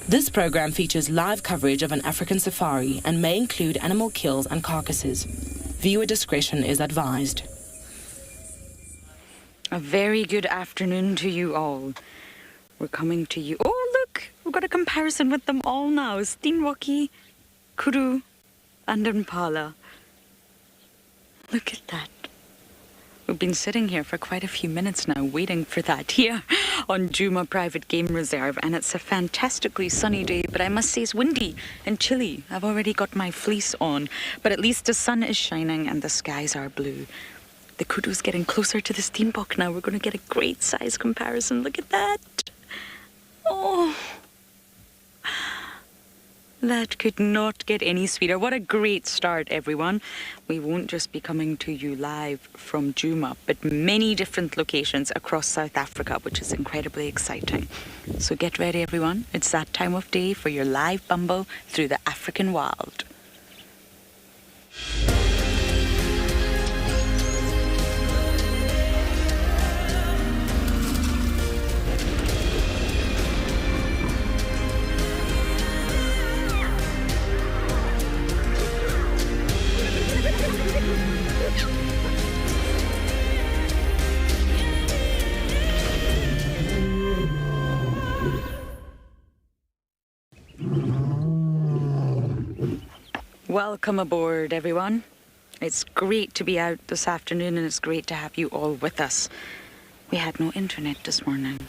This program features live coverage of an African safari and may include animal kills and carcasses. Viewer discretion is advised. A very good afternoon to you all. We're coming to you. Oh, look, we've got a comparison with them all now. Steenbokkie, kudu, and impala. Look at that. We've been sitting here for quite a few minutes now waiting for that here on Djuma Private Game Reserve, and it's a fantastically sunny day, but I must say it's windy and chilly. I've already got my fleece on, but at least the sun is shining and the skies are blue. The kudu's getting closer to the steenbok now. We're going to get a great size comparison. Look at that. Oh, that could not get any sweeter. What a great start, everyone. We won't just be coming to you live from Djuma, but many different locations across South Africa, which is incredibly exciting. So get ready, everyone. It's that time of day for your live bumble through the African wild. Welcome aboard, everyone. It's great to be out this afternoon, and it's great to have you all with us. We had no internet this morning.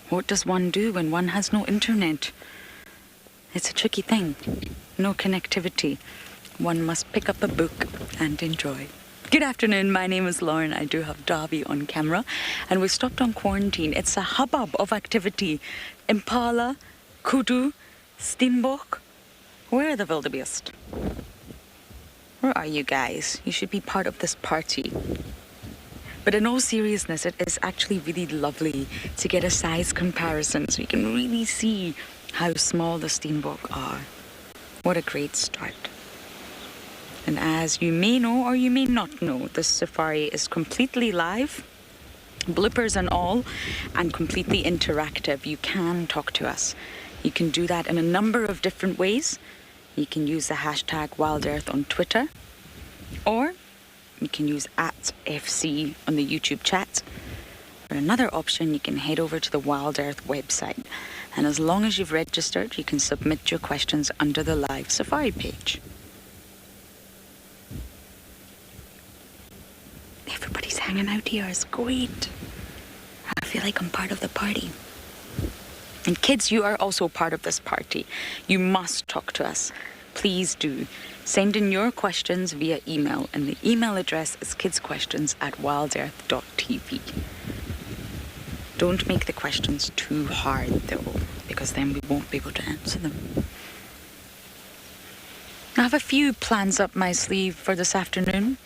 What does one do when one has no internet? It's a tricky thing. No connectivity. One must pick up a book and enjoy. Good afternoon, my name is Lauren. I do have Darby on camera, and we've stopped on quarantine. It's a hubbub of activity. Impala, kudu, steenbok. Where are the Wildebeest? Where are you guys? You should be part of this party. But in all seriousness, it is actually really lovely to get a size comparison so you can really see how small the steenbok are. What a great start. And as you may know or you may not know, this safari is completely live, bloopers and all, and completely interactive. You can talk to us. You can do that in a number of different ways. You can use the hashtag WildEarth on Twitter, or you can use @FC on the YouTube chat. Or another option, you can head over to the WildEarth website. And as long as you've registered, you can submit your questions under the live safari page. Everybody's hanging out here. It's great. I feel like I'm part of the party. And kids, you are also part of this party. You must talk to us. Please do. Send in your questions via email, and the email address is kidsquestions@wildearth.tv. Don't make the questions too hard, though, because then we won't be able to answer them. I have a few plans up my sleeve for this afternoon.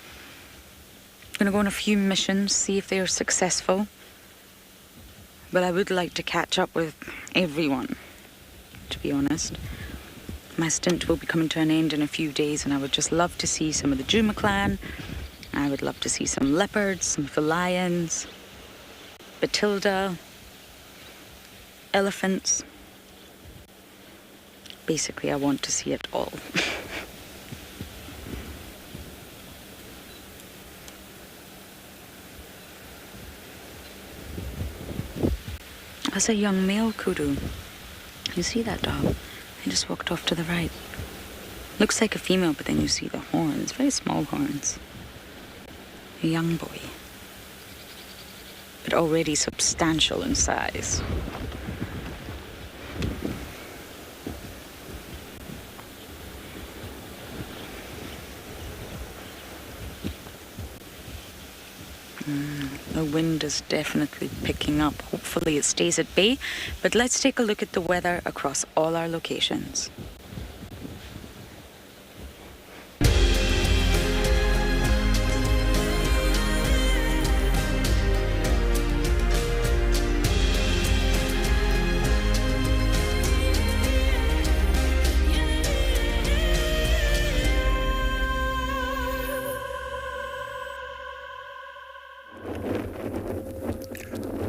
I'm going to go on a few missions, see if they are successful. But I would like to catch up with everyone, to be honest. My stint will be coming to an end in a few days, and I would just love to see some of the Djuma clan. I would love to see some leopards, some lions, Batilda, elephants. Basically, I want to see it all. That's a young male kudu. You see that dog? He just walked off to the right. Looks like a female, but then you see the horns, very small horns. A young boy, but already substantial in size. The wind is definitely picking up. Hopefully it stays at bay. But let's take a look at the weather across all our locations.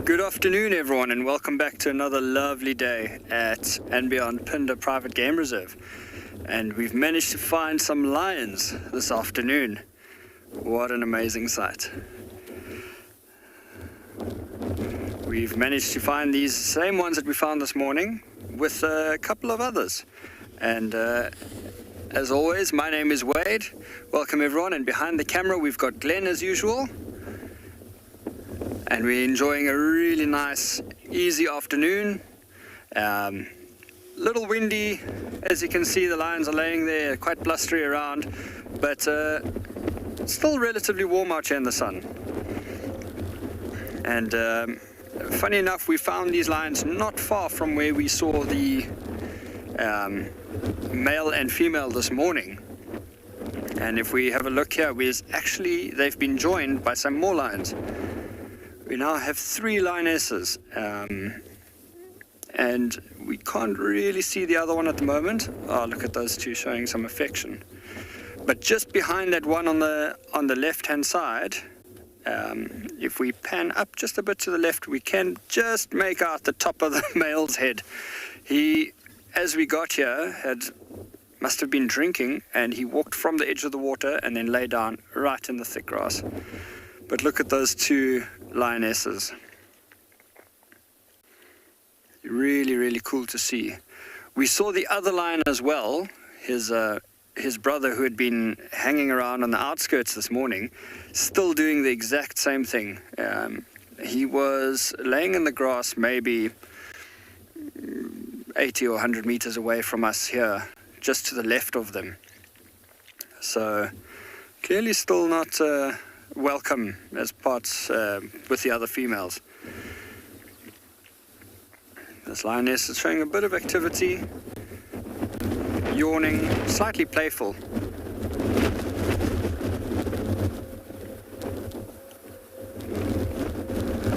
Good afternoon, everyone, and welcome back to another lovely day at andBeyond Phinda Private Game Reserve. And we've managed to find some lions this afternoon. What an amazing sight. We've managed to find these same ones that we found this morning with a couple of others. And as always, my name is Wade. Welcome, everyone. And behind the camera, we've got Glenn as usual. And we're enjoying a really nice, easy afternoon. Little windy, as you can see, the lions are laying there, quite blustery around, but still relatively warm out here in the sun. And funny enough, we found these lions not far from where we saw the male and female this morning. And if we have a look here, they've been joined by some more lions. We now have 3 lionesses, and we can't really see the other one at the moment. Oh, look at those two showing some affection. But just behind that one on the left-hand side, if we pan up just a bit to the left, we can just make out the top of the male's head. He, as we got here, must have been drinking, and he walked from the edge of the water and then lay down right in the thick grass. But look at those 2 lionesses. Really, really cool to see. We saw the other lion as well, his brother, who had been hanging around on the outskirts this morning, still doing the exact same thing. He was laying in the grass maybe 80 or 100 meters away from us here, just to the left of them. So clearly still not welcome as parts with the other females. This lioness is showing a bit of activity, yawning, slightly playful.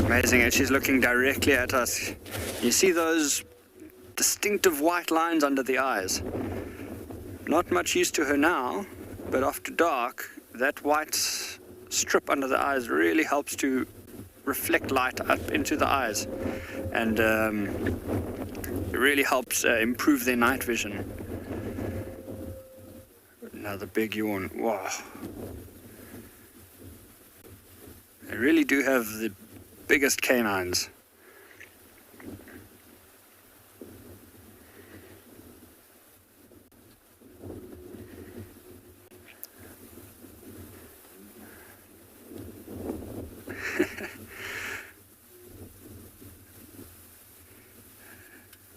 Amazing, and she's looking directly at us. You see those distinctive white lines under the eyes. Not much used to her now, but after dark, that white strip under the eyes really helps to reflect light up into the eyes, and it really helps improve their night vision. Another big yawn. Wow. They really do have the biggest canines.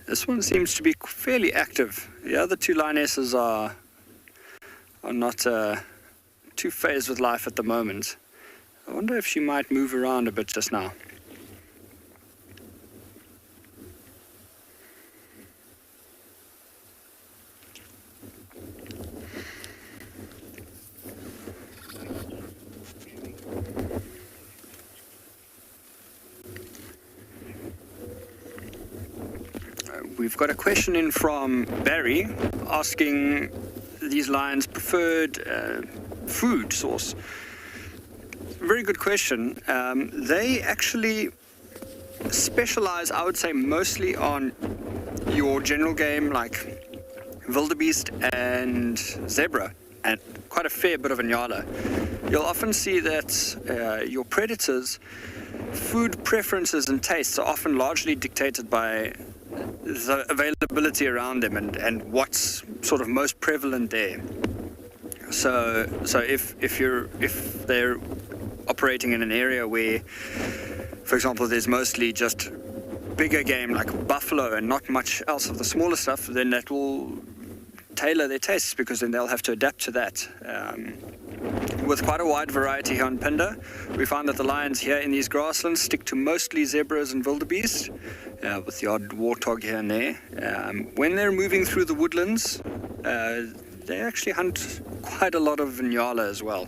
This one seems to be fairly active. The other 2 lionesses are not too phased with life at the moment. I wonder if she might move around a bit just now. We've got a question in from Barry asking these lions' preferred food source. Very good question. They actually specialize, I would say, mostly on your general game like wildebeest and zebra, and quite a fair bit of Ngala. You'll often see that your predators' food preferences and tastes are often largely dictated by the availability around them and what's sort of most prevalent there. So if they're operating in an area where, for example, there's mostly just bigger game like buffalo and not much else of the smaller stuff, then that will tailor their tastes, because then they'll have to adapt to that. With quite a wide variety here on Pinder, we find that the lions here in these grasslands stick to mostly zebras and wildebeest, with the odd warthog here and there. When they're moving through the woodlands, they actually hunt quite a lot of Ngala as well.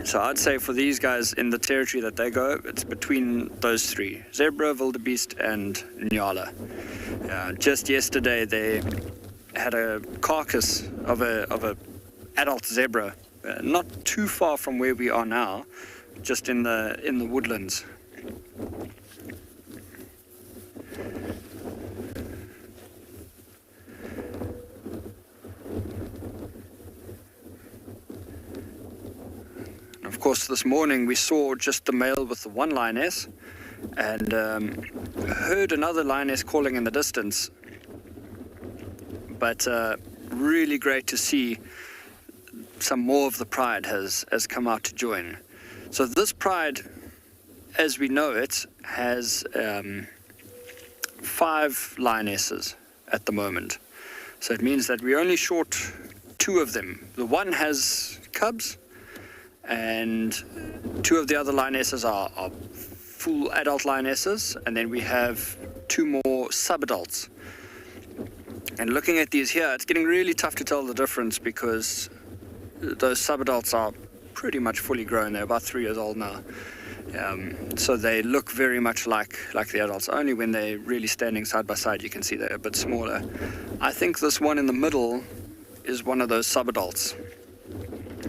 So I'd say for these guys in the territory that they go, it's between those 3: zebra, wildebeest, and Ngala. Just yesterday they had a carcass of a adult zebra, not too far from where we are now, just in the woodlands. Of course, this morning we saw just the male with the one lioness, and heard another lioness calling in the distance. But really great to see some more of the pride has come out to join. So this pride, as we know it, has 5 lionesses at the moment. So it means that we're only short 2 of them. The one has cubs, and 2 of the other lionesses are full adult lionesses, and then we have 2 more subadults. And looking at these here, it's getting really tough to tell the difference because those subadults are pretty much fully grown. They're about 3 years old now. So they look very much like the adults. Only when they're really standing side by side you can see they're a bit smaller. I think this one in the middle is one of those subadults.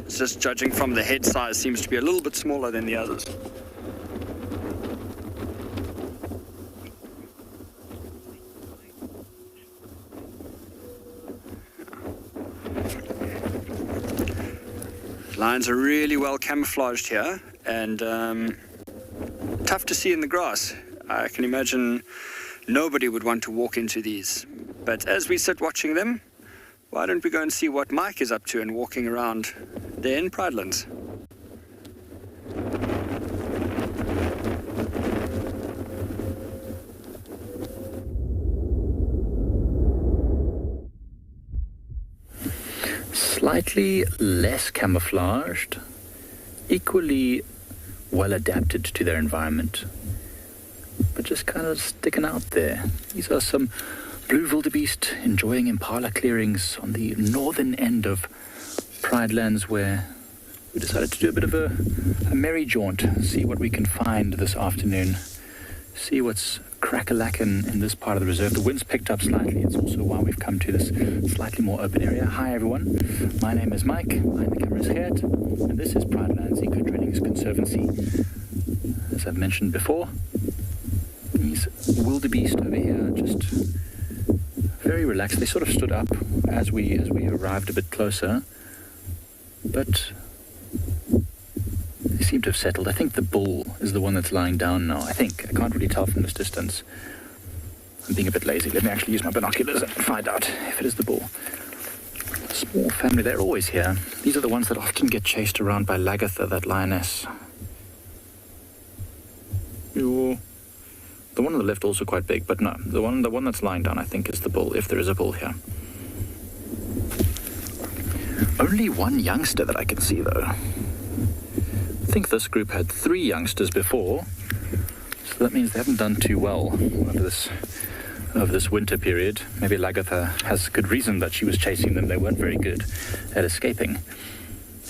Just judging from the head size, seems to be a little bit smaller than the others. Lions are really well camouflaged here, and tough to see in the grass. I can imagine nobody would want to walk into these. But as we sit watching them, why don't we go and see what Mike is up to and walking around there in Pridelands. Slightly less camouflaged, equally well adapted to their environment, but just kind of sticking out there. These are some blue wildebeest enjoying impala clearings on the northern end of Pridelands, where we decided to do a bit of a merry jaunt, see what we can find this afternoon, see what's crack-a-lackin' in this part of the reserve. The wind's picked up slightly. It's also why we've come to this slightly more open area. Hi everyone, my name is Mike, behind the camera is Gert, and this is Pridelands Eco-Training's Conservancy. As I've mentioned before, these wildebeest over here just very relaxed. They sort of stood up as we arrived a bit closer, but they seem to have settled. I think the bull is the one that's lying down now. I can't really tell from this distance. I'm being a bit lazy. Let me actually use my binoculars and find out if it is the bull. A small family, they're always here. These are the ones that often get chased around by Lagatha, that lioness. The one on the left also quite big, but no, the one that's lying down I think is the bull, if there is a bull here. Only one youngster that I can see though. I think this group had 3 youngsters before, so that means they haven't done too well over this winter period. Maybe Lagatha has good reason that she was chasing them. They weren't very good at escaping.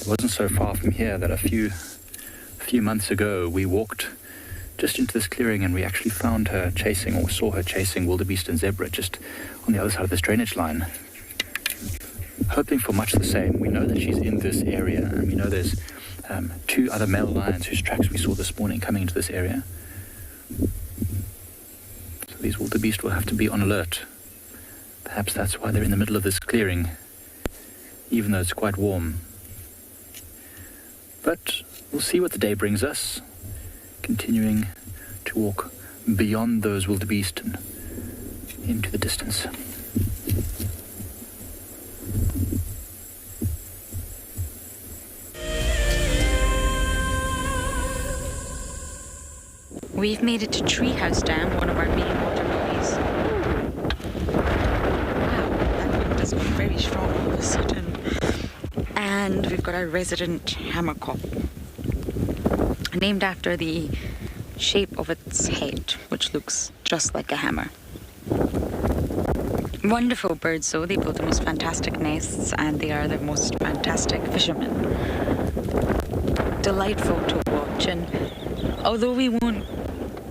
It wasn't so far from here that a few months ago we walked just into this clearing and we actually found her chasing, or saw her chasing, wildebeest and zebra just on the other side of this drainage line. Hoping for much the same. We know that she's in this area, and we know there's 2 other male lions whose tracks we saw this morning coming into this area. So these wildebeest will have to be on alert. Perhaps that's why they're in the middle of this clearing, even though it's quite warm. But we'll see what the day brings us, continuing to walk beyond those wildebeest and into the distance. We've made it to Treehouse Dam, one of our main water bodies. Wow, that wind has been very strong all of a sudden. And we've got our resident hammerkop, named after the shape of its head, which looks just like a hammer. Wonderful birds though, they build the most fantastic nests and they are the most fantastic fishermen. Delightful to watch, and although we won't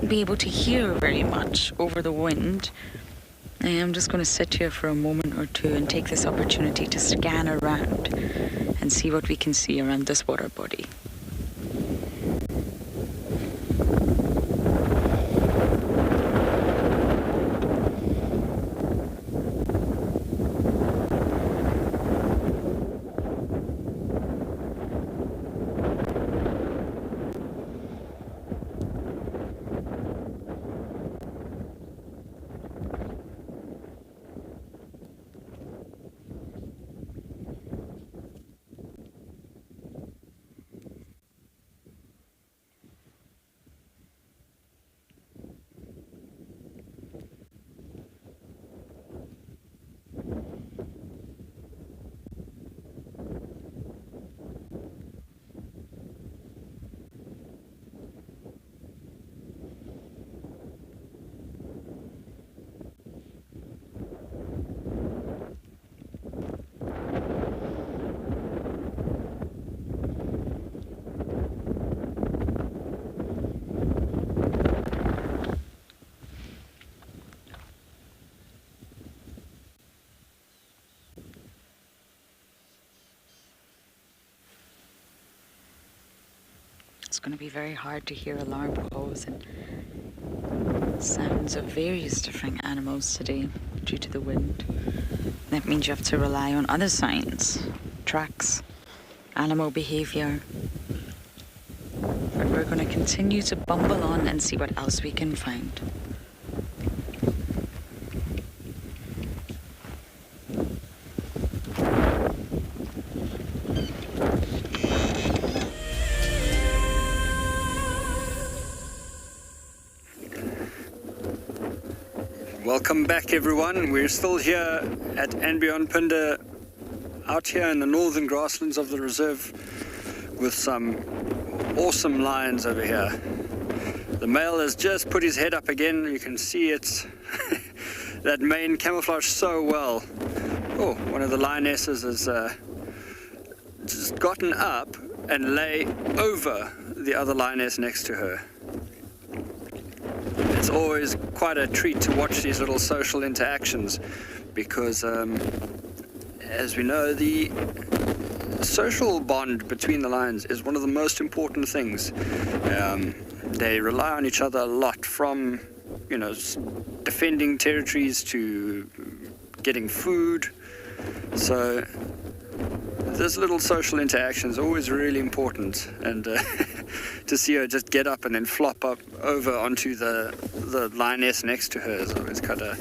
be able to hear very much over the wind, I'm just going to sit here for a moment or two and take this opportunity to scan around and see what we can see around this water body. it's going to be very hard to hear alarm calls and sounds of various different animals today due to the wind. That means you have to rely on other signs, tracks, animal behavior. But we're going to continue to bumble on and see what else we can find. Welcome back, everyone. We're still here at andBeyond Pinder, out here in the northern grasslands of the reserve with some awesome lions over here. The male has just put his head up again. You can see it's that mane camouflaged so well. Oh, one of the lionesses has just gotten up and lay over the other lioness next to her. It's always quite a treat to watch these little social interactions because, as we know, the social bond between the lions is one of the most important things. They rely on each other a lot, from, defending territories to getting food. So this little social interaction is always really important, and to see her just get up and then flop up over onto the lioness next to her is always kind of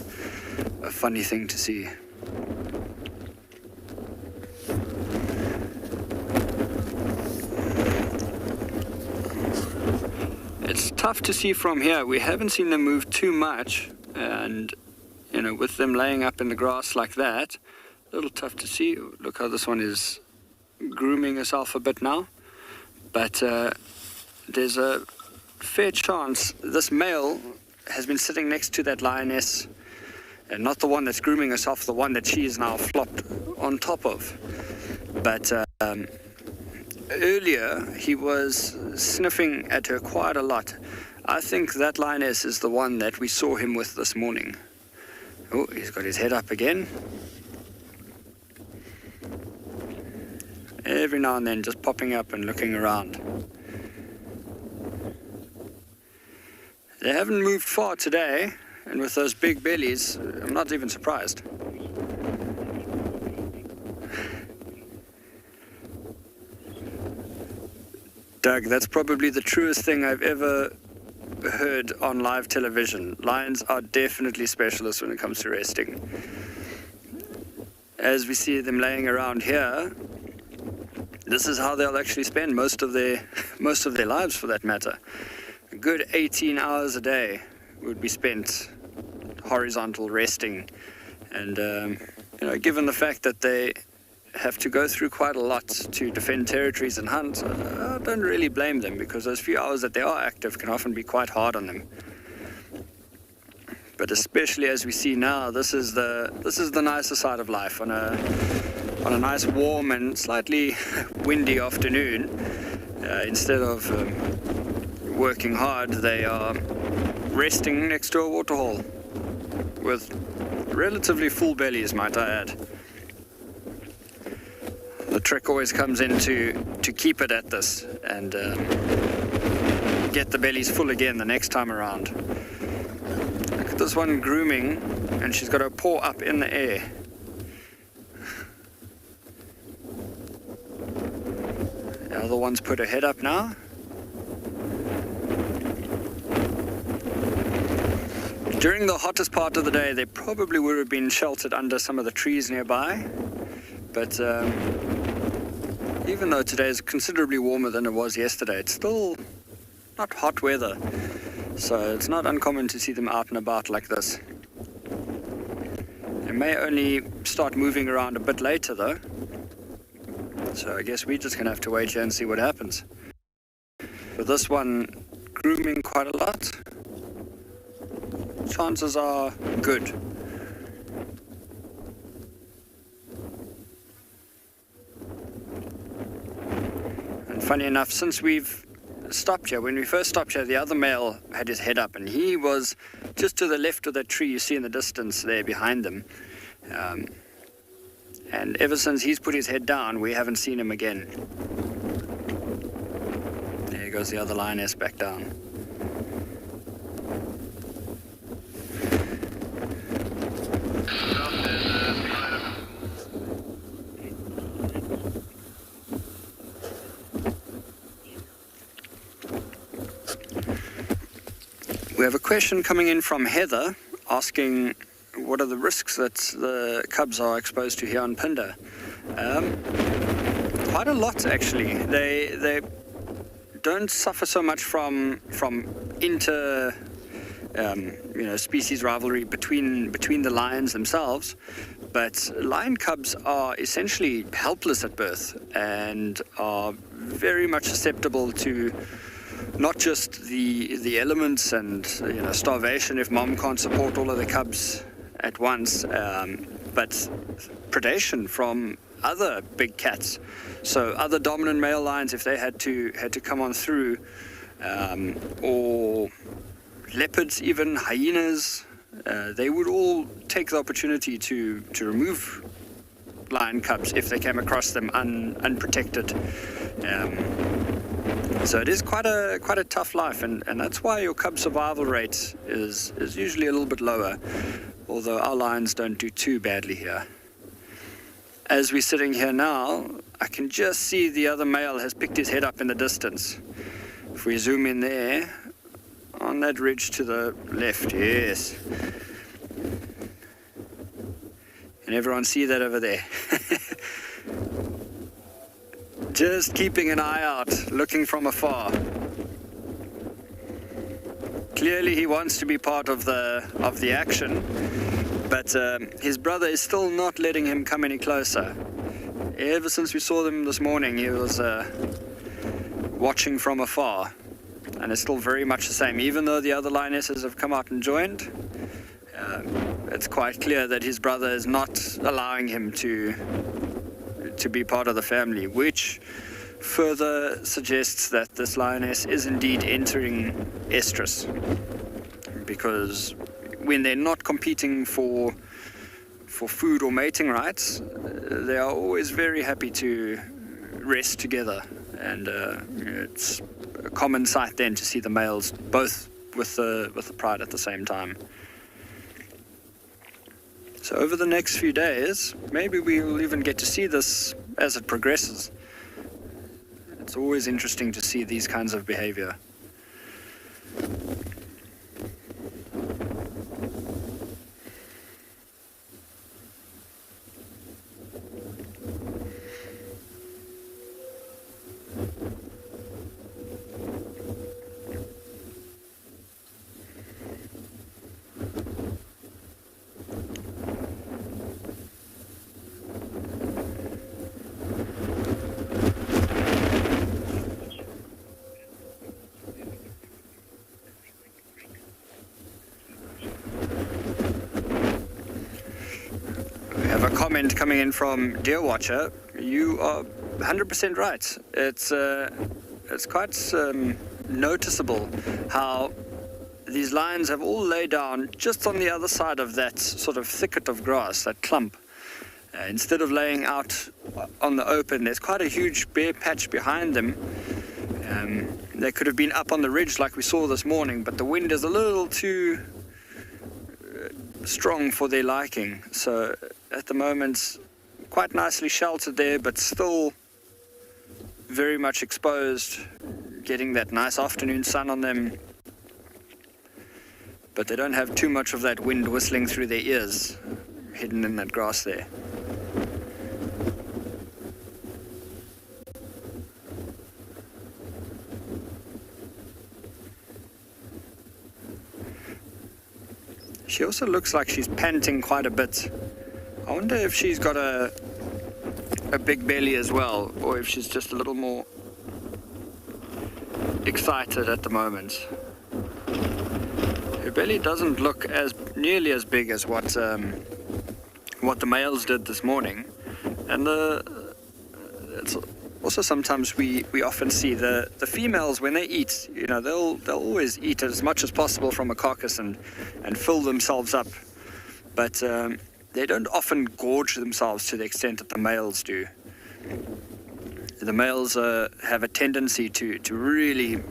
a funny thing to see. It's tough to see from here. We haven't seen them move too much, and with them laying up in the grass like that, a little tough to see. Look how this one is grooming herself a bit now, but there's a fair chance this male has been sitting next to that lioness, and not the one that's grooming herself, the one that she is now flopped on top of. But earlier he was sniffing at her quite a lot. I think that lioness is the one that we saw him with this morning. Oh, he's got his head up again. Every now and then just popping up and looking around. They haven't moved far today, and with those big bellies, I'm not even surprised. Doug, that's probably the truest thing I've ever heard on live television. Lions are definitely specialists when it comes to resting. As we see them laying around here, this is how they'll actually spend most of their lives, for that matter. A good 18 hours a day would be spent horizontal resting, and given the fact that they have to go through quite a lot to defend territories and hunt, I don't really blame them, because those few hours that they are active can often be quite hard on them. But especially as we see now, this is the nicer side of life. On a nice warm and slightly windy afternoon, instead of working hard, they are resting next to a waterhole with relatively full bellies, might I add. The trick always comes in to keep it at this and get the bellies full again the next time around. Look at this one grooming, and she's got her paw up in the air. The other one's put her head up now. During the hottest part of the day, they probably would have been sheltered under some of the trees nearby. But even though today is considerably warmer than it was yesterday, it's still not hot weather. So it's not uncommon to see them out and about like this. They may only start moving around a bit later though. So I guess we're just going to have to wait here and see what happens. For this one, grooming quite a lot, chances are good. And funny enough, since we've stopped here, when we first stopped here, the other male had his head up, and he was just to the left of that tree you see in the distance there behind them. And ever since he's put his head down, we haven't seen him again. There you goes the other lioness back down. We have a question coming in from Heather asking what are the risks that the cubs are exposed to here on Pinder. Quite a lot, actually. They don't suffer so much from inter species rivalry between the lions themselves, but lion cubs are essentially helpless at birth and are very much susceptible to not just the elements and starvation if mom can't support all of the cubs at once, but predation from other big cats. So other dominant male lions, if they had to come on through, or leopards, even hyenas, they would all take the opportunity to remove lion cubs if they came across them unprotected. So it is quite a tough life, and that's why your cub survival rate is usually a little bit lower, although our lions don't do too badly here. As we're sitting here now, I can just see the other male has picked his head up in the distance. If we zoom in there, on that ridge to the left, yes. Can everyone see that over there? Just keeping an eye out, looking from afar. Clearly he wants to be part of the action, but his brother is still not letting him come any closer. Ever since we saw them this morning, he was watching from afar, and it's still very much the same. Even though the other lionesses have come out and joined, it's quite clear that his brother is not allowing him to be part of the family, which further suggests that this lioness is indeed entering estrus, because when they're not competing for food or mating rights, they are always very happy to rest together, and it's a common sight then to see the males both with the pride at the same time. So over the next few days, maybe we'll even get to see this as it progresses. It's always interesting to see these kinds of behavior. Comment coming in from Deer Watcher. You are 100% right. It's quite noticeable how these lions have all laid down just on the other side of that sort of thicket of grass, that clump. Instead of laying out on the open, there's quite a huge bare patch behind them. They could have been up on the ridge like we saw this morning, but the wind is a little too strong for their liking. So at the moment, quite nicely sheltered there, but still very much exposed, getting that nice afternoon sun on them. But they don't have too much of that wind whistling through their ears, hidden in that grass there. She also looks like she's panting quite a bit. I wonder if she's got a big belly as well, or if she's just a little more excited at the moment. Her belly doesn't look nearly as big as what the males did this morning, and it's also sometimes we often see the females when they eat, they'll always eat as much as possible from a carcass and fill themselves up, but they don't often gorge themselves to the extent that the males do. The males have a tendency to really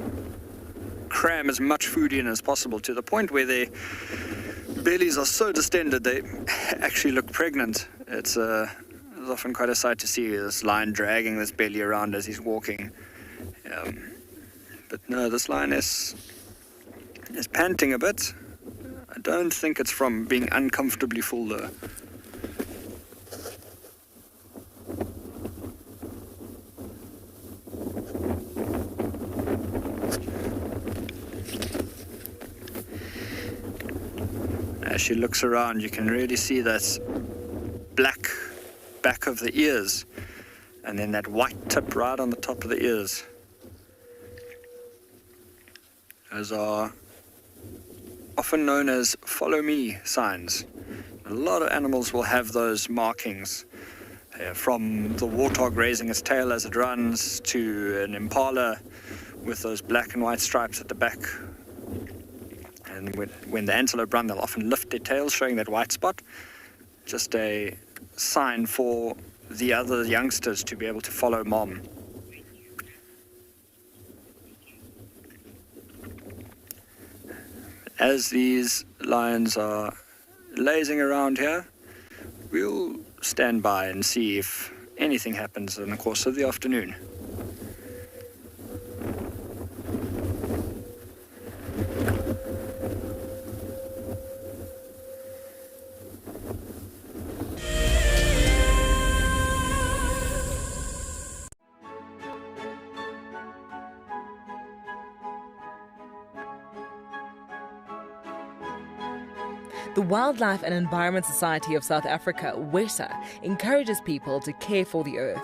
cram as much food in as possible, to the point where their bellies are so distended they actually look pregnant. It's often quite a sight to see this lion dragging this belly around as he's walking. But no, this lion is panting a bit. I don't think it's from being uncomfortably full though. As she looks around, you can really see that black back of the ears, and then that white tip right on the top of the ears. Those are often known as follow me signs. A lot of animals will have those markings, from the warthog raising its tail as it runs, to an impala with those black and white stripes at the back. And when the antelope run, they'll often lift their tails, showing that white spot. Just a sign for the other youngsters to be able to follow mom. As these lions are lazing around here, we'll stand by and see if anything happens in the course of the afternoon. The Wildlife and Environment Society of South Africa, WESA, encourages people to care for the earth.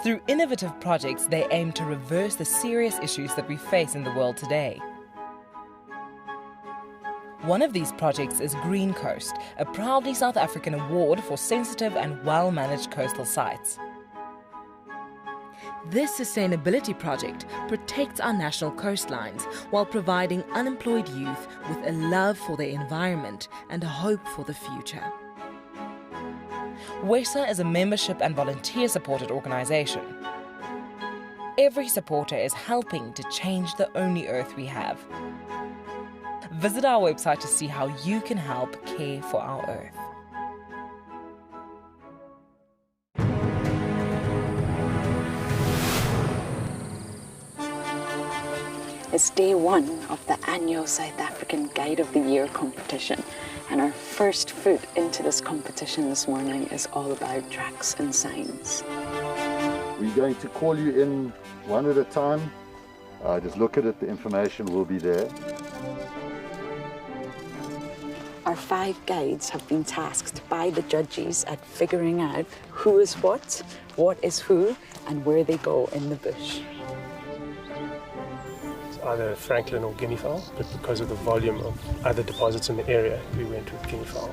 Through innovative projects, they aim to reverse the serious issues that we face in the world today. One of these projects is Green Coast, a proudly South African award for sensitive and well-managed coastal sites. This sustainability project protects our national coastlines while providing unemployed youth with a love for their environment and a hope for the future. WESA is a membership and volunteer-supported organisation. Every supporter is helping to change the only earth we have. Visit our website to see how you can help care for our earth. It's day one of the annual South African Guide of the Year competition, and our first foot into this competition this morning is all about tracks and signs. We're going to call you in one at a time. Just look at it, the information will be there. Our 5 guides have been tasked by the judges at figuring out who is what is who, and where they go in the bush. Either Franklin or guinea fowl, but because of the volume of other deposits in the area, we went with guinea fowl.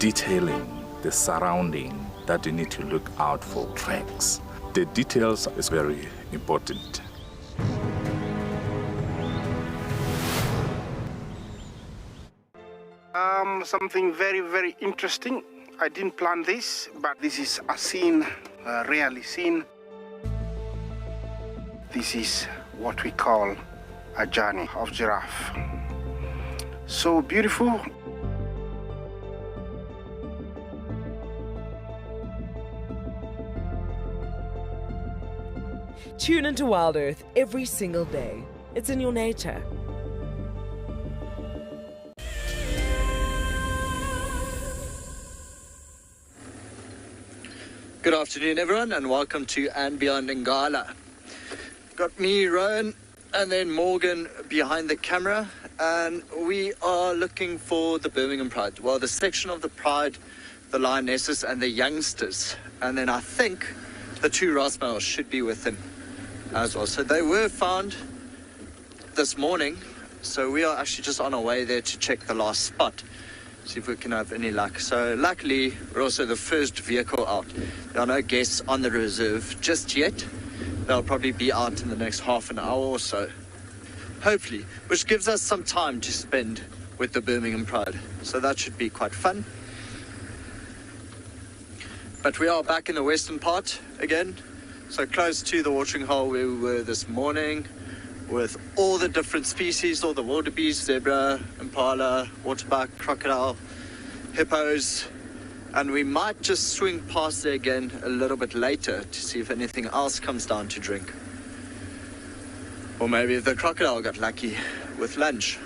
Detailing the surrounding that you need to look out for tracks. The details is very important. Something very, very interesting. I didn't plan this, but this is a scene rarely seen. This is what we call a journey of giraffe. So beautiful. Tune into WildEarth every single day. It's in your nature. Good afternoon, everyone, and welcome to andBeyond in Ngala. Got me, Rowan, and then Morgan behind the camera, and we are looking for the Birmingham Pride. Well, the section of the Pride, the lionesses and the youngsters, and then I think the 2 Ross males should be with them as well. So they were found this morning, so we are actually just on our way there to check the last spot. See if we can have any luck. So luckily, we're also the first vehicle out. There are no guests on the reserve just yet. They'll probably be out in the next half an hour or so, hopefully, which gives us some time to spend with the Birmingham Pride. So that should be quite fun. But we are back in the western part again, so close to the watering hole where we were this morning, with all the different species, all the wildebeest, zebra, impala, waterbuck, crocodile, hippos, and we might just swing past there again a little bit later to see if anything else comes down to drink. Or maybe the crocodile got lucky with lunch.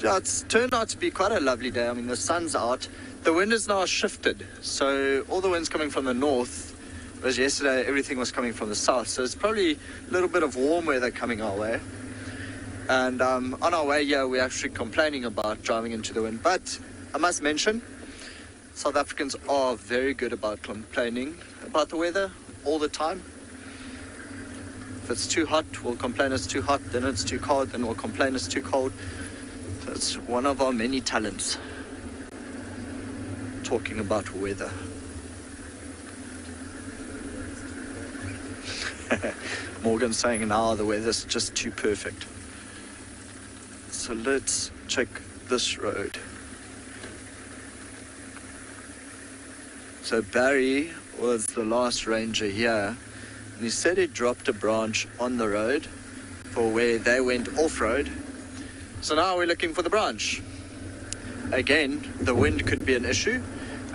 Yeah, it's turned out to be quite a lovely day. I mean, the sun's out. The wind has now shifted, so all the wind's coming from the north, whereas yesterday everything was coming from the south. So it's probably a little bit of warm weather coming our way. And on our way here, we're actually complaining about driving into the wind. But I must mention, South Africans are very good about complaining about the weather all the time. If it's too hot, we'll complain it's too hot. Then it's too cold, then we'll complain it's too cold. So it's one of our many talents, talking about weather. Morgan's saying now the weather's just too perfect. So let's check this road. So Barry was the last ranger here, and he said he dropped a branch on the road for where they went off-road. So now we're looking for the branch. Again, the wind could be an issue,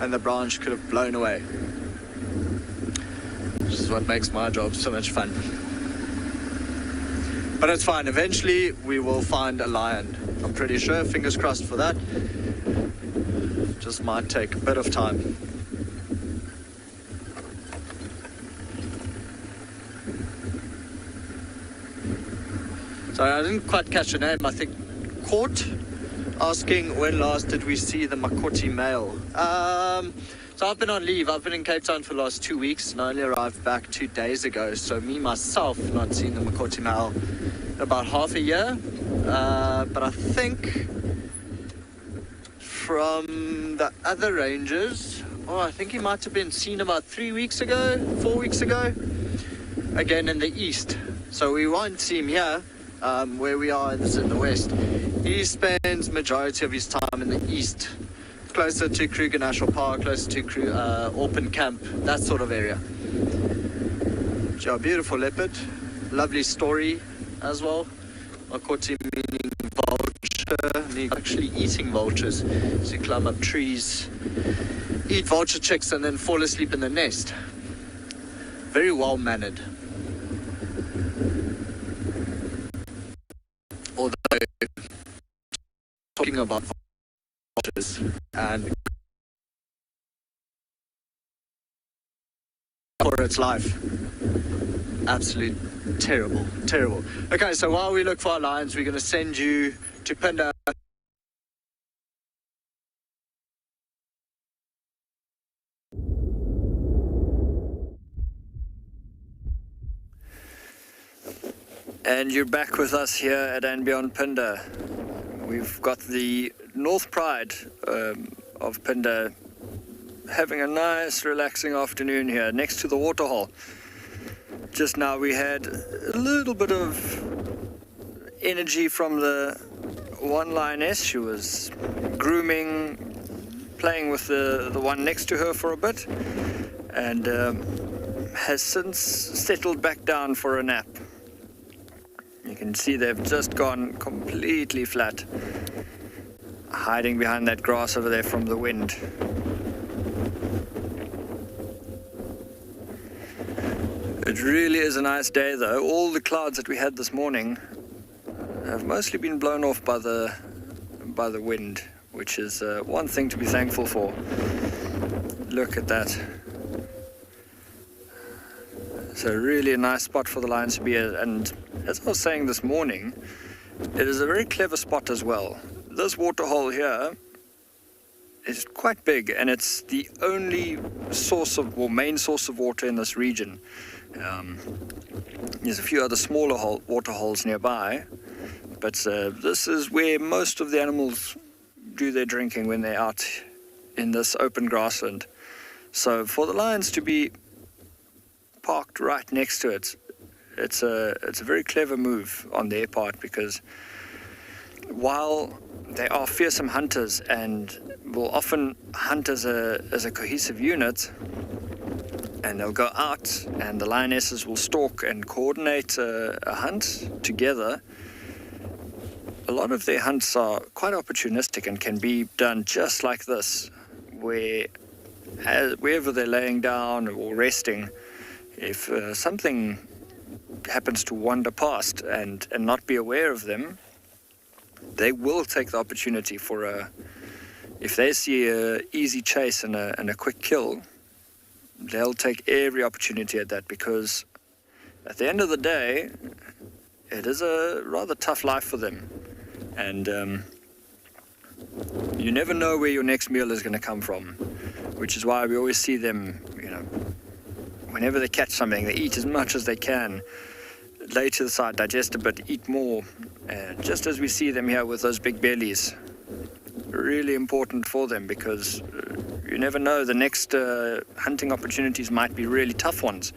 and the branch could have blown away. Which is what makes my job so much fun. But it's fine, eventually we will find a lion. I'm pretty sure, fingers crossed for that. Just might take a bit of time. Sorry, I didn't quite catch your name. I think Court asking when last did we see the Makoti male. So I've been on leave. I've been in Cape Town for the last 2 weeks and I only arrived back 2 days ago. So me, myself, not seen the Makoti male in about half a year. But I think from the other rangers, I think he might have been seen about 3 weeks ago, 4 weeks ago, again in the east. So we won't see him here, where we are in the west. He spends majority of his time in the east, closer to Kruger National Park, closer to Orpen Camp, that sort of area. Yeah, beautiful leopard, lovely story as well. Makoti meaning vulture, and he's actually eating vultures. So you climb up trees, eat vulture chicks, and then fall asleep in the nest. Very well mannered. Although, talking about vultures and for its life, absolute terrible. Okay, so while we look for our lions, we're going to send you to Pinder. And you're back with us here at andBeyond Pinder. We've got the North Pride of Pinder having a nice relaxing afternoon here next to the waterhole. Just now we had a little bit of energy from the one lioness. She was grooming, playing with the one next to her for a bit, and has since settled back down for a nap. You can see they've just gone completely flat, hiding behind that grass over there from the wind. It really is a nice day though. All the clouds that we had this morning have mostly been blown off by the wind, which is one thing to be thankful for. Look at that. So really a nice spot for the lions to be at, and as I was saying this morning, it is a very clever spot as well. This waterhole here is quite big, and it's the only main source of water in this region. There's a few other smaller waterholes nearby, but this is where most of the animals do their drinking when they're out in this open grassland. So for the lions to be parked right next to it, it's a very clever move on their part, because while they are fearsome hunters and will often hunt as a cohesive unit, and they'll go out and the lionesses will stalk and coordinate a hunt together, a lot of their hunts are quite opportunistic and can be done just like this, wherever they're laying down or resting, if something happens to wander past and not be aware of them, they will take the opportunity if they see an easy chase and a quick kill, they'll take every opportunity at that, because at the end of the day, it is a rather tough life for them. And you never know where your next meal is going to come from, which is why we always see them, whenever they catch something, they eat as much as they can, lay to the side, digest a bit, eat more, just as we see them here with those big bellies. Really important for them, because you never know, the next hunting opportunities might be really tough ones,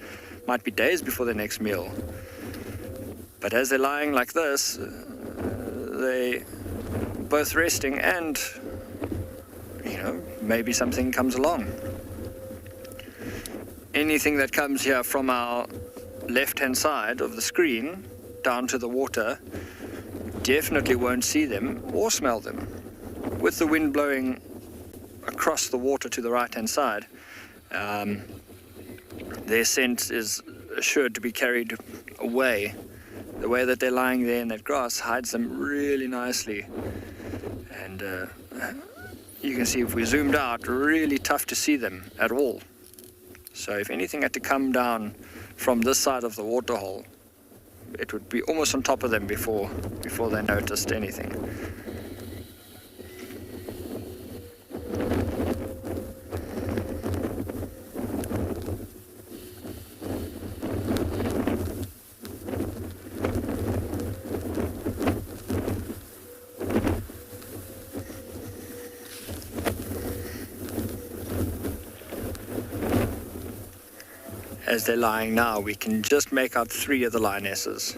might be days before their next meal. But as they're lying like this, they both resting and, maybe something comes along. Anything that comes here from our left-hand side of the screen down to the water definitely won't see them or smell them. With the wind blowing across the water to the right-hand side, their scent is assured to be carried away. The way that they're lying there in that grass hides them really nicely. And you can see if we zoomed out, really tough to see them at all. So if anything had to come down from this side of the waterhole, it would be almost on top of them before they noticed anything. As they're lying now, we can just make out 3 of the lionesses.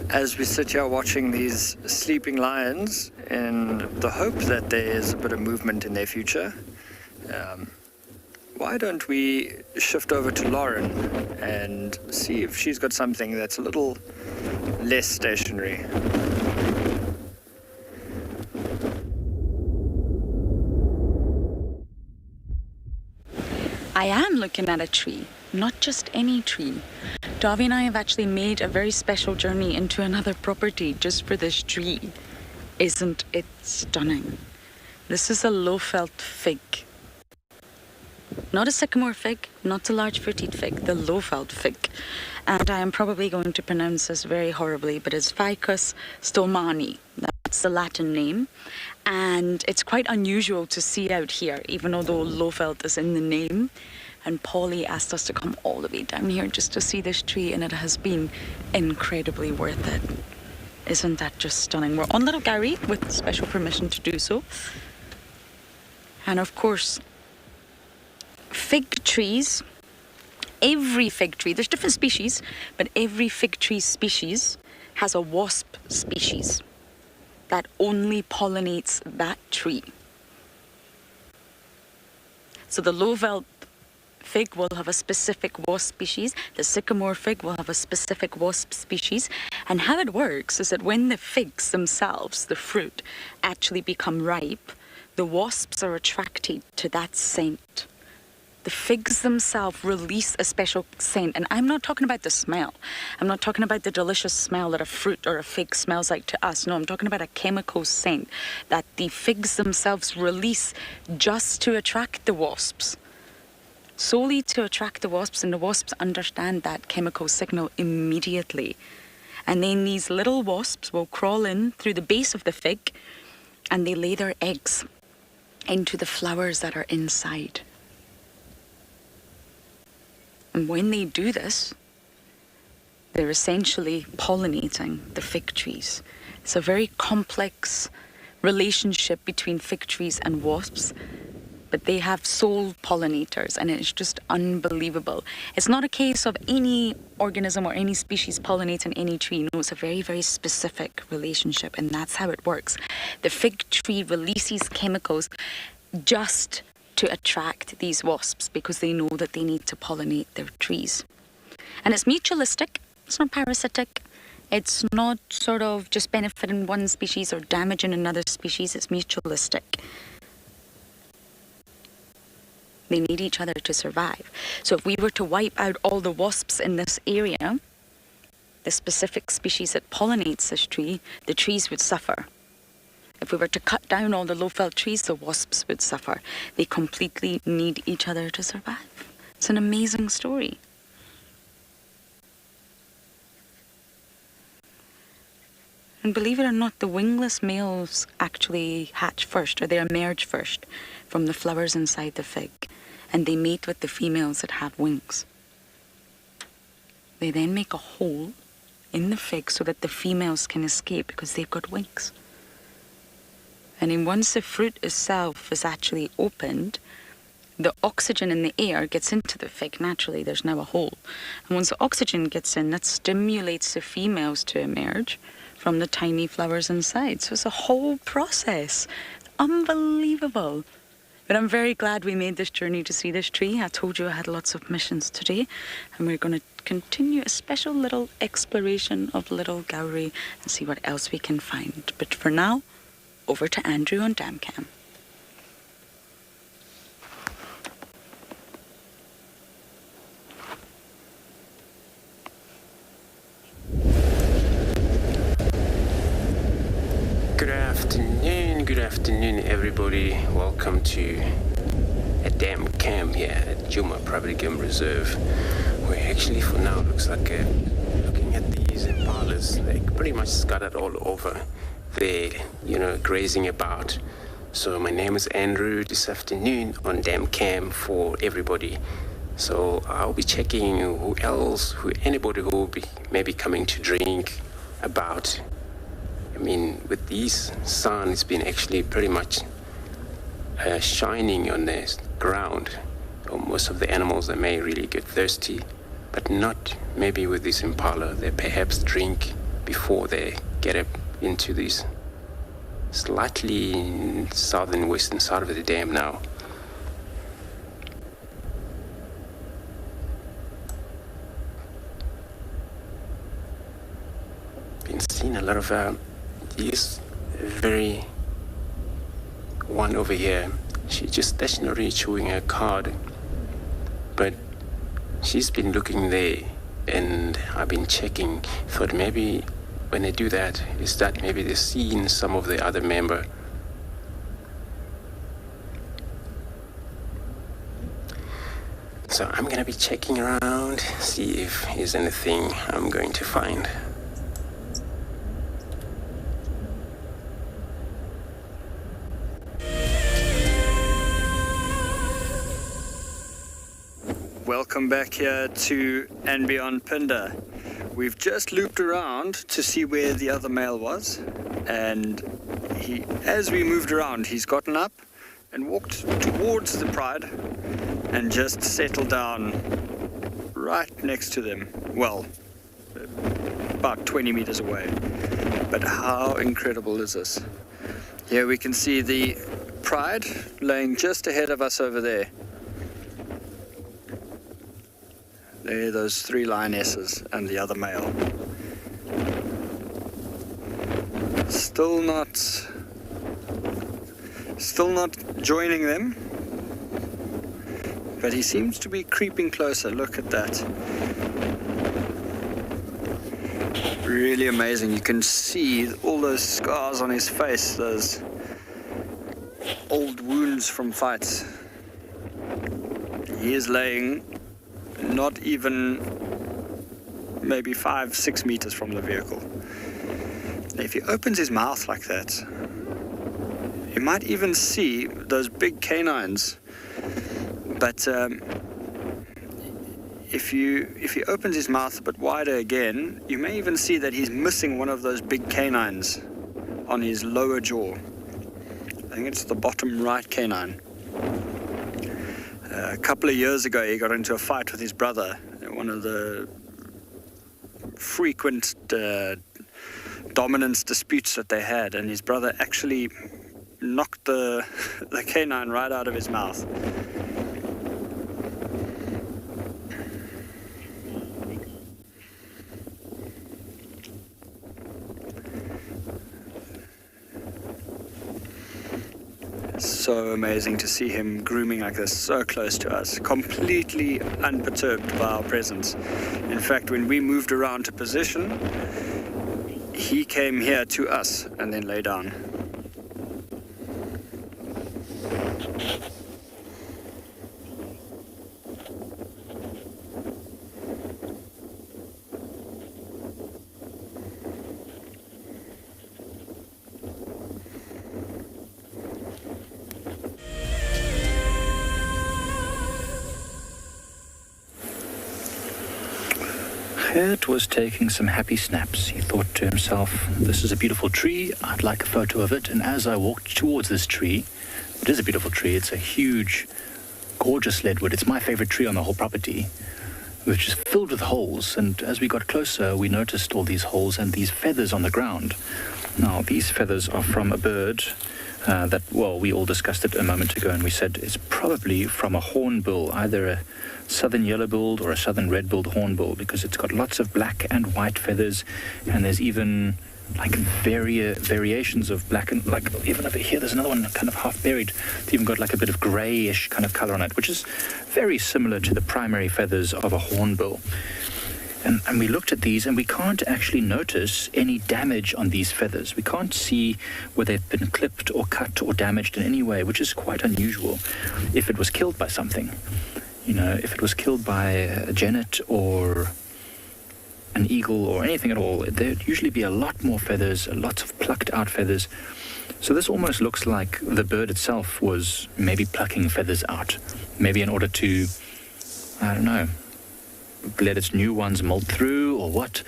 As we sit here watching these sleeping lions in the hope that there's a bit of movement in their future, why don't we shift over to Lauren and see if she's got something that's a little less stationary. I am looking at a tree, not just any tree. Davi and I have actually made a very special journey into another property just for this tree. Isn't it stunning? This is a low-felt fig. Not a sycamore fig, not a large fruited fig, the low-felt fig. And I am probably going to pronounce this very horribly, but it's Ficus stolmani. That's the Latin name. And it's quite unusual to see out here, even though low-felt is in the name. And Polly asked us to come all the way down here just to see this tree, and it has been incredibly worth it. Isn't that just stunning? We're on Little Gary with special permission to do so. And of course, fig trees, every fig tree, there's different species, but every fig tree species has a wasp species that only pollinates that tree. So the low-felt fig will have a specific wasp species, the sycamore fig will have a specific wasp species, and how it works is that when the figs themselves, the fruit, actually become ripe, the wasps are attracted to that scent. The figs themselves release a special scent, and I'm not talking about the smell. I'm not talking about the delicious smell that a fruit or a fig smells like to us. No, I'm talking about a chemical scent that the figs themselves release just to attract the wasps. Solely to attract the wasps, and the wasps understand that chemical signal immediately. And then these little wasps will crawl in through the base of the fig, and they lay their eggs into the flowers that are inside. And when they do this, they're essentially pollinating the fig trees. It's a very complex relationship between fig trees and wasps. but they have sole pollinators, and it's just unbelievable. It's not a case of any organism or any species pollinating any tree. No, it's a very, very specific relationship, and that's how it works. The fig tree releases chemicals just to attract these wasps because they know that they need to pollinate their trees. And it's mutualistic, it's not parasitic. It's not sort of just benefiting one species or damaging another species. It's mutualistic. They need each other to survive. So if we were to wipe out all the wasps in this area, the specific species that pollinates this tree, the trees would suffer. If we were to cut down all the low-felled trees, the wasps would suffer. They completely need each other to survive. It's an amazing story. And believe it or not, the wingless males actually hatch first, or they emerge first from the flowers inside the fig. And they mate with the females that have wings. They then make a hole in the fig so that the females can escape because they've got wings. And then once the fruit itself is actually opened, the oxygen in the air gets into the fig naturally. There's now a hole. And once the oxygen gets in, that stimulates the females to emerge from the tiny flowers inside. So it's a whole process. Unbelievable. But I'm very glad we made this journey to see this tree. I told you I had lots of missions today, and we're going to continue a special little exploration of Little Gowrie and see what else we can find. But for now, over to Andrew on Damcam. Good afternoon, everybody. Welcome to a damn camp here at Djuma Private Game Reserve, where actually for now looks like looking at these impalas, they're pretty much scattered all over there, grazing about. So my name is Andrew this afternoon on damn camp for everybody. So I'll be checking anybody who will be maybe coming to drink about. I mean, with these sun, it's been actually pretty much shining on the ground. So most of the animals, they may really get thirsty, but not maybe with this impala. They perhaps drink before they get up into this slightly southern western side of the dam now. Been seeing a lot of this very one over here. She's just stationary chewing her card, but she's been looking there, and I've been checking. Thought maybe when they do that, is that maybe they're seeing some of the other member. So I'm gonna be checking around, see if there's anything I'm going to find. Welcome back here to andBeyond Pinder. We've just looped around to see where the other male was, and as we moved around, he's gotten up and walked towards the pride and just settled down right next to them. Well, about 20 meters away. But how incredible is this? Here we can see the pride laying just ahead of us over there. There, those three lionesses and the other male. Still not joining them, but he seems to be creeping closer. Look at that. Really amazing. You can see all those scars on his face, those old wounds from fights. He is laying not even maybe 5-6 meters from the vehicle. If he opens his mouth like that, you might even see those big canines. But if he opens his mouth a bit wider again, you may even see that he's missing one of those big canines on his lower jaw. I think it's the bottom right canine. A couple of years ago, he got into a fight with his brother. One of the frequent dominance disputes that they had, and his brother actually knocked the canine right out of his mouth. So amazing to see him grooming like this, so close to us, completely unperturbed by our presence. In fact, when we moved around to position, he came here to us and then lay down. Gert was taking some happy snaps. He thought to himself, this is a beautiful tree, I'd like a photo of it. And as I walked towards this tree, it is a beautiful tree, it's a huge, gorgeous leadwood. It's my favorite tree on the whole property, which is filled with holes. And as we got closer, we noticed all these holes and these feathers on the ground. Now, these feathers are from a bird we all discussed it a moment ago, and we said it's probably from a hornbill, either a southern yellow-billed or a southern red-billed hornbill, because it's got lots of black and white feathers, and there's even like variations of black, and like even over here there's another one kind of half buried. It's even got like a bit of grayish kind of color on it, which is very similar to the primary feathers of a hornbill. And we looked at these, and we can't actually notice any damage on these feathers. We can't see where they've been clipped or cut or damaged in any way, which is quite unusual if it was killed by something. You know, if it was killed by a genet or an eagle or anything at all, there'd usually be a lot more feathers, lots of plucked out feathers. So this almost looks like the bird itself was maybe plucking feathers out, maybe in order to, I don't know, let its new ones molt through or what.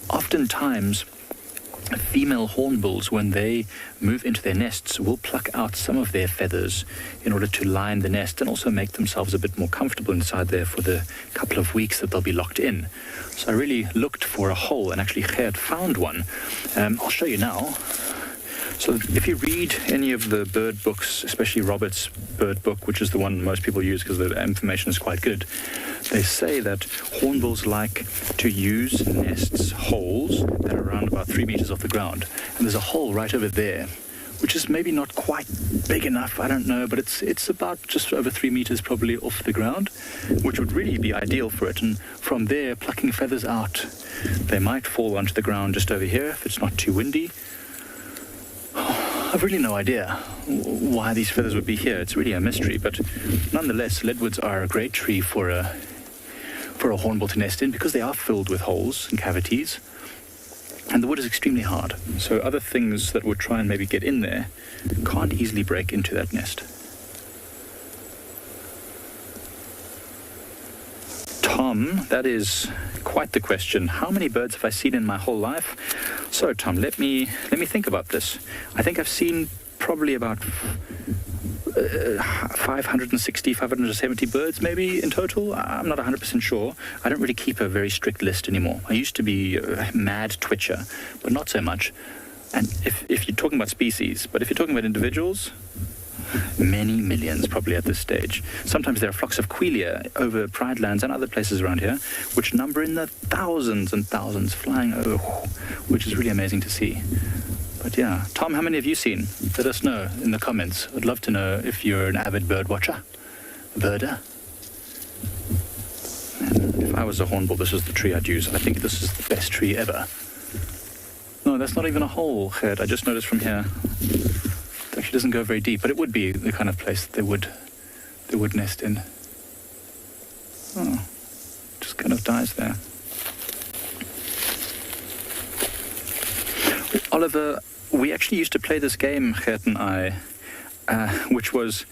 Oftentimes, female hornbills, when they move into their nests, will pluck out some of their feathers in order to line the nest and also make themselves a bit more comfortable inside there for the couple of weeks that they'll be locked in. So I really looked for a hole, and actually Gert found one. I'll show you now. So if you read any of the bird books, especially Robert's bird book, which is the one most people use because the information is quite good, they say that hornbills like to use nests, holes that are around about 3 meters off the ground. And there's a hole right over there, which is maybe not quite big enough, I don't know, but it's about just over 3 meters probably off the ground, which would really be ideal for it. And from there, plucking feathers out, they might fall onto the ground just over here if it's not too windy. I've really no idea why these feathers would be here. It's really a mystery, but nonetheless, leadwoods are a great tree for a hornbill to nest in because they are filled with holes and cavities, and the wood is extremely hard. So other things that would try and maybe get in there can't easily break into that nest. Tom, that is quite the question. How many birds have I seen in my whole life? So, Tom, let me think about this. I think I've seen probably about 560, 570 birds maybe in total. I'm not 100% sure. I don't really keep a very strict list anymore. I used to be a mad twitcher, but not so much. And if you're talking about species, but if you're talking about individuals, many millions probably at this stage. Sometimes there are flocks of quelea over Pridelands and other places around here, which number in the thousands and thousands flying over, which is really amazing to see. But yeah, Tom, how many have you seen? Let us know in the comments. I'd love to know if you're an avid bird watcher, a birder. And if I was a hornbill, this is the tree I'd use. I think this is the best tree ever. No, that's not even a hole, Gert. I just noticed from here. It actually doesn't go very deep, but it would be the kind of place that they would nest in. Oh, just kind of dies there. Oliver, we actually used to play this game, Gert and I, which was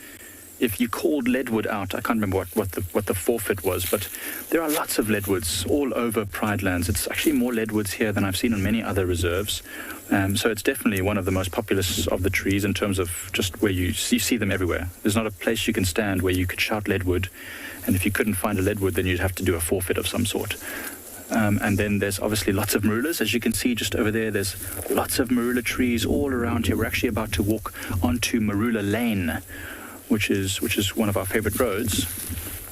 if you called leadwood out, I can't remember what the forfeit was, but there are lots of leadwoods all over Pridelands. It's actually more leadwoods here than I've seen on many other reserves. So it's definitely one of the most populous of the trees in terms of just where you see them everywhere. There's not a place you can stand where you could shout leadwood, and if you couldn't find a leadwood, then you'd have to do a forfeit of some sort. And then there's obviously lots of marulas. As you can see just over there, there's lots of marula trees all around here. We're actually about to walk onto Marula Lane, which is one of our favorite roads.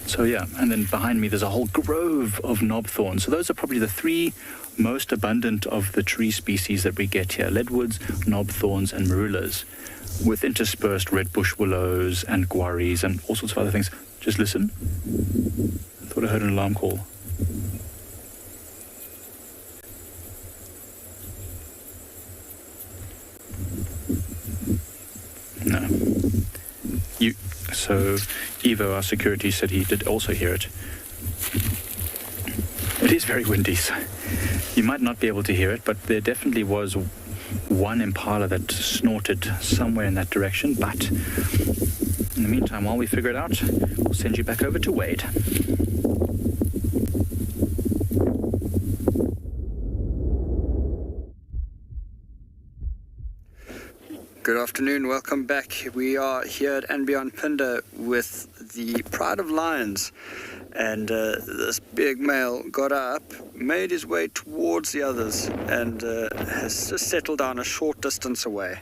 So yeah, and then behind me there's a whole grove of knobthorns. So those are probably the three most abundant of the tree species that we get here: leadwoods, knobthorns, and marulas, with interspersed red bush willows and guaris and all sorts of other things. Just listen. I thought I heard an alarm call. No. So Evo, our security, said he did also hear it. It is very windy, so you might not be able to hear it, but there definitely was one impala that snorted somewhere in that direction. But in the meantime, while we figure it out, we'll send you back over to Wade. Good afternoon, welcome back. We are here at andBeyond Pinder with the Pride of Lions, and this big male got up, made his way towards the others, and has just settled down a short distance away.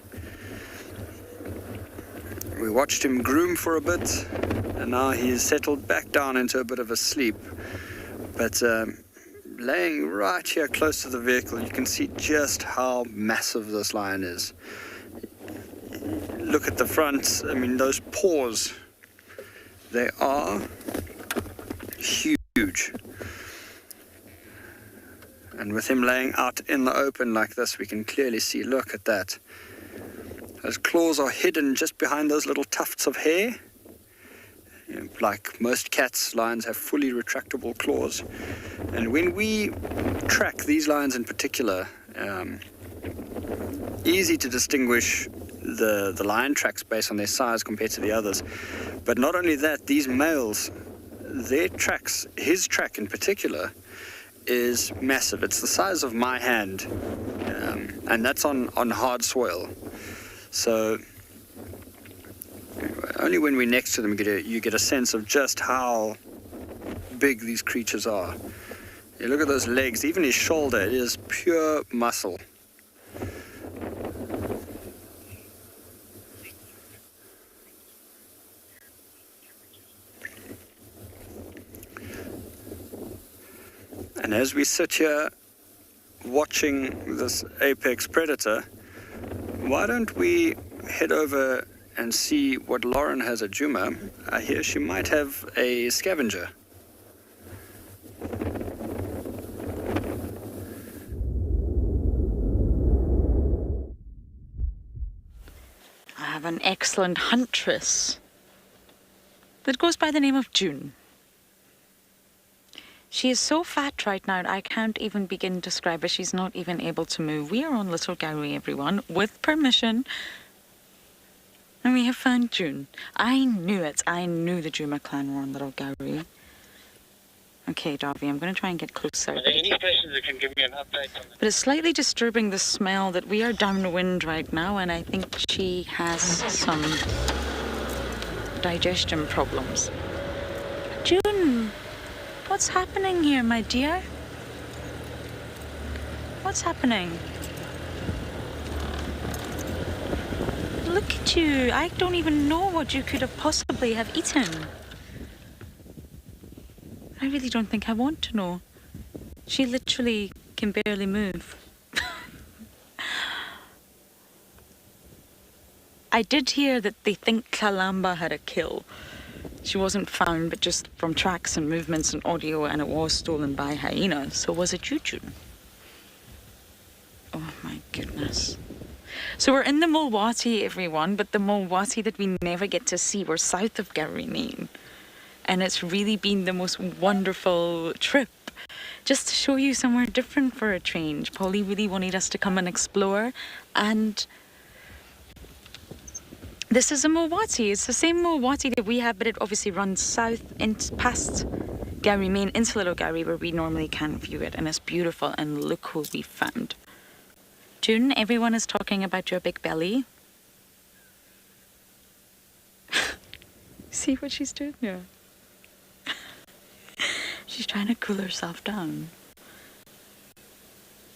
We watched him groom for a bit, and now he's settled back down into a bit of a sleep. But laying right here close to the vehicle, you can see just how massive this lion is. Look at the front, I mean, those paws, they are huge. And with him laying out in the open like this, we can clearly see, look at that. Those claws are hidden just behind those little tufts of hair. You know, like most cats, lions have fully retractable claws. And when we track these lions in particular, easy to distinguish the lion tracks based on their size compared to the others. But not only that, these males, their tracks, his track in particular, is massive. It's the size of my hand, and that's on hard soil. So only when we're next to them you get a sense of just how big these creatures are. You look at those legs, even his shoulder, it is pure muscle. And as we sit here watching this apex predator, why don't we head over and see what Lauren has at Djuma? I hear she might have a scavenger. I have an excellent huntress that goes by the name of Dune. She is so fat right now, I can't even begin to describe her. She's not even able to move. We are on Little Gowrie, everyone, with permission. And we have found Dune. I knew it. I knew the Djuma clan were on Little Gowrie. Okay, Darby, I'm going to try and get closer. Are there any questions that can give me an update on that? But it's slightly disturbing, the smell, that we are downwind right now, and I think she has some digestion problems. Dune! What's happening here, my dear? What's happening? Look at you. I don't even know what you could have possibly have eaten. I really don't think I want to know. She literally can barely move. I did hear that they think Kalamba had a kill. She wasn't found, but just from tracks and movements and audio, and it was stolen by Hyena. So was it you, Dune? Oh my goodness. So we're in the Mulwati, everyone, but the Mulwati that we never get to see. We're south of Gowrie, and it's really been the most wonderful trip. Just to show you somewhere different for a change. Polly really wanted us to come and explore, and This is a Mowati. It's the same Mowati that we have, but it obviously runs south past Gary, Main into Little Gary, where we normally can view it, and it's beautiful. And look who we found. Dune, everyone is talking about your big belly. See what she's doing here? She's trying to cool herself down.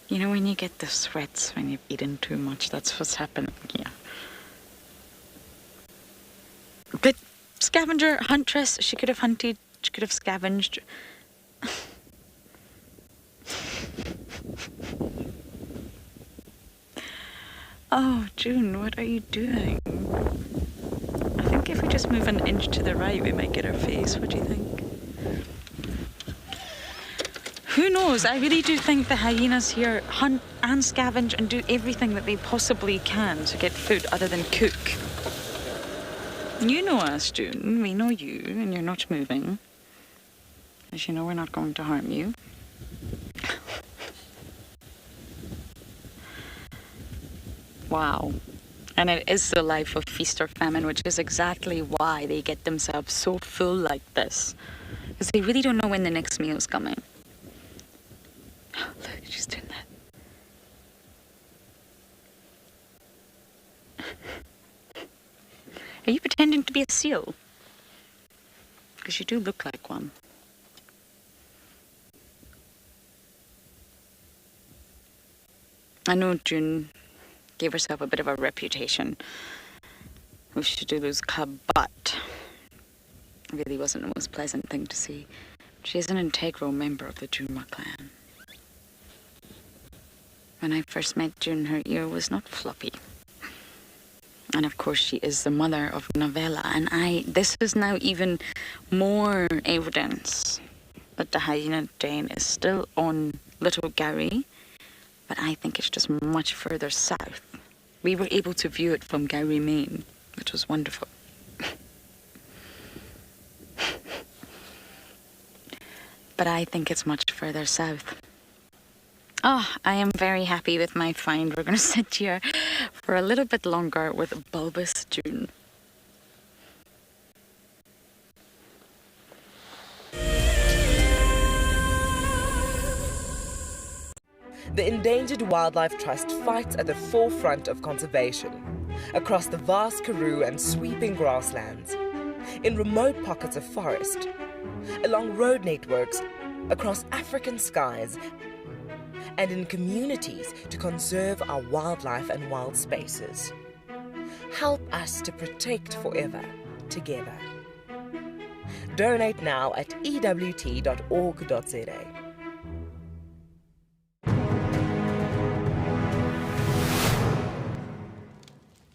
You know when you get the sweats when you've eaten too much, that's what's happening here. But scavenger, huntress, she could have hunted, she could have scavenged. Oh, June, what are you doing? I think if we just move an inch to the right, we might get her face. What do you think? Who knows? I really do think the hyenas here hunt and scavenge and do everything that they possibly can to get food other than cook. You know us, June. We know you, and you're not moving. As you know, we're not going to harm you. Wow. And it is the life of feast or famine, which is exactly why they get themselves so full like this. Because they really don't know when the next meal is coming. Oh, look, she's doing that. Are you pretending to be a seal? Because you do look like one. I know June gave herself a bit of a reputation with she do lose cub, but it really wasn't the most pleasant thing to see. She is an integral member of the Djuma clan. When I first met June, her ear was not floppy. And of course, she is the mother of Novella, and this is now even more evidence that the hyena den is still on Little Gary, but I think it's just much further south. We were able to view it from Gary, Main, which was wonderful. But I think it's much further south. Oh, I am very happy with my find. We're going to sit here for a little bit longer with bulbous Dune. The Endangered Wildlife Trust fights at the forefront of conservation, across the vast karoo and sweeping grasslands, in remote pockets of forest, along road networks, across African skies, and in communities to conserve our wildlife and wild spaces. Help us to protect forever, together. Donate now at ewt.org.za.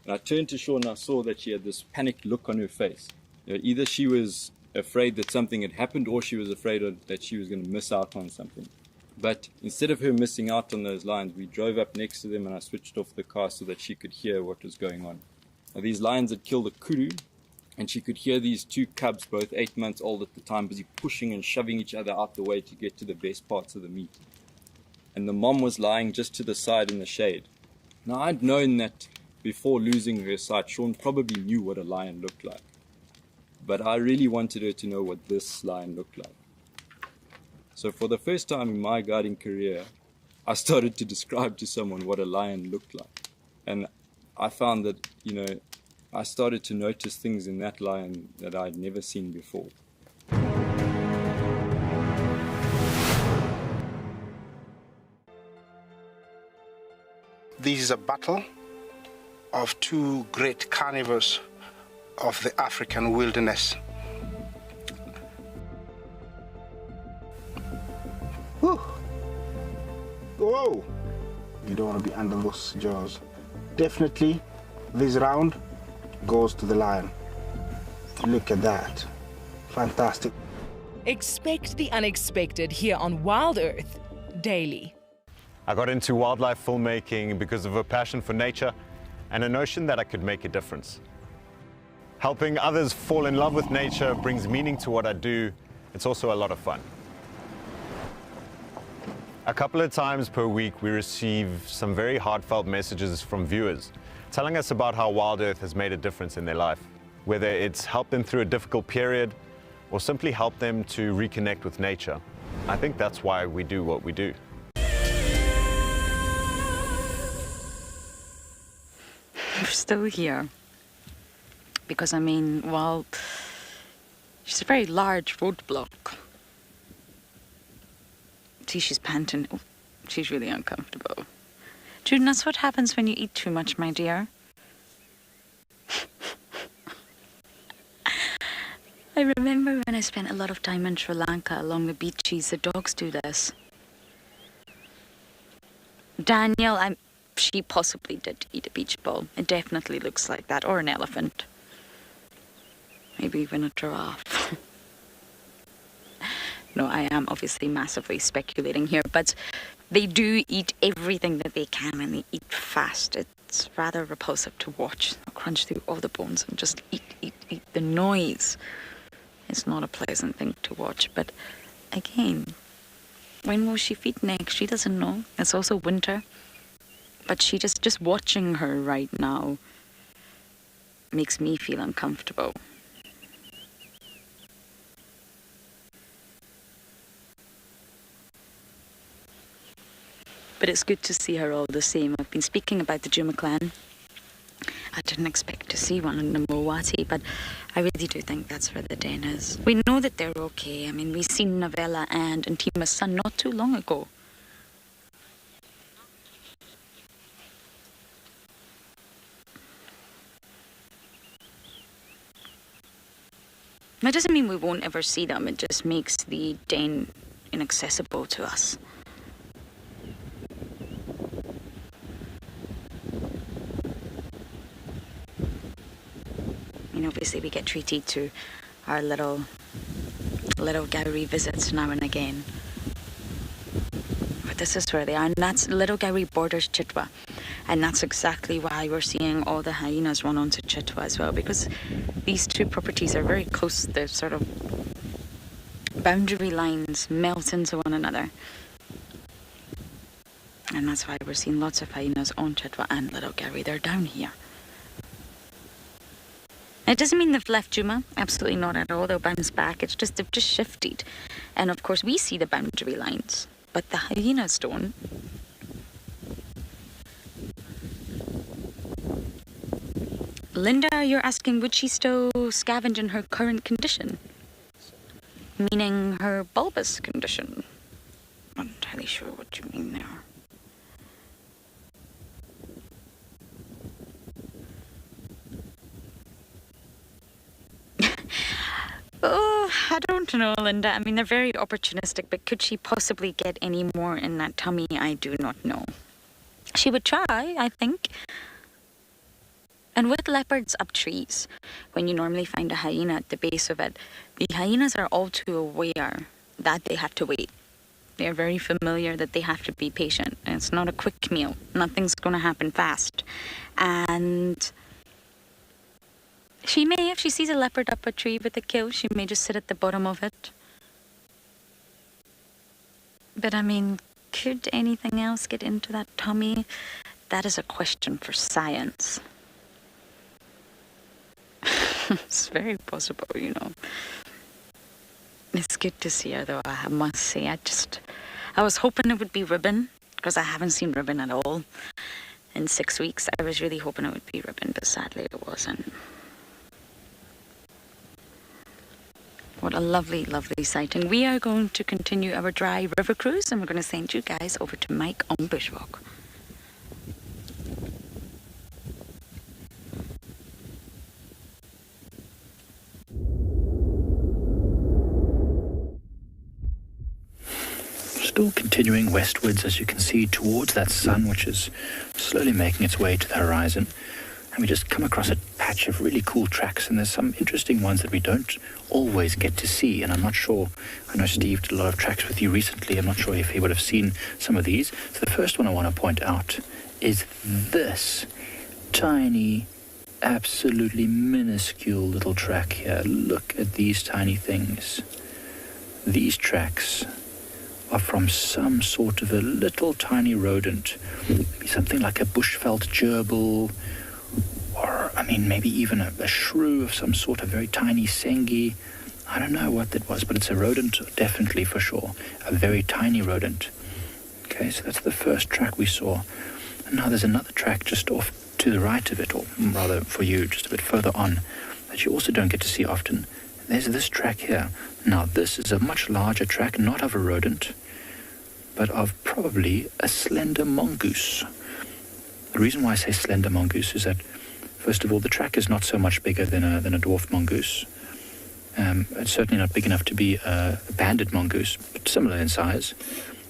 And I turned to Shaw and I saw that she had this panicked look on her face. Either she was afraid that something had happened or she was afraid that she was going to miss out on something. But instead of her missing out on those lions, we drove up next to them and I switched off the car so that she could hear what was going on. Now, these lions had killed a kudu, and she could hear these two cubs, both 8 months old at the time, busy pushing and shoving each other out the way to get to the best parts of the meat. And the mom was lying just to the side in the shade. Now, I'd known that before losing her sight, Sean probably knew what a lion looked like. But I really wanted her to know what this lion looked like. So for the first time in my guiding career, I started to describe to someone what a lion looked like. And I found that, I started to notice things in that lion that I'd never seen before. This is a battle of two great carnivores of the African wilderness. Whew. Whoa! You don't want to be under those jaws. Definitely, this round goes to the lion. Look at that. Fantastic. Expect the unexpected here on WildEarth daily. I got into wildlife filmmaking because of a passion for nature and a notion that I could make a difference. Helping others fall in love with nature brings meaning to what I do. It's also a lot of fun. A couple of times per week, we receive some very heartfelt messages from viewers, telling us about how WildEarth has made a difference in their life, whether it's helped them through a difficult period or simply helped them to reconnect with nature. I think that's why we do what we do. We're still here. Because, I mean, well, she's a very large roadblock. See, she's panting. Oh, she's really uncomfortable. June, that's what happens when you eat too much, my dear. I remember when I spent a lot of time in Sri Lanka along the beaches, the dogs do this. Daniel, she possibly did eat a beach ball. It definitely looks like that, or an elephant. Maybe even a giraffe. No, I am obviously massively speculating here, but they do eat everything that they can, and they eat fast. It's rather repulsive to watch. They'll crunch through all the bones and just eat. The noise. It's not a pleasant thing to watch, but again, when will she feed next? She doesn't know. It's also winter, but she just watching her right now makes me feel uncomfortable. But it's good to see her all the same. I've been speaking about the Djuma clan. I didn't expect to see one in the Mowati, but I really do think that's where the den is. We know that they're okay. I mean, we've seen Novella and Tima's son not too long ago. That doesn't mean we won't ever see them. It just makes the den inaccessible to us. Obviously we get treated to our little Gowrie visits now and again. But this is where they are, and that's Little Gowrie borders Chitwa. And that's exactly why we're seeing all the hyenas run onto Chitwa as well, because these two properties are very close. They're sort of boundary lines melt into one another. And that's why we're seeing lots of hyenas on Chitwa and Little Gowrie. They're down here. It doesn't mean they've left Djuma, absolutely not at all. They'll bounce back. It's just they've just shifted. And of course we see the boundary lines, but the hyenas don't. Linda, you're asking, would she still scavenge in her current condition? Meaning her bulbous condition? I'm not entirely sure what you mean there. Oh, I don't know, Linda. I mean, they're very opportunistic, but could she possibly get any more in that tummy? I do not know. She would try, I think. And with leopards up trees, when you normally find a hyena at the base of it, the hyenas are all too aware that they have to wait. They are very familiar that they have to be patient. And it's not a quick meal. Nothing's going to happen fast. And she may, if she sees a leopard up a tree with a kill, she may just sit at the bottom of it. But I mean, could anything else get into that tummy? That is a question for science. It's very possible, you know. It's good to see her, though, I must say. I was hoping it would be ribbon, because I haven't seen ribbon at all in 6 weeks. I was really hoping it would be ribbon, but sadly it wasn't. What a lovely, lovely sighting. We are going to continue our dry river cruise, and we're going to send you guys over to Mike on Bushwalk. Still continuing westwards, as you can see, towards that sun, which is slowly making its way to the horizon. And we just come across a patch of really cool tracks, and there's some interesting ones that we don't always get to see, and I'm not sure. I know Steve did a lot of tracks with you recently. I'm not sure if he would have seen some of these. So the first one I want to point out is this tiny, absolutely minuscule little track here. Look at these tiny things. These tracks are from some sort of a little tiny rodent, maybe something like a bushveld gerbil I mean, maybe even a shrew of some sort, a very tiny sengi. I don't know what that was, but it's a rodent, definitely, for sure. A very tiny rodent. Okay, so that's the first track we saw. And now there's another track just off to the right of it, or rather for you, just a bit further on, that you also don't get to see often. There's this track here. Now, this is a much larger track, not of a rodent, but of probably a slender mongoose. The reason why I say slender mongoose is that, first of all, the track is not so much bigger than a dwarf mongoose. It's certainly not big enough to be a banded mongoose, but similar in size,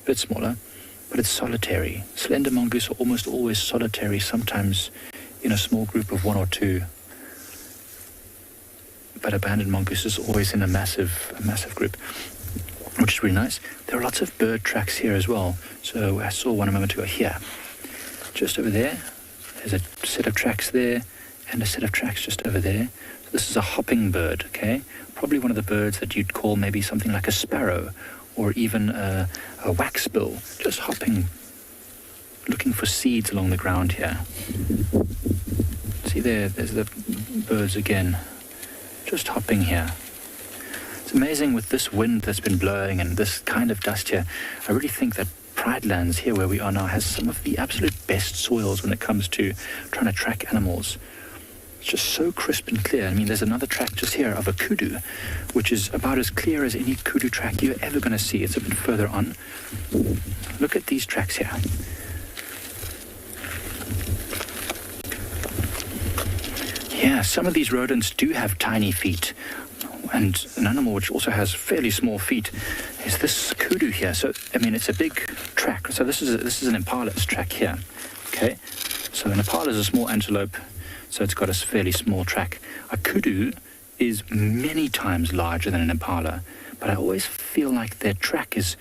a bit smaller, but it's solitary. Slender mongoose are almost always solitary, sometimes in a small group of one or two. But a banded mongoose is always in a massive group, which is really nice. There are lots of bird tracks here as well. So I saw one a moment ago here. Just over there, there's a set of tracks there, and a set of tracks just over there. So this is a hopping bird, okay? Probably one of the birds that you'd call maybe something like a sparrow, or even a waxbill, just hopping, looking for seeds along the ground here. See there's the birds again, just hopping here. It's amazing with this wind that's been blowing and this kind of dust here. I really think that Pridelands, here where we are now, has some of the absolute best soils when it comes to trying to track animals. It's just so crisp and clear. I mean, there's another track just here of a kudu, which is about as clear as any kudu track you're ever going to see. It's a bit further on. Look at these tracks here. Yeah, some of these rodents do have tiny feet. And an animal which also has fairly small feet is this kudu here. So, I mean, it's a big track. So this is an impala's track here, okay? So an impala is a small antelope, so it's got a fairly small track. A kudu is many times larger than an impala, but I always feel like their track is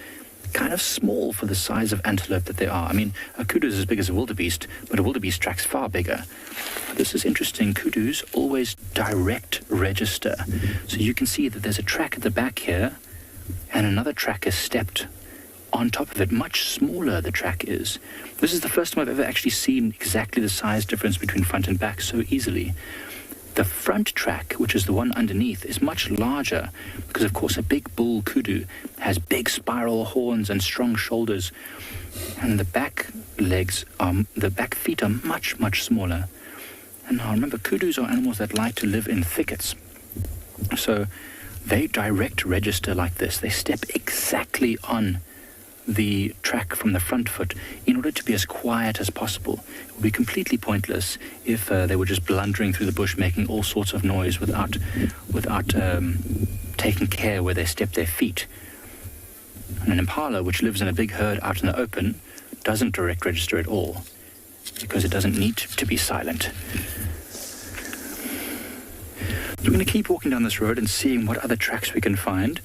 kind of small for the size of antelope that they are. I mean, a kudu is as big as a wildebeest, but a wildebeest track's far bigger. This is interesting. Kudus always direct register. So you can see that there's a track at the back here, and another track is stepped on top of it. Much smaller the track is. This is the first time I've ever actually seen exactly the size difference between front and back so easily. The front track, which is the one underneath, is much larger because, of course, a big bull kudu has big spiral horns and strong shoulders, and the back feet are much, much smaller. And now remember, kudus are animals that like to live in thickets, so they direct register like this. They step exactly on the track from the front foot in order to be as quiet as possible. It would be completely pointless if they were just blundering through the bush making all sorts of noise without taking care where they step their feet. And an impala, which lives in a big herd out in the open, doesn't direct register at all because it doesn't need to be silent. So we're going to keep walking down this road and seeing what other tracks we can find.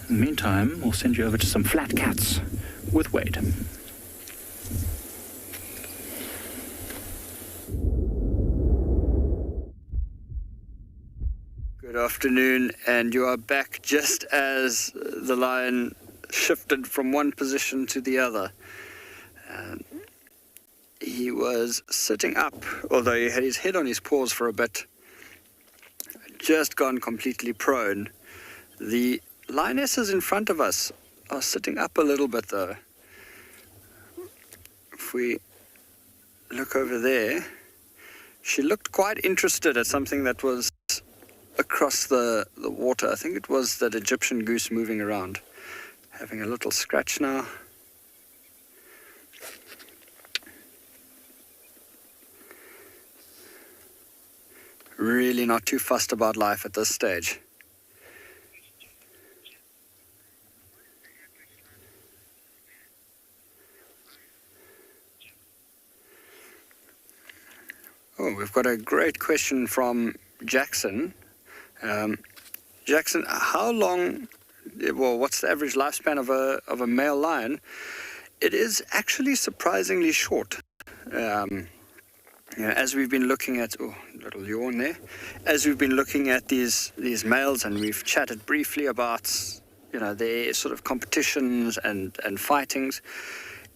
In the meantime, we'll send you over to some flat cats with Wade. Good afternoon, and you are back just as the lion shifted from one position to the other. He was sitting up, although he had his head on his paws for a bit, just gone completely prone. The lionesses in front of us are sitting up a little bit, though. If we look over there, she looked quite interested at something that was across the water. I think it was that Egyptian goose moving around, having a little scratch now. Really not too fussed about life at this stage. Oh, we've got a great question from Jackson. Jackson, how long, well, what's the average lifespan of a male lion? It is actually surprisingly short. As we've been looking at, little yawn there, as we've been looking at these males, and we've chatted briefly about, their sort of competitions and fightings.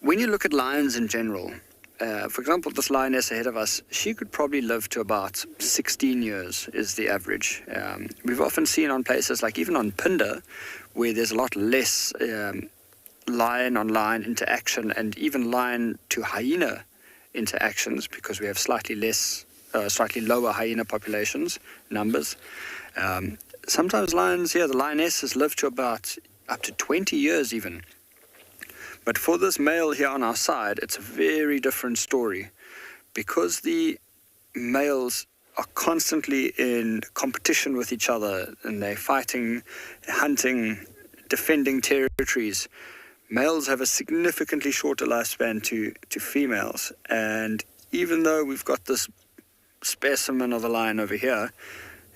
When you look at lions in general, For example, this lioness ahead of us, she could probably live to about 16 years is the average. We've often seen on places like even on Pinder, where there's a lot less lion-on-lion interaction and even lion-to-hyena interactions, because we have slightly lower hyena populations numbers. Sometimes lions, the lionesses live to about up to 20 years even. But for this male here on our side, it's a very different story, because the males are constantly in competition with each other, and they're fighting, hunting, defending territories. Males have a significantly shorter lifespan to females, and even though we've got this specimen of a lion over here,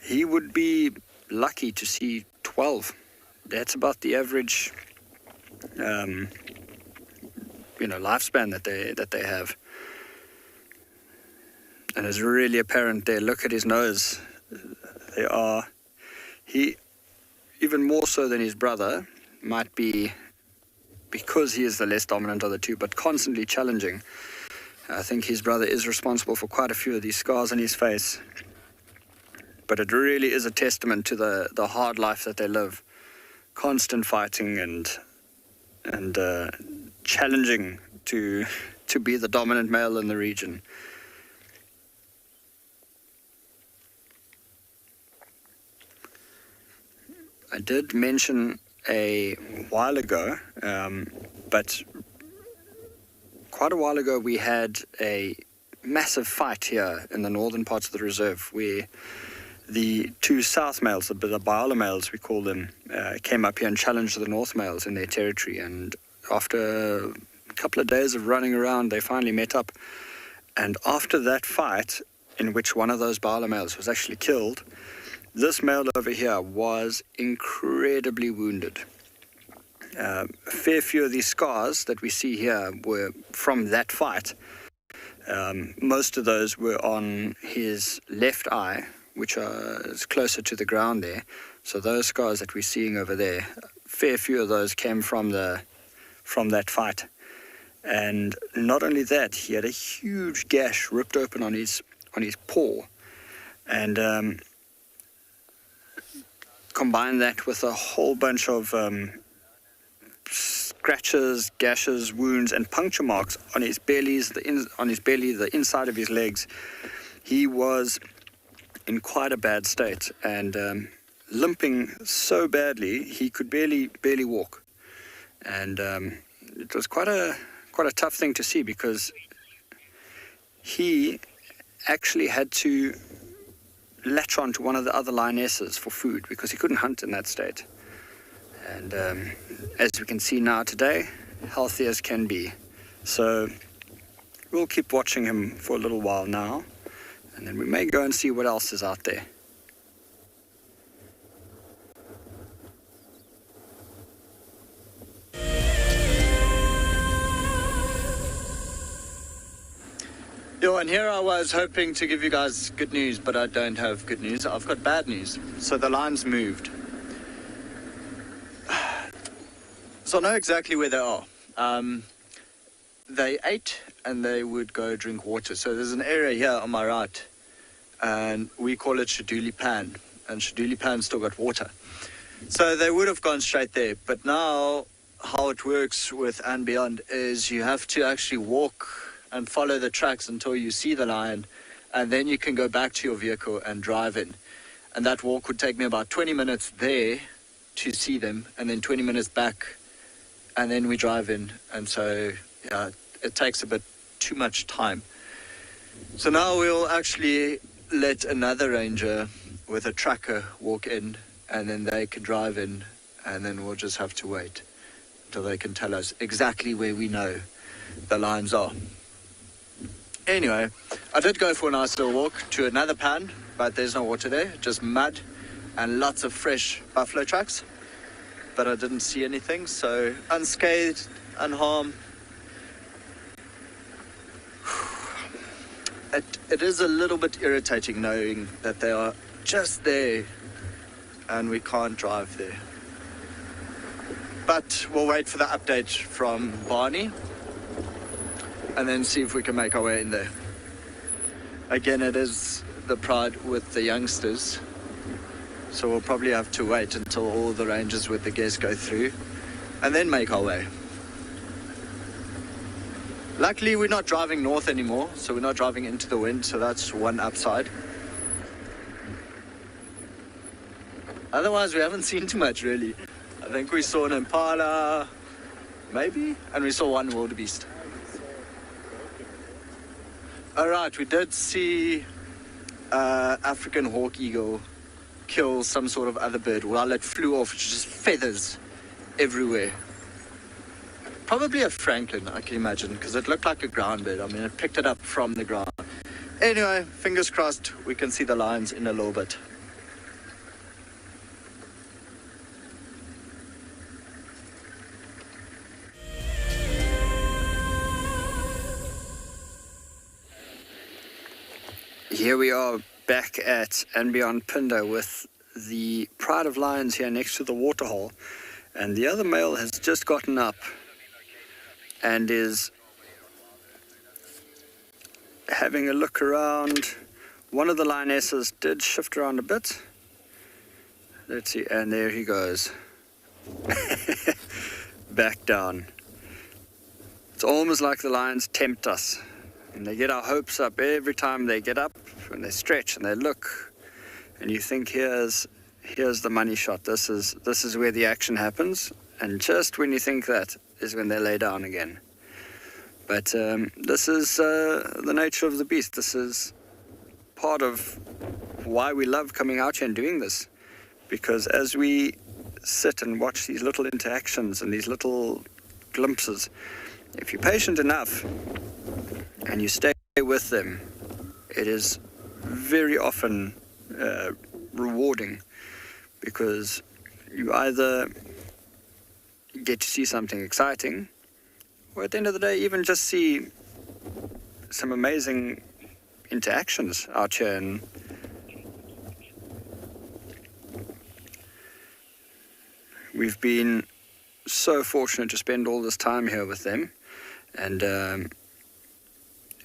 he would be lucky to see 12. That's about the average lifespan that they have. And it's really apparent there. Look at his nose. He, even more so than his brother, might be, because he is the less dominant of the two, but constantly challenging. I think his brother is responsible for quite a few of these scars on his face. But it really is a testament to the hard life that they live. Constant fighting and challenging to be the dominant male in the region. I did mention a while ago, but quite a while ago we had a massive fight here in the northern parts of the reserve, where the two south males, the Biola males we call them, came up here and challenged the north males in their territory. And after a couple of days of running around, they finally met up. And after that fight, in which one of those Biola males was actually killed, this male over here was incredibly wounded. A fair few of these scars that we see here were from that fight. Most of those were on his left eye, which is closer to the ground there. So those scars that we're seeing over there, a fair few of those came from that fight. And not only that, he had a huge gash ripped open on his paw. And combine that with a whole bunch of scratches, gashes, wounds, and puncture marks on his bellies, the inside of his legs. He was in quite a bad state and limping so badly he could barely walk. And it was quite a tough thing to see, because he actually had to latch on to one of the other lionesses for food, because he couldn't hunt in that state. And as we can see now today, healthy as can be. So we'll keep watching him for a little while now, and then we may go and see what else is out there. Yo, and here I was hoping to give you guys good news, but I don't have good news. I've got bad news. So the lions moved. So I know exactly where they are. They ate and they would go drink water. So there's an area here on my right, and we call it Shaduli Pan, and Shaduli Pan still got water. So they would have gone straight there, but now how it works with andBeyond is you have to actually walk and follow the tracks until you see the lion, and then you can go back to your vehicle and drive in. And that walk would take me about 20 minutes there to see them, and then 20 minutes back, and then we drive in. And so it takes a bit too much time. So now we'll actually let another ranger with a tracker walk in, and then they can drive in, and then we'll just have to wait until they can tell us exactly where we know the lions are. Anyway, I did go for a nice little walk to another pan, but there's no water there, just mud and lots of fresh buffalo tracks. But I didn't see anything, so unscathed, unharmed. It is a little bit irritating knowing that they are just there and we can't drive there. But we'll wait for the update from Barney. and then see if we can make our way in there. Again, it is the Pride with the youngsters, so we'll probably have to wait until all the ranges with the guests go through and then make our way. Luckily, we're not driving north anymore, so we're not driving into the wind, so that's one upside. Otherwise, we haven't seen too much, really. I think we saw an impala, maybe, and we saw one wildebeest. All right, we did see African hawk eagle kill some sort of other bird while it flew off, just feathers everywhere. Probably a francolin, I can imagine, because it looked like a ground bird. I mean, it picked it up from the ground. Anyway, fingers crossed, we can see the lions in a little bit. Here we are back at andBeyond Pinder with the Pride of Lions here next to the waterhole, and the other male has just gotten up and is having a look around. One of the lionesses did shift around a bit. Let's see, and there he goes. Back down. It's almost like the lions tempt us. And they get our hopes up every time they get up, and they stretch and they look, and you think, here's the money shot. This is where the action happens. And just when you think that is when they lay down again. But this is the nature of the beast. This is part of why we love coming out here and doing this, because as we sit and watch these little interactions and these little glimpses, if you're patient enough and you stay with them, it is very often rewarding, because you either get to see something exciting, or at the end of the day, even just see some amazing interactions out here. And we've been so fortunate to spend all this time here with them, and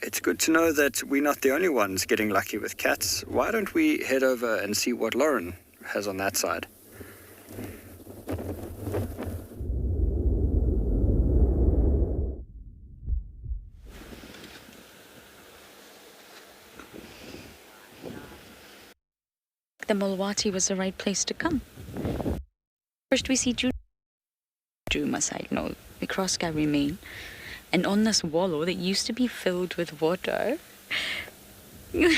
it's good to know that we're not the only ones getting lucky with cats. Why don't we head over and see what Lauren has on that side? The Mulwati was the right place to come. First we see Djuma side, no, we cross Gary Main, and on this wallow that used to be filled with water, there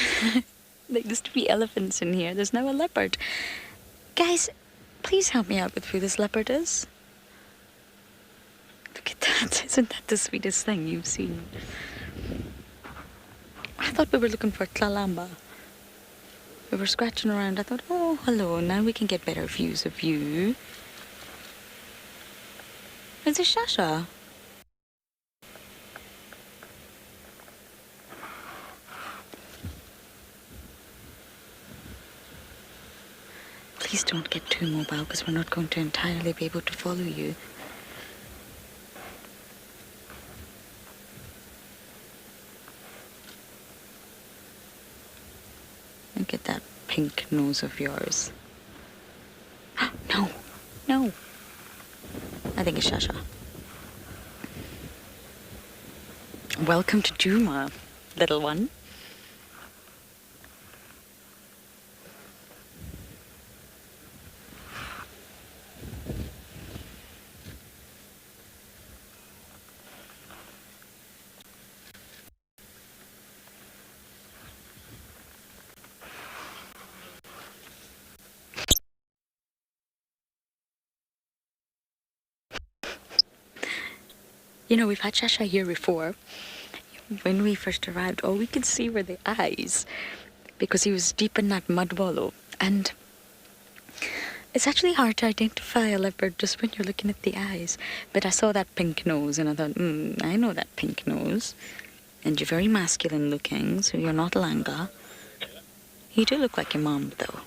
used to be elephants in here. There's now a leopard. Guys, please help me out with who this leopard is. Look at that. Isn't that the sweetest thing you've seen? I thought we were looking for Tlalamba. We were scratching around. I thought, oh, hello, now we can get better views of you. It's a Shasha. Please don't get too mobile, because we're not going to entirely be able to follow you. Look at that pink nose of yours. No, no. I think it's Shasha. Welcome to Djuma, little one. You know, we've had Shasha here before. When we first arrived, all we could see were the eyes, because he was deep in that mud wallow. And it's actually hard to identify a leopard just when you're looking at the eyes. But I saw that pink nose and I thought, I know that pink nose. And you're very masculine looking, so you're not Langa. You do look like your mom, though.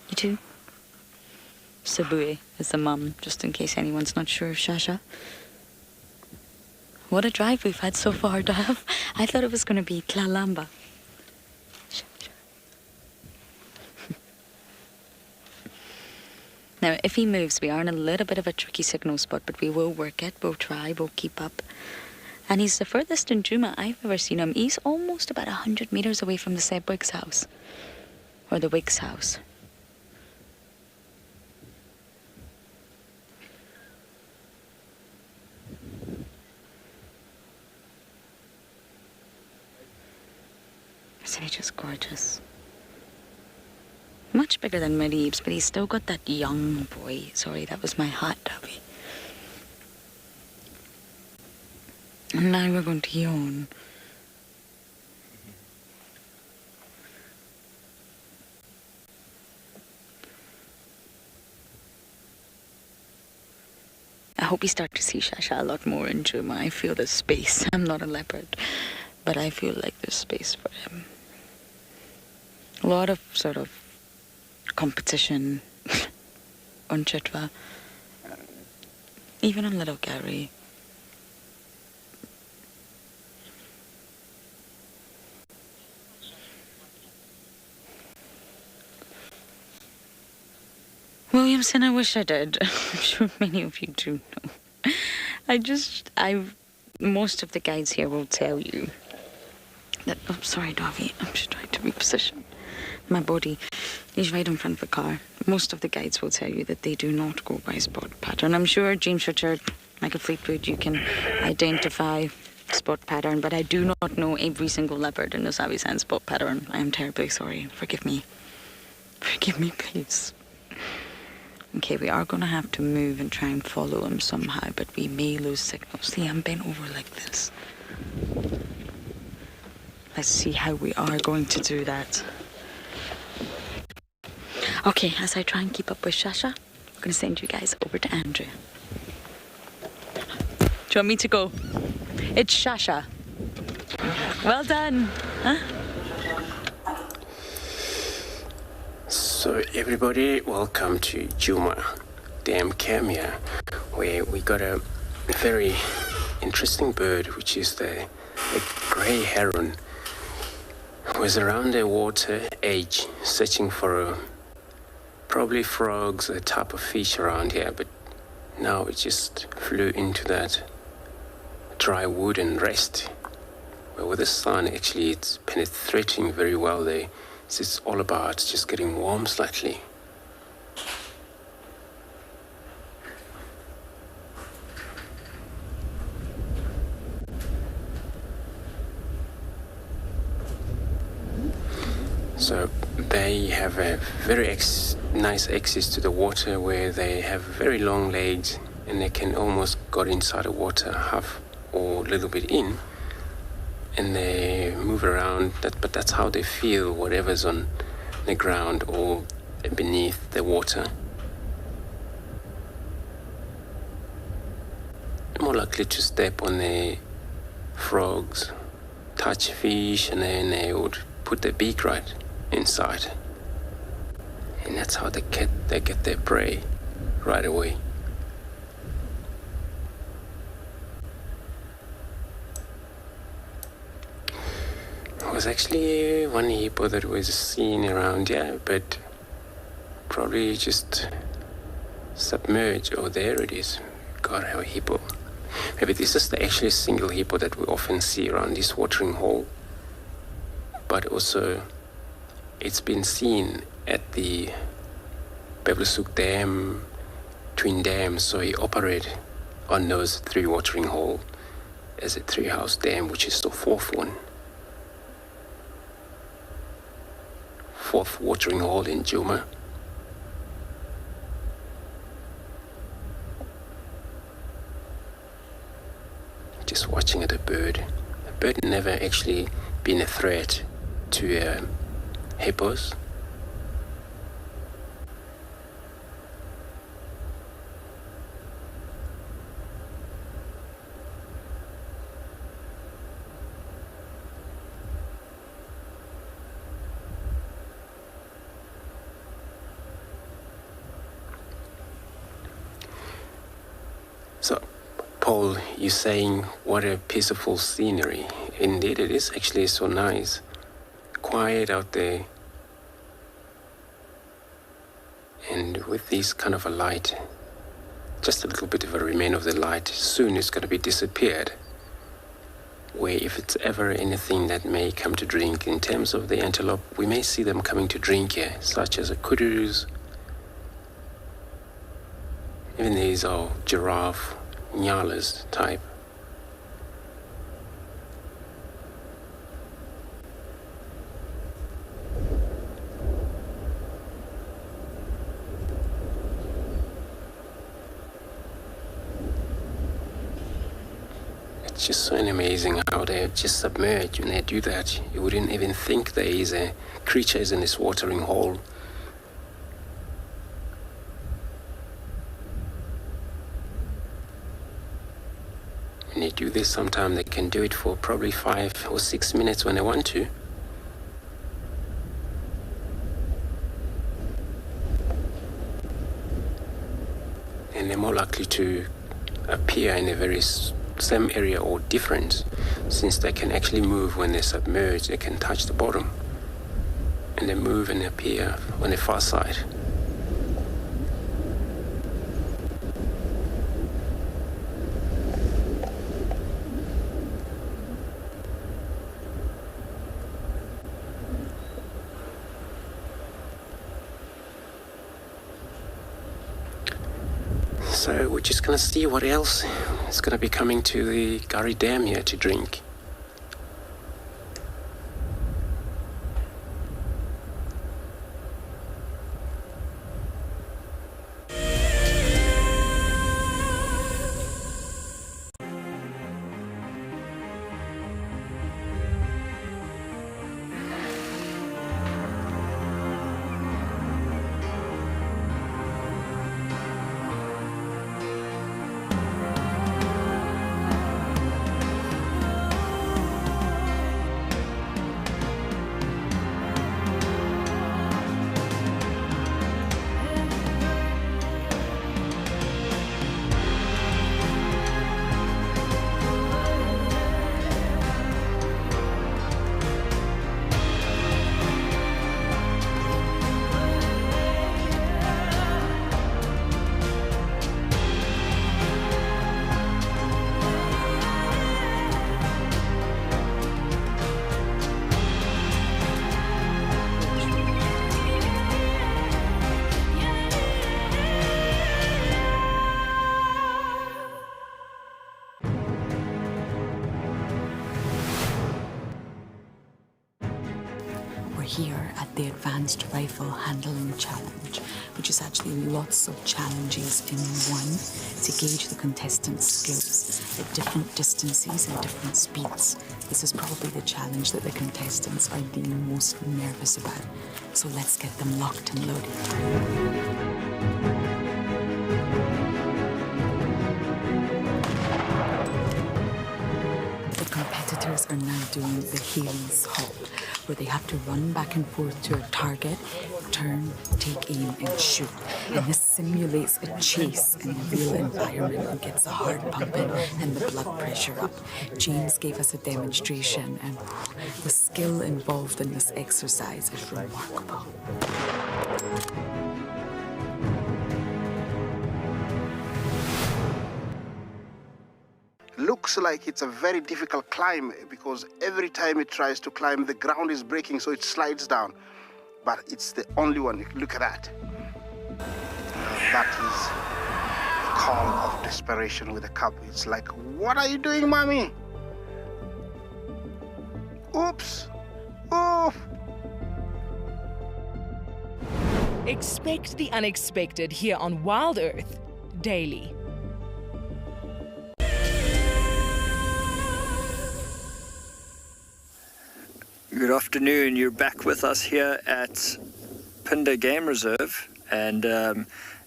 You do. Sabi is the mum, just in case anyone's not sure of Shasha. What a drive we've had so far, Dav. I thought it was going to be Tlalamba. Now, if he moves, we are in a little bit of a tricky signal spot, but we will work it. We'll try, we'll keep up. And he's the furthest in Djuma I've ever seen him. He's almost about 100 meters away from the Seb Wiggs house. Or the Wiggs house. Isn't he just gorgeous? Much bigger than Mareebs, but he's still got that young boy. Sorry, that was my hat, Abby. And now we're going to yawn. I hope we start to see Shasha a lot more in Djuma. I feel there's space. I'm not a leopard, but I feel like there's space for him. A lot of sort of competition on Chitwa, even on Little Gary. Williamson, I wish I did. I'm sure many of you do know. Most of the guides here will tell you that, oh, sorry, Davi, I'm just trying to reposition my body. He's right in front of the car. Most of the guides will tell you that they do not go by spot pattern. I'm sure, James Richard, Michael Fleetwood, you can identify spot pattern, but I do not know every single leopard in the Sabi Sand spot pattern. I am terribly sorry. Forgive me. Forgive me, please. Okay, we are going to have to move and try and follow him somehow, but we may lose signal. See, I'm bent over like this. Let's see how we are going to do that. Okay, as I try and keep up with Shasha, I'm going to send you guys over to Andrew. Do you want me to go? It's Shasha. Well done. Huh? So everybody, welcome to Djuma Dam Cam here, where we got a very interesting bird, which is the grey heron, who is around the water edge searching for probably frogs, a type of fish around here, but now it just flew into that dry wood and rest. But with the sun, actually, it's penetrating very well there. So it's all about just getting warm slightly. So they have a very nice access to the water, where they have very long legs and they can almost go inside the water half or a little bit in, and they move around. But that's how they feel whatever's on the ground or beneath the water. More likely to step on the frogs, touch fish, and then they would put their beak right inside. And that's how they get their prey right away. There was actually one hippo that was seen around here, but probably just submerged. Oh, there it is. God, our hippo. Maybe this is the actually single hippo that we often see around this watering hole. But also, it's been seen at the Beblusuk Dam, Twin Dams, so he operated on those 3 watering holes as a 3-house dam, which is the 4th one. 4th watering hole in Djuma. Just watching the bird. The bird never actually been a threat to hippos. Paul, you're saying what a peaceful scenery. Indeed, it is actually so nice. Quiet out there. And with this kind of a light, just a little bit of a remain of the light, soon it's going to be disappeared. Where if it's ever anything that may come to drink, in terms of the antelope, we may see them coming to drink here, such as a kudus. Even these are giraffe, Ngalas type. It's just so amazing how they're just submerged. When they do that, you wouldn't even think there is a creatures in this watering hole. When they do this, sometimes they can do it for probably 5 or 6 minutes when they want to. And they're more likely to appear in a very same area or different, since they can actually move when they're submerged. They can touch the bottom and they move and appear on the far side. So we're just going to see what else is going to be coming to the Gari Dam here to drink. Here at the Advanced Rifle Handling Challenge, which is actually lots of challenges in one to gauge the contestants' skills at different distances and different speeds. This is probably the challenge that the contestants are the most nervous about. So let's get them locked and loaded. Competitors are now doing the Hales halt, where they have to run back and forth to a target, turn, take aim, and shoot. And this simulates a chase in a real environment and gets the heart pumping and the blood pressure up. James gave us a demonstration, and the skill involved in this exercise is remarkable. Looks like it's a very difficult climb because every time it tries to climb, the ground is breaking, so it slides down. But it's the only one. Look at that. That is a call of desperation with a cub. It's like, what are you doing, mommy? Oops. Oof. Expect the unexpected here on WildEarth daily. Good afternoon. You're back with us here at Phinda Game Reserve, and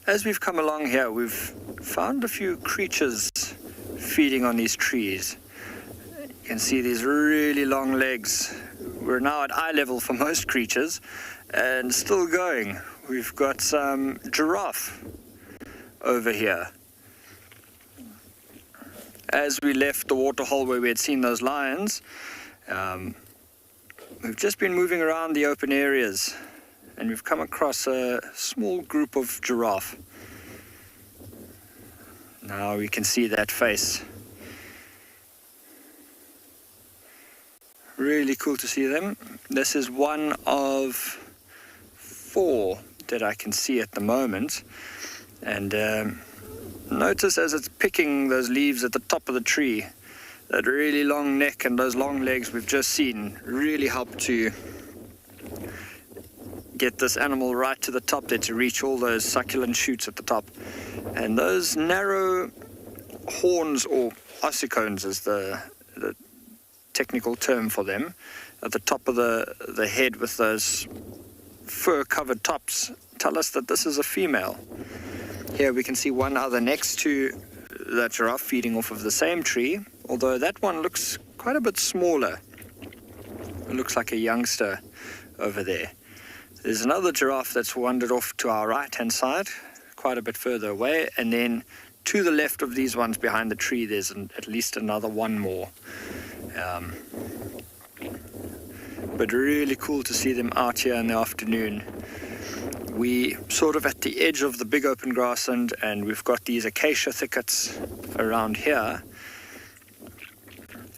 as we've come along here, we've found a few creatures feeding on these trees. You can see these really long legs. We're now at eye level for most creatures and still going. We've got some giraffe over here. as we left the waterhole where we had seen those lions, we've just been moving around the open areas and we've come across a small group of giraffe. Now we can see that face. Really cool to see them. This is one of 4 that I can see at the moment. And notice as it's picking those leaves at the top of the tree, that really long neck and those long legs we've just seen really help to get this animal right to the top there to reach all those succulent shoots at the top. And those narrow horns, or ossicones is the technical term for them, at the top of the head with those fur-covered tops, tell us that this is a female. Here we can see one other next to that giraffe feeding off of the same tree, although that one looks quite a bit smaller. It looks like a youngster over there. There's another giraffe that's wandered off to our right-hand side, quite a bit further away, and then to the left of these ones behind the tree, there's at least another one more. But really cool to see them out here in the afternoon. We sort of at the edge of the big open grassland, and we've got these acacia thickets around here,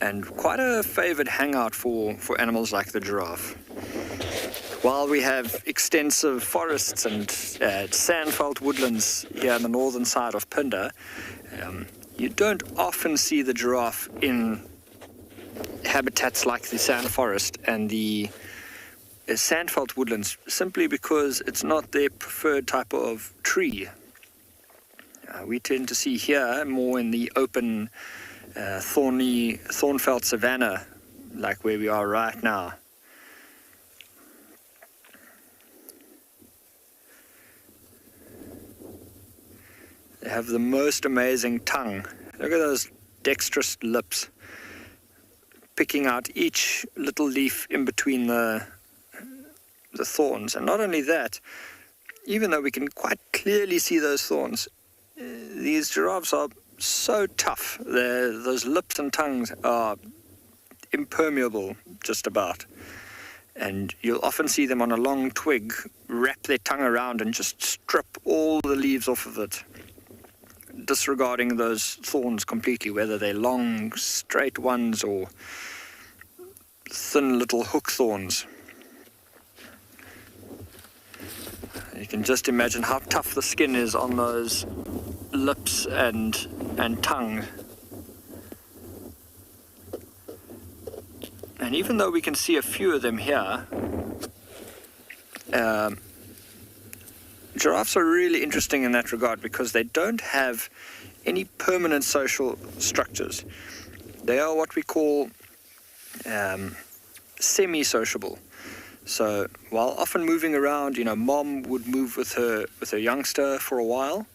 and quite a favored hangout for animals like the giraffe. While we have extensive forests and sandfelt woodlands here on the northern side of Pinder, you don't often see the giraffe in habitats like the sand forest and the sandfelt woodlands, simply because it's not their preferred type of tree. We tend to see here more in the open thornfelt savanna, like where we are right now. They have the most amazing tongue. Look at those dexterous lips, picking out each little leaf in between the thorns. And not only that, even though we can quite clearly see those thorns, these giraffes are so tough. Those lips and tongues are impermeable, just about. And you'll often see them on a long twig wrap their tongue around and just strip all the leaves off of it, disregarding those thorns completely, whether they're long, straight ones or thin little hook thorns. You can just imagine how tough the skin is on those lips and tongue. And even though we can see a few of them here, giraffes are really interesting in that regard because they don't have any permanent social structures. They are what we call semi-sociable. So while often moving around, mom would move with her youngster for a while.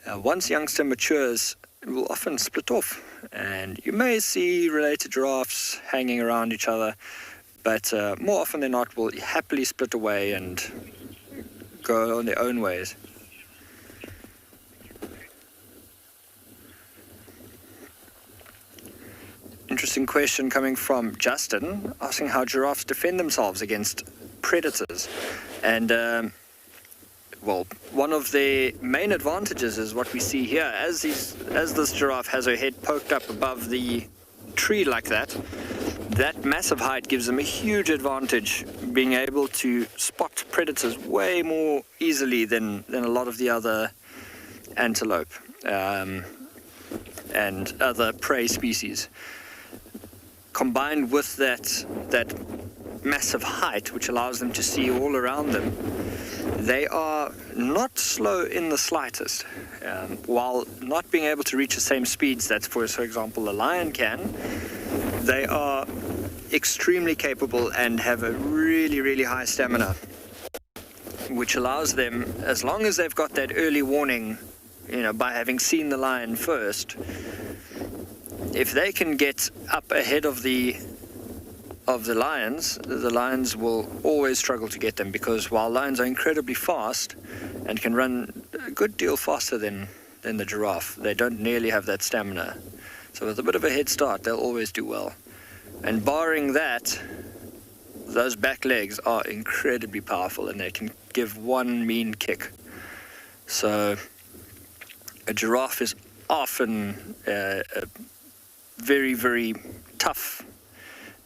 Once youngster matures, it will often split off, and you may see related giraffes hanging around each other, but more often than not will happily split away and go on their own ways. Interesting question coming from Justin, asking how giraffes defend themselves against predators. And well, one of their main advantages is what we see here. As this giraffe has her head poked up above the tree like that, that massive height gives them a huge advantage, being able to spot predators way more easily than a lot of the other antelope and other prey species. Combined with that massive height, which allows them to see all around them, they are not slow in the slightest. While not being able to reach the same speeds that, for example, a lion can, they are extremely capable and have a really, really high stamina, which allows them, as long as they've got that early warning, by having seen the lion first, if they can get up ahead of the lions will always struggle to get them, because while lions are incredibly fast and can run a good deal faster than the giraffe, they don't nearly have that stamina. So with a bit of a head start, they'll always do well. And barring that, those back legs are incredibly powerful and they can give one mean kick. So a giraffe is often a very, very tough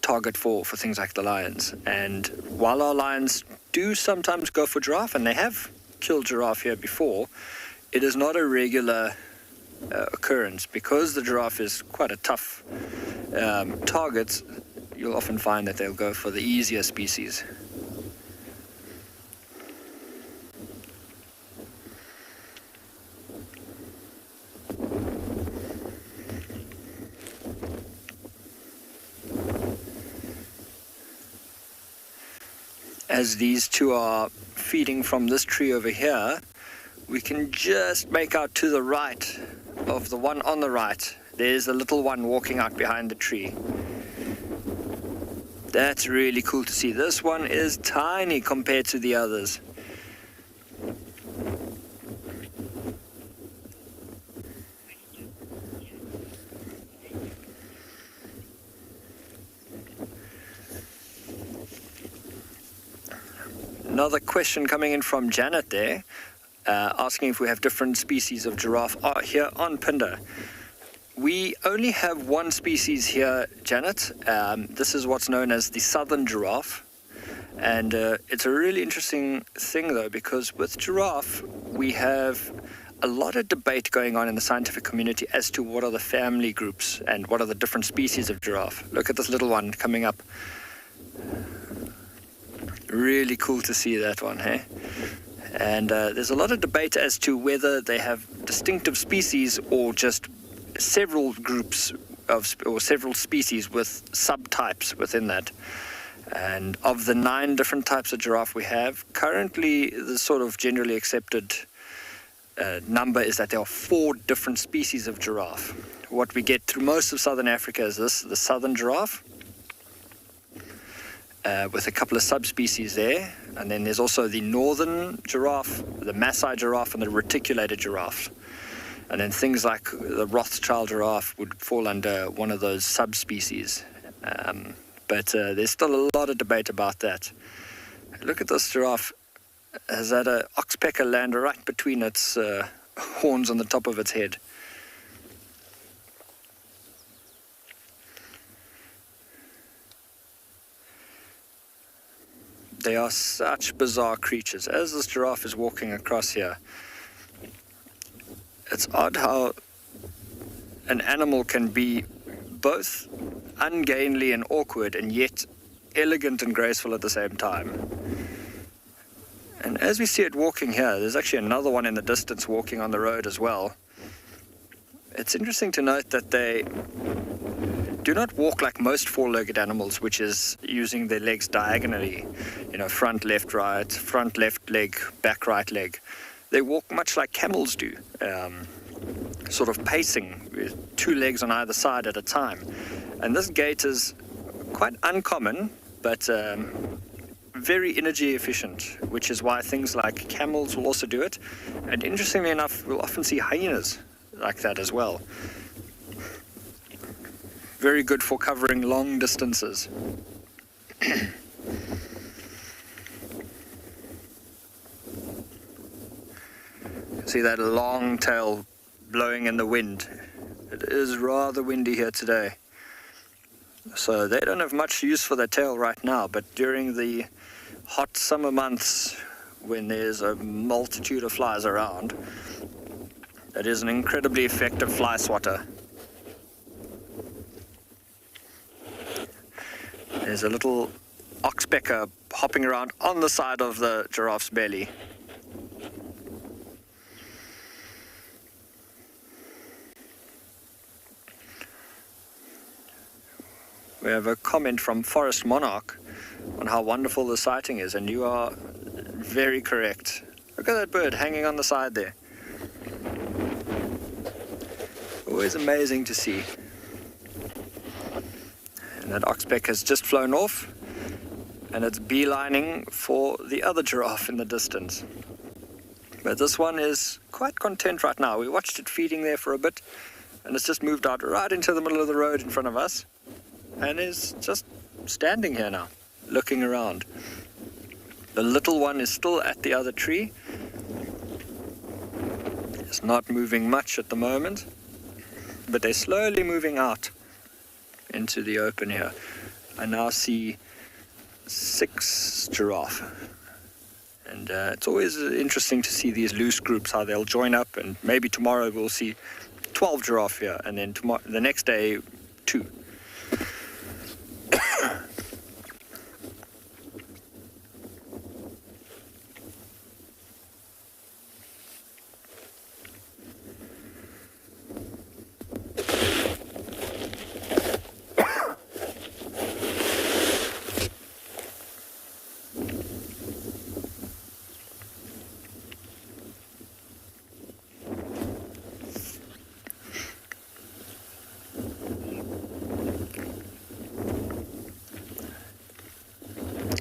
target for things like the lions. And while our lions do sometimes go for giraffe, and they have killed giraffe here before, it is not a regular occurrence. Because the giraffe is quite a tough target, you'll often find that they'll go for the easier species. As these two are feeding from this tree over here, we can just make out to the right of the one on the right. There's a little one walking out behind the tree. That's really cool to see. This one is tiny compared to the others. Another question coming in from Janet there, asking if we have different species of giraffe here on Pinder. We only have one species here, Janet. This is what's known as the southern giraffe. And it's a really interesting thing, though, because with giraffe, we have a lot of debate going on in the scientific community as to what are the family groups and what are the different species of giraffe. Look at this little one coming up. Really cool to see that one, hey? And there's a lot of debate as to whether they have distinctive species or just several groups or several species with subtypes within that. And of the 9 different types of giraffe we have, currently the sort of generally accepted number is that there are 4 different species of giraffe. What we get through most of southern Africa is the southern giraffe, with a couple of subspecies there. And then there's also the northern giraffe, the Maasai giraffe, and the reticulated giraffe. And then things like the Rothschild giraffe would fall under one of those subspecies. But there's still a lot of debate about that. Look at this giraffe. Has had an oxpecker land right between its horns on the top of its head. They are such bizarre creatures. As this giraffe is walking across here, it's odd how an animal can be both ungainly and awkward and yet elegant and graceful at the same time. And as we see it walking here, there's actually another one in the distance walking on the road as well. It's interesting to note that they do not walk like most 4-legged animals, which is using their legs diagonally, front, left, right, front, left leg, back, right leg. They walk much like camels do, sort of pacing with 2 legs on either side at a time. And this gait is quite uncommon, but very energy efficient, which is why things like camels will also do it. And interestingly enough, we'll often see hyenas like that as well. Very good for covering long distances. See that long tail blowing in the wind. It is rather windy here today. So they don't have much use for their tail right now, but during the hot summer months when there's a multitude of flies around, it is an incredibly effective fly swatter. There's a little oxpecker hopping around on the side of the giraffe's belly. We have a comment from Forest Monarch on how wonderful the sighting is, and you are very correct. Look at that bird hanging on the side there. Always amazing to see. And that oxpecker has just flown off, and it's beelining for the other giraffe in the distance. But this one is quite content right now. We watched it feeding there for a bit, and it's just moved out right into the middle of the road in front of us and is just standing here now, looking around. The little one is still at the other tree. It's not moving much at the moment, but they're slowly moving out into the open here. I now see 6 giraffe. And it's always interesting to see these loose groups, how they'll join up, and maybe tomorrow we'll see 12 giraffe here, and then the next day 2.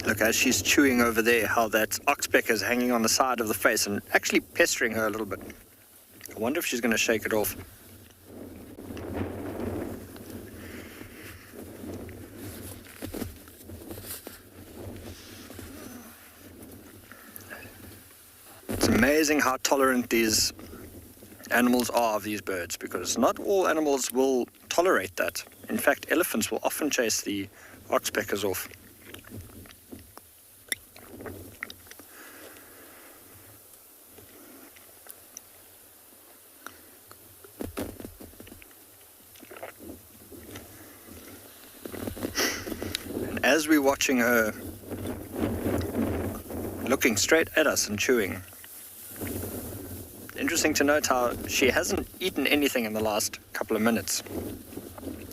Look, as she's chewing over there, how that oxpecker is hanging on the side of the face and actually pestering her a little bit. I wonder if she's going to shake it off. It's amazing how tolerant these animals are of these birds, because not all animals will tolerate that. In fact, elephants will often chase the oxpeckers off. As we're watching her looking straight at us and chewing, interesting to note how she hasn't eaten anything in the last couple of minutes,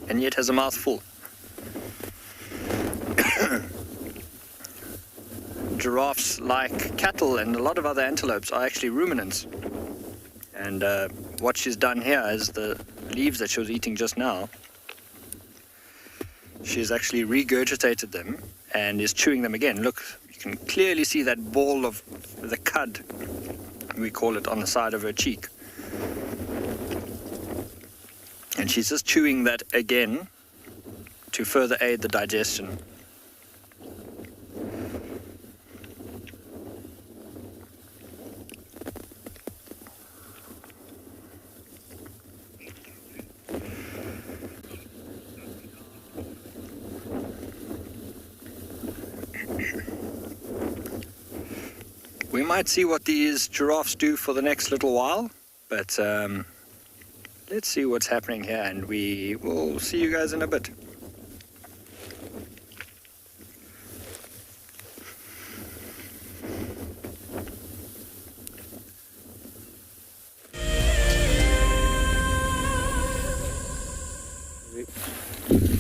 and yet has a mouth full. Giraffes, like cattle and a lot of other antelopes, are actually ruminants. And what she's done here is the leaves that she was eating just now, she's actually regurgitated them and is chewing them again. Look, you can clearly see that ball of the cud, we call it, on the side of her cheek. And she's just chewing that again to further aid the digestion. We might see what these giraffes do for the next little while, but let's see what's happening here, and we will see you guys in a bit.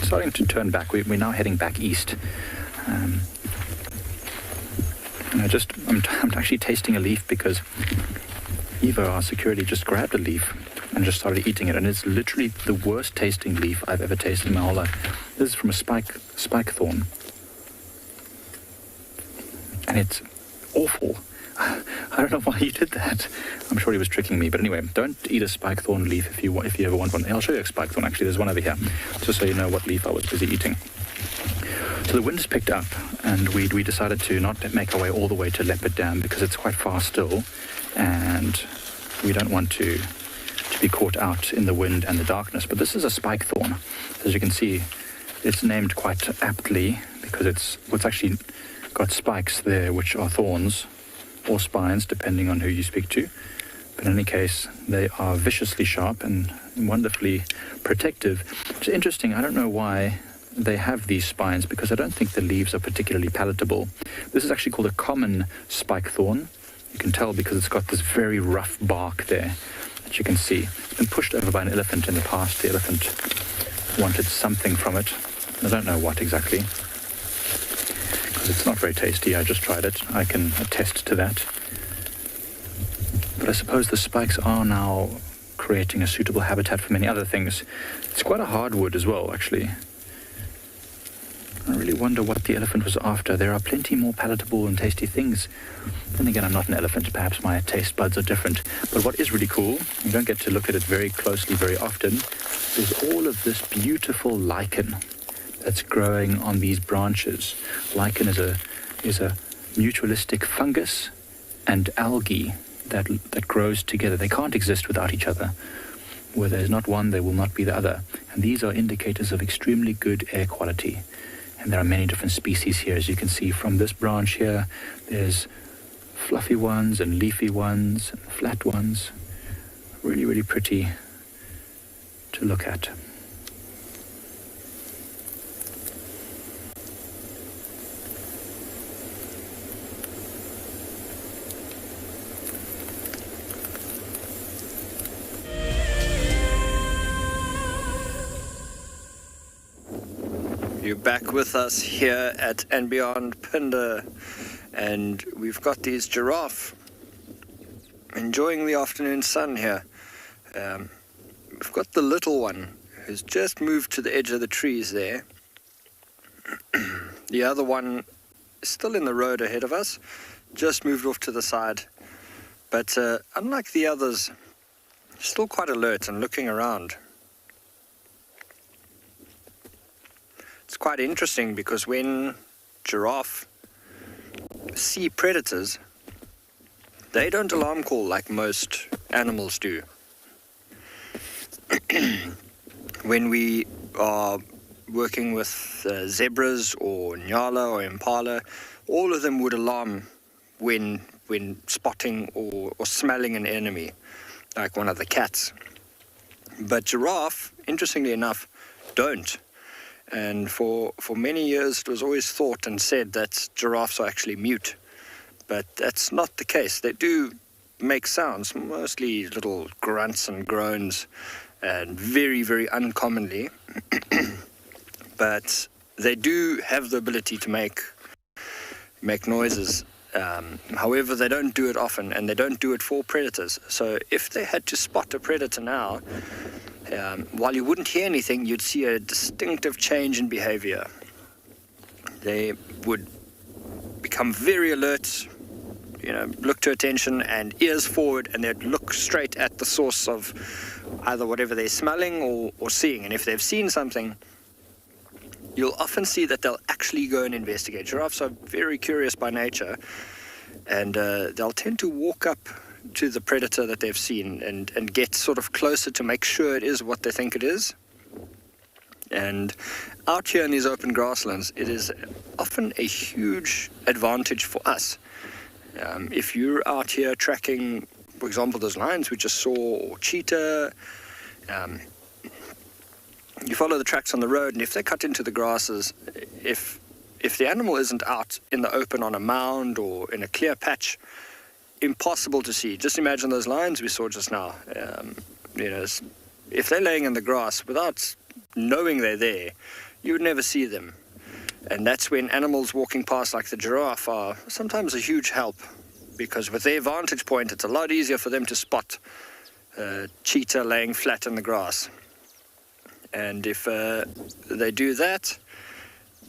Starting to turn back. We're now heading back east. I'm actually tasting a leaf because Eva, our security, just grabbed a leaf and just started eating it, and it's literally the worst tasting leaf I've ever tasted in my whole life. This is from a spike thorn, and it's awful. I don't know why he did that. I'm sure he was tricking me, but anyway, don't eat a spike thorn leaf if you ever want one. I'll show you a spike thorn. Actually, there's one over here, just so you know what leaf I was busy eating. So the wind has picked up, and we decided to not make our way all the way to Leopard Dam because it's quite far still, and we don't want to be caught out in the wind and the darkness. But this is a spike thorn. As you can see, it's named quite aptly because it's actually got spikes there, which are thorns or spines, depending on who you speak to. But in any case, they are viciously sharp and wonderfully protective. It's interesting. I don't know why they have these spines, because I don't think the leaves are particularly palatable. This is actually called a common spike thorn. You can tell because it's got this very rough bark there that you can see. It's been pushed over by an elephant in the past. The elephant wanted something from it. I don't know what exactly, because it's not very tasty. I just tried it. I can attest to that. But I suppose the spikes are now creating a suitable habitat for many other things. It's quite a hardwood as well, actually. I really wonder what the elephant was after. There are plenty more palatable and tasty things. Then again, I'm not an elephant. Perhaps my taste buds are different. But what is really cool, you don't get to look at it very closely very often, is all of this beautiful lichen that's growing on these branches. Lichen is a mutualistic fungus and algae that grows together. They can't exist without each other. Where there's not one, there will not be the other. And these are indicators of extremely good air quality. And there are many different species here. As you can see from this branch here, there's fluffy ones and leafy ones and flat ones. Really, really pretty to look at. You're back with us here at andBeyond Pinder, and we've got these giraffe enjoying the afternoon sun here. We've got the little one who's just moved to the edge of the trees there. The other one is still in the road ahead of us, just moved off to the side, but unlike the others, still quite alert and looking around. It's quite interesting because when giraffe see predators, they don't alarm call like most animals do. When we are working with zebras or Ngala or impala, all of them would alarm when spotting or smelling an enemy, like one of the cats. But giraffe, interestingly enough, don't. And for many years it was always thought and said that giraffes are actually mute. But that's not the case. They do make sounds, mostly little grunts and groans, and very, very uncommonly. But they do have the ability to make noises. However, they don't do it often, and they don't do it for predators. So if they had to spot a predator now, while you wouldn't hear anything, you'd see a distinctive change in behavior. They would become very alert, look to attention and ears forward, and they'd look straight at the source of either whatever they're smelling or seeing. And if they've seen something, you'll often see that they'll actually go and investigate. Giraffes are very curious by nature, and they'll tend to walk up to the predator that they've seen and get sort of closer to make sure it is what they think it is. And out here in these open grasslands, it is often a huge advantage for us. If you're out here tracking, for example, those lions we just saw, or cheetah, you follow the tracks on the road, and if they cut into the grasses, if the animal isn't out in the open on a mound or in a clear patch, impossible to see. Just imagine those lions we saw just now. If they're laying in the grass without knowing they're there, you would never see them. And that's when animals walking past like the giraffe are sometimes a huge help, because with their vantage point, it's a lot easier for them to spot cheetah laying flat in the grass. And if they do that,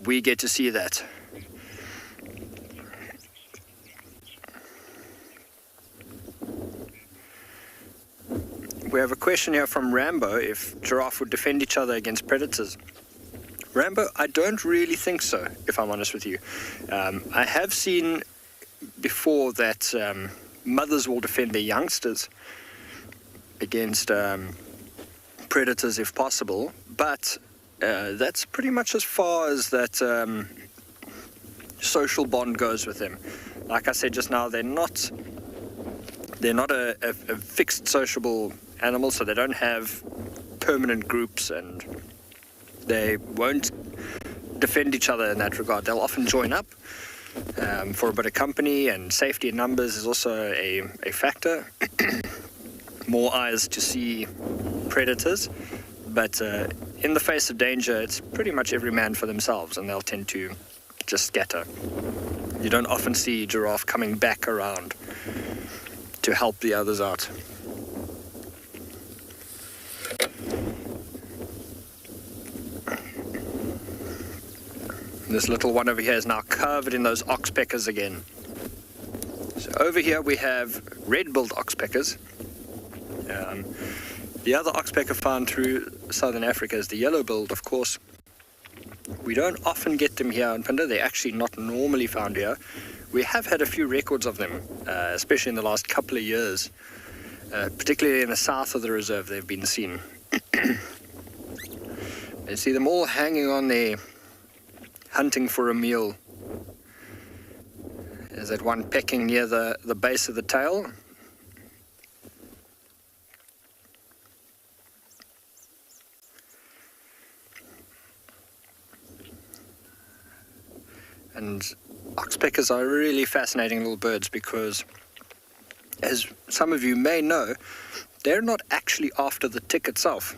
we get to see that. We have a question here from Rambo, if giraffe would defend each other against predators. Rambo, I don't really think so, if I'm honest with you. I have seen before that mothers will defend their youngsters against predators if possible, but that's pretty much as far as that social bond goes with them. Like I said just now, they're not a fixed sociable animal, so they don't have permanent groups, and they won't defend each other in that regard. They'll often join up for a bit of company, and safety in numbers is also a factor. More eyes to see predators, but in the face of danger, it's pretty much every man for themselves, and they'll tend to just scatter. You don't often see giraffe coming back around to help the others out. This little one over here is now covered in those oxpeckers again. So over here we have red-billed oxpeckers. The other oxpecker found through southern Africa is the yellow-billed, of course. We don't often get them here in Pinder. They're actually not normally found here. We have had a few records of them, especially in the last couple of years. Particularly in the south of the reserve, they've been seen. You see them all hanging on there, hunting for a meal. There's that one pecking near the base of the tail. And oxpeckers are really fascinating little birds because, as some of you may know, they're not actually after the tick itself.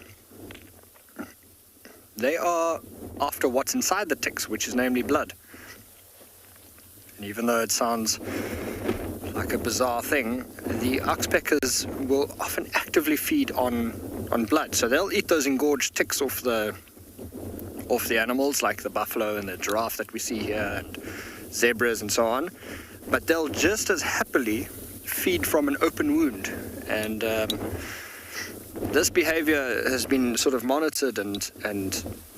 They are after what's inside the ticks, which is namely blood. And even though it sounds like a bizarre thing, the oxpeckers will often actively feed on blood. So they'll eat those engorged ticks off the animals, like the buffalo and the giraffe that we see here, and zebras and so on. But they'll just as happily feed from an open wound. And this behavior has been sort of monitored, and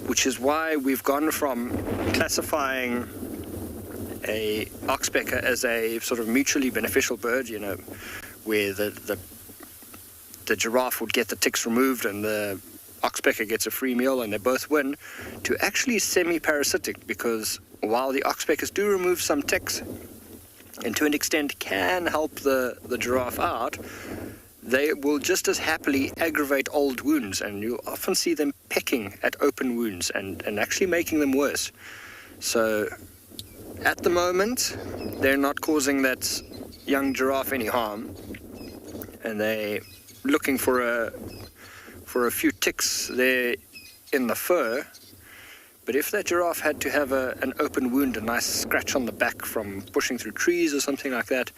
which is why we've gone from classifying a oxpecker as a sort of mutually beneficial bird, you know, where the giraffe would get the ticks removed and the oxpecker gets a free meal and they both win, to actually semi-parasitic, because while the oxpeckers do remove some ticks and to an extent can help the giraffe out, they will just as happily aggravate old wounds, and you'll often see them pecking at open wounds and actually making them worse. So at the moment, they're not causing that young giraffe any harm, and they're looking for a few ticks there in the fur. But if that giraffe had to have an open wound, a nice scratch on the back from pushing through trees or something like that,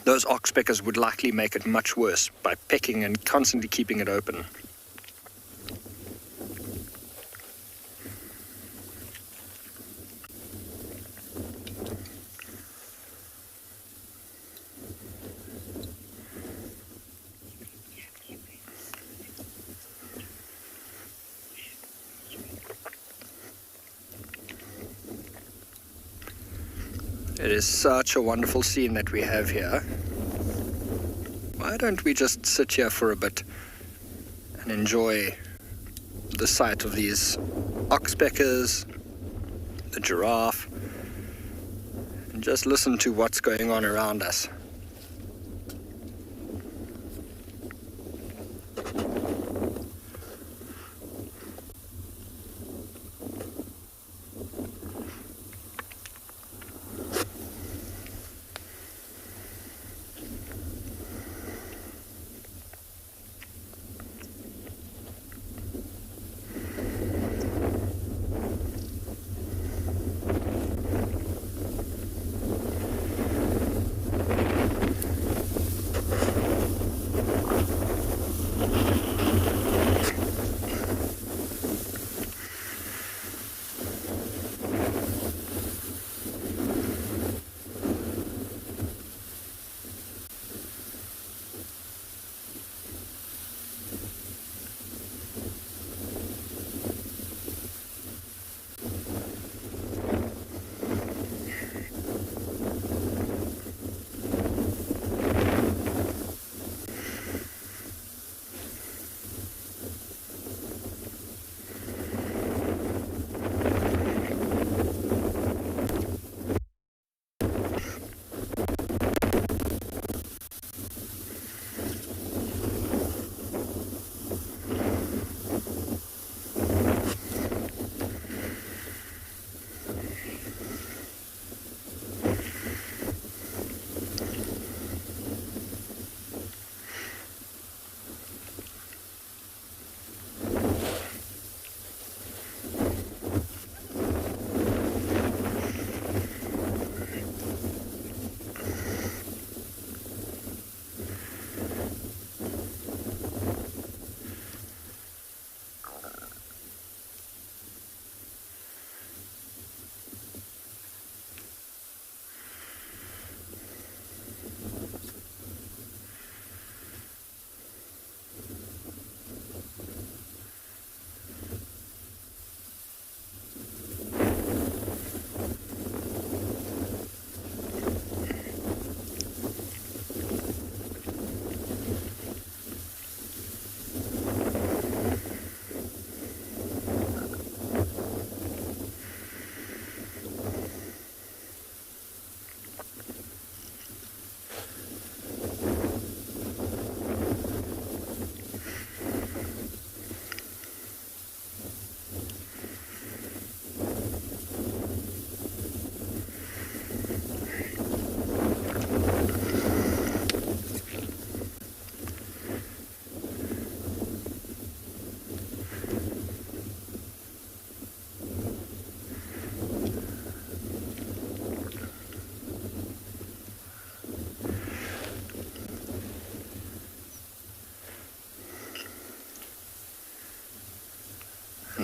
those oxpeckers would likely make it much worse by pecking and constantly keeping it open. It is such a wonderful scene that we have here. Why don't we just sit here for a bit and enjoy the sight of these oxpeckers, the giraffe, and just listen to what's going on around us.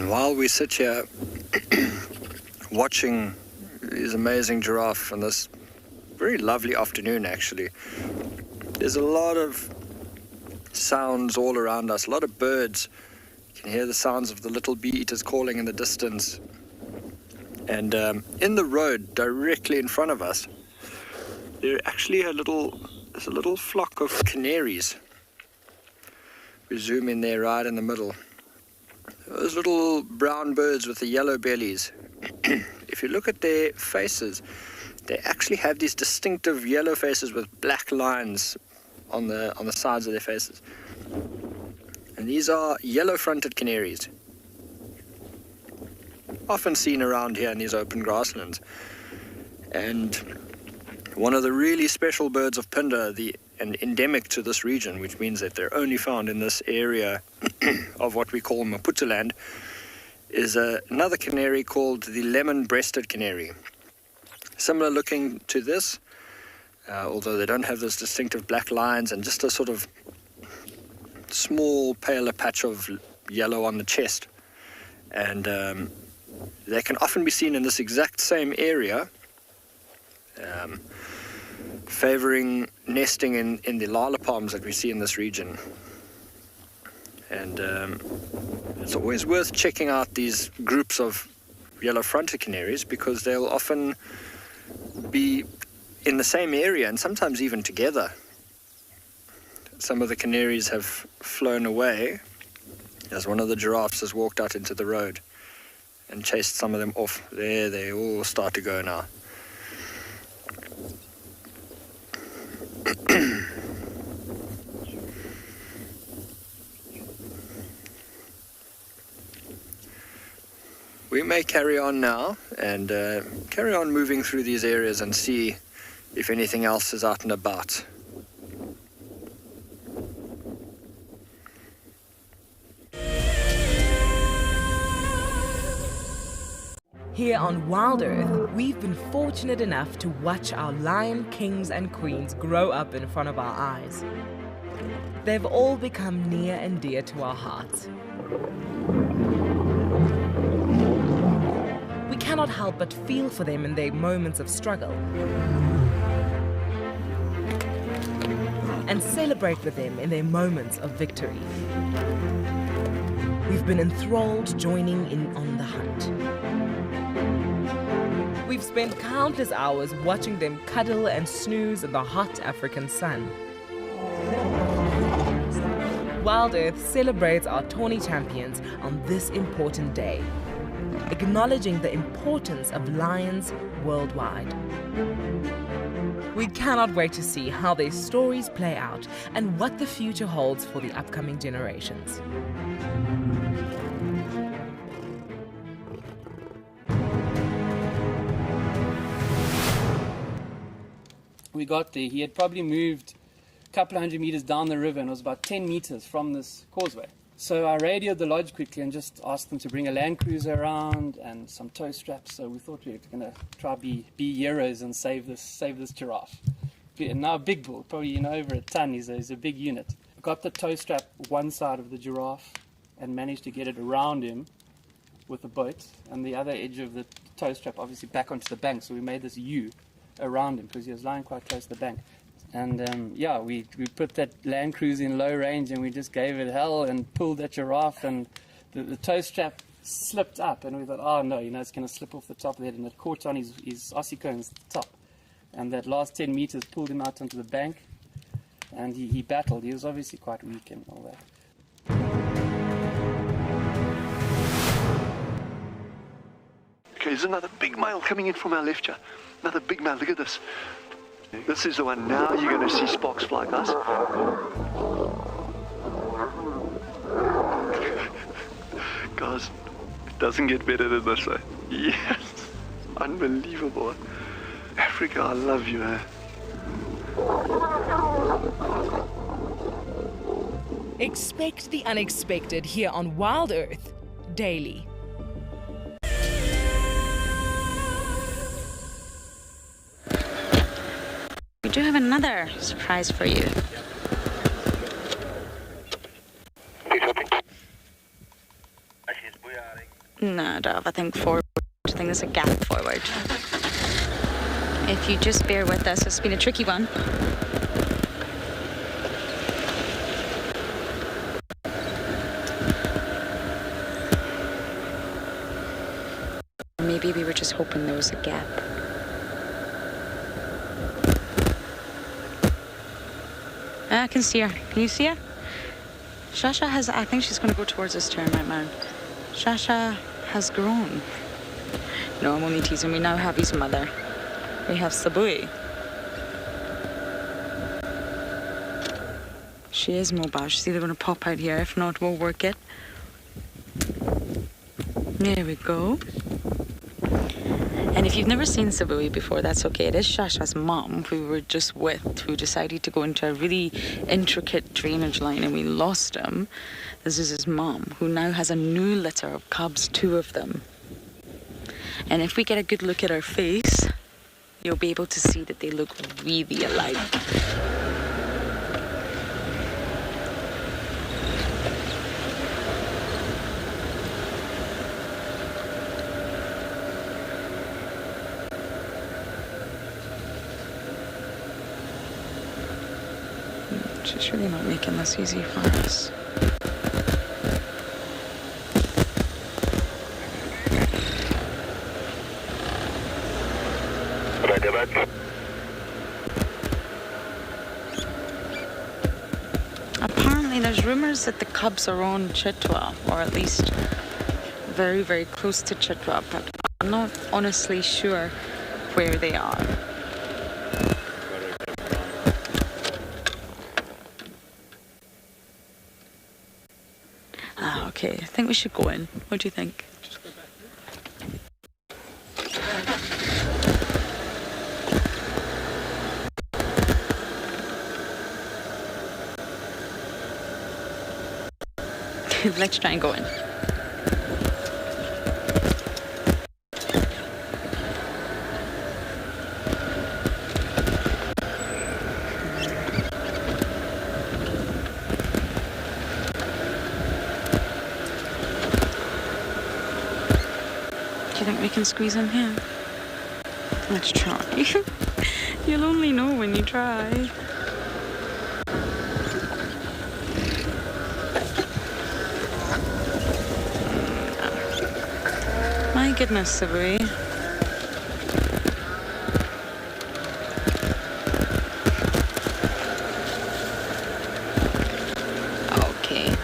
And while we sit here watching these amazing giraffe on this very lovely afternoon, actually, there's a lot of sounds all around us, a lot of birds. You can hear the sounds of the little bee-eaters calling in the distance. And in the road directly in front of us, there's actually a little flock of canaries. We zoom in there right in the middle. Those little brown birds with the yellow bellies. If you look at their faces, they actually have these distinctive yellow faces with black lines on the sides of their faces. And these are yellow-fronted canaries, often seen around here in these open grasslands. And one of the really special birds of Pinder, and endemic to this region, which means that they're only found in this area of what we call Maputo-land, is another canary called the lemon-breasted canary. Similar looking to this, although they don't have those distinctive black lines and just a sort of small paler patch of yellow on the chest. And they can often be seen in this exact same area, favoring nesting in the lala palms that we see in this region. And it's always worth checking out these groups of yellow-fronted canaries, because they'll often be in the same area and sometimes even together. Some of the canaries have flown away as one of the giraffes has walked out into the road and chased some of them off. There they all start to go now. We may carry on now and carry on moving through these areas and see if anything else is out and about. Here on WildEarth, we've been fortunate enough to watch our lion kings and queens grow up in front of our eyes. They've all become near and dear to our hearts. We cannot help but feel for them in their moments of struggle and celebrate with them in their moments of victory. We've been enthralled joining in on the hunt. We've spent countless hours watching them cuddle and snooze in the hot African sun. WildEarth celebrates our tawny champions on this important day, acknowledging the importance of lions worldwide. We cannot wait to see how their stories play out and what the future holds for the upcoming generations. We got there, he had probably moved a couple of 100 meters down the river and was about 10 meters from this causeway. So I radioed the lodge quickly and just asked them to bring a land cruiser around and some tow straps. So we thought we were going to try be heroes and save this giraffe. And now a big bull, probably over a ton, he's a big unit. Got the tow strap one side of the giraffe and managed to get it around him with the boat, and the other edge of the tow strap obviously back onto the bank. So we made this U around him because he was lying quite close to the bank. And we put that land cruiser in low range and we just gave it hell and pulled that giraffe, and the tow strap slipped up and we thought, oh no, it's going to slip off the top of the head, and it caught on his ossicones at the top. And that last 10 meters pulled him out onto the bank, and he battled. He was obviously quite weak and all that. Okay, there's another big male coming in from our left here. Another big male, look at this. This is the one. Now you're going to see sparks fly, guys. Guys, it doesn't get better than this, eh? Yes! Unbelievable. Africa, I love you, eh? Expect the unexpected here on WildEarth daily. We do have another surprise for you. Dav, I think forward. I think there's a gap forward. If you just bear with us, it's been a tricky one. Maybe we were just hoping there was a gap. I can see her. Can you see her? Shasha has, I think she's going to go towards this turn right now. Shasha has grown. No, I'm only teasing. We now have his mother. We have Sabi. She is mobile. She's either going to pop out here. If not, we'll work it. There we go. And if you've never seen Sabi before, that's okay. It is Shasha's mom, who we were just with, who decided to go into a really intricate drainage line and we lost him. This is his mom, who now has a new litter of cubs, 2 of them. And if we get a good look at her face, you'll be able to see that they look really alike. She's really not making this easy for us. Apparently there's rumours that the cubs are on Chitwa, or at least very, very close to Chitwa, but I'm not honestly sure where they are. Okay, I think we should go in. What do you think? Let's try and go in. Do you think we can squeeze in here? Let's try. You'll only know when you try. My goodness, Sabi. Okay.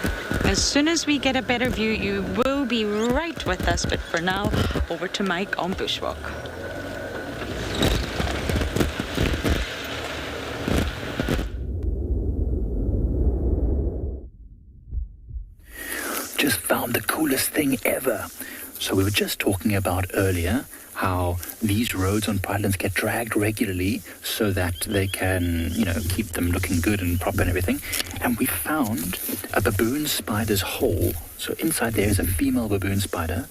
As soon as we get a better view, you will be right with us. But for now, over to Mike on Bushwalk. Just found the coolest thing ever. So we were just talking about earlier how these roads on Pridelands get dragged regularly so that they can, keep them looking good and proper and everything. And we found a baboon spider's hole. So inside there is a female baboon spider.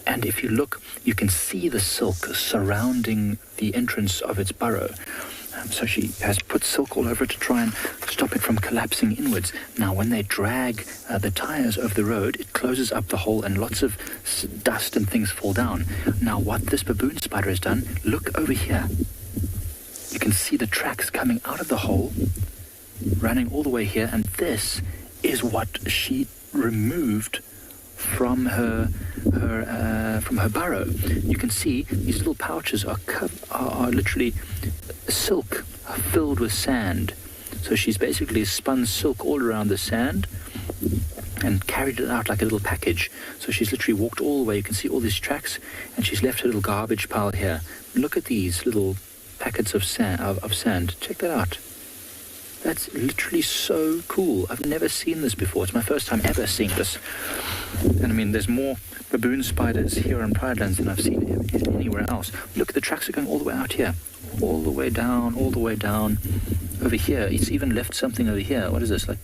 And if you look, you can see the silk surrounding the entrance of its burrow. So she has put silk all over it to try and stop it from collapsing inwards. Now, when they drag the tires over the road, it closes up the hole and lots of dust and things fall down. Now, what this baboon spider has done, look over here. You can see the tracks coming out of the hole, running all the way here, and this is what she removed from her burrow. You can see these little pouches are literally silk filled with sand. So she's basically spun silk all around the sand and carried it out like a little package. So she's literally walked all the way. You can see all these tracks, and she's left her little garbage pile here. Look at these little packets of sand. Check that out. That's literally so cool. I've never seen this before. It's my first time ever seeing this. And I mean, there's more baboon spiders here on Pridelands than I've seen anywhere else. Look, the tracks are going all the way out here. All the way down. Over here, it's even left something over here. What is this? I